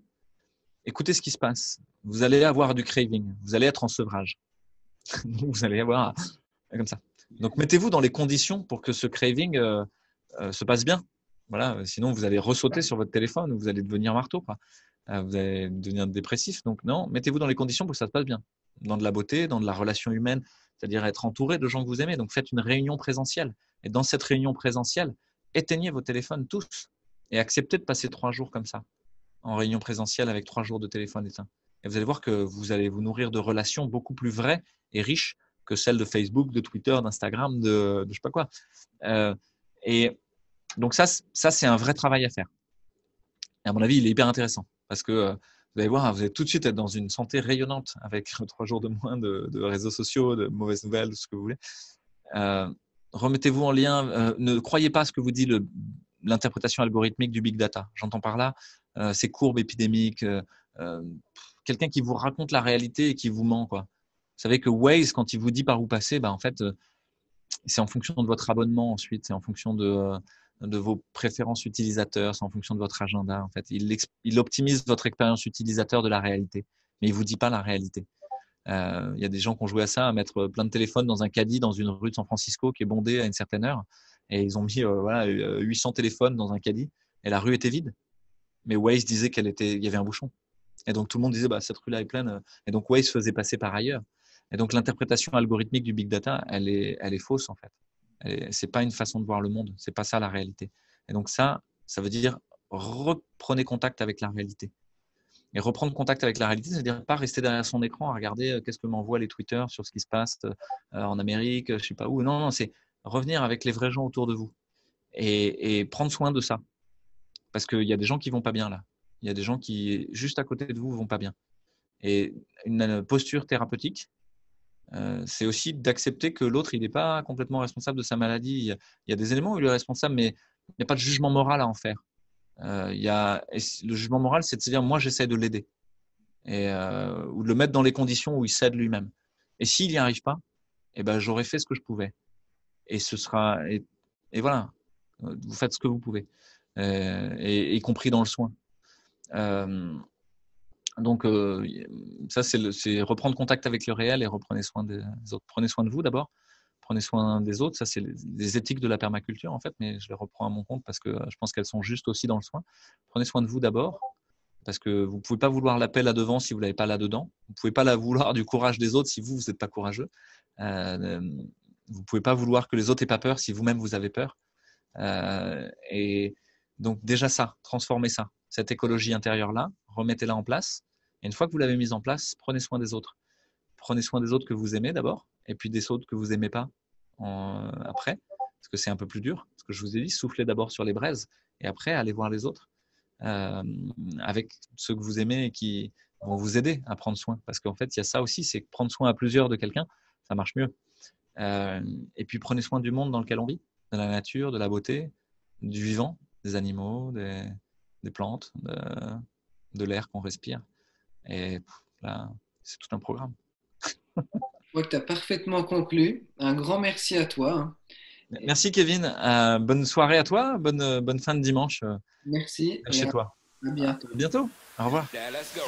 Écoutez ce qui se passe. Vous allez avoir du craving. Vous allez être en sevrage. Vous allez avoir comme ça. Donc, mettez-vous dans les conditions pour que ce craving se passe bien. Voilà. Sinon, vous allez ressauter sur votre téléphone ou vous allez devenir marteau, quoi. Vous allez devenir dépressif. Donc, non, mettez-vous dans les conditions pour que ça se passe bien. Dans de la beauté, dans de la relation humaine, c'est-à-dire être entouré de gens que vous aimez. Donc, faites une réunion présentielle. Et dans cette réunion présentielle, éteignez vos téléphones tous et acceptez de passer 3 jours comme ça, en réunion présentielle avec 3 jours de téléphone éteint. Et vous allez voir que vous allez vous nourrir de relations beaucoup plus vraies et riches que celles de Facebook, de Twitter, d'Instagram, de je sais pas quoi. Et donc ça c'est un vrai travail à faire. Et à mon avis, il est hyper intéressant parce que vous allez voir, vous allez tout de suite être dans une santé rayonnante avec 3 jours de moins de réseaux sociaux, de mauvaises nouvelles, de ce que vous voulez. Remettez-vous en lien. Ne croyez pas à ce que vous dit l'interprétation algorithmique du big data. J'entends par là ces courbes épidémiques, quelqu'un qui vous raconte la réalité et qui vous ment, quoi. Vous savez que Waze, quand il vous dit par où passer, bah, en fait, c'est en fonction de votre abonnement ensuite, c'est en fonction de vos préférences utilisateurs, c'est en fonction de votre agenda. En fait, il optimise votre expérience utilisateur de la réalité, mais il vous dit pas la réalité. Il y a des gens qui ont joué à ça, à mettre plein de téléphones dans un caddie dans une rue de San Francisco qui est bondée à une certaine heure, et ils ont mis 800 téléphones dans un caddie, et la rue était vide. Mais Waze disait il y avait un bouchon. Et donc tout le monde disait cette rue-là est pleine. Et donc Waze faisait passer par ailleurs. Et donc l'interprétation algorithmique du big data, elle est fausse en fait. C'est pas une façon de voir le monde. C'est pas ça la réalité. Et donc ça veut dire reprenez contact avec la réalité. Et reprendre contact avec la réalité, c'est-à-dire pas rester derrière son écran à regarder qu'est-ce que m'envoient les Twitter sur ce qui se passe en Amérique, je sais pas où. Non, c'est revenir avec les vrais gens autour de vous et prendre soin de ça. Parce qu'il y a des gens qui vont pas bien là. Il y a des gens qui, juste à côté de vous, vont pas bien. Et une posture thérapeutique, c'est aussi d'accepter que l'autre, il n'est pas complètement responsable de sa maladie. Il y a des éléments où il est responsable, mais il n'y a pas de jugement moral à en faire. Le jugement moral, c'est de se dire, moi, j'essaie de l'aider. Ou de le mettre dans les conditions où il s'aide lui-même. Et s'il n'y arrive pas, ben, j'aurais fait ce que je pouvais. Et ce sera, et voilà, vous faites ce que vous pouvez, y compris dans le soin. Donc, ça, c'est reprendre contact avec le réel et reprenez soin des autres. Prenez soin de vous d'abord, prenez soin des autres. Ça, c'est les éthiques de la permaculture, en fait, mais je les reprends à mon compte parce que je pense qu'elles sont justes aussi dans le soin. Prenez soin de vous d'abord, parce que vous ne pouvez pas vouloir la paix là-devant si vous ne l'avez pas là-dedans. Vous ne pouvez pas vouloir du courage des autres si vous n'êtes pas courageux. Vous ne pouvez pas vouloir que les autres n'aient pas peur si vous-même vous avez peur. Et donc déjà ça, transformez ça, cette écologie intérieure-là, remettez-la en place. Et une fois que vous l'avez mise en place, prenez soin des autres. Prenez soin des autres que vous aimez d'abord, et puis des autres que vous n'aimez pas après, parce que c'est un peu plus dur. Ce que je vous ai dit, soufflez d'abord sur les braises, et après, allez voir les autres. Avec ceux que vous aimez et qui vont vous aider à prendre soin. Parce qu'en fait, il y a ça aussi, c'est que prendre soin à plusieurs de quelqu'un, ça marche mieux. Et puis, prenez soin du monde dans lequel on vit, de la nature, de la beauté, du vivant, des animaux, des plantes, de l'air qu'on respire. Et là, c'est tout un programme. Je crois que tu as parfaitement conclu. Un grand merci à toi. Merci Kevin. Bonne soirée à toi. Bonne fin de dimanche. Merci. Chez toi. À bientôt. À bientôt. Au revoir. Yeah, let's go.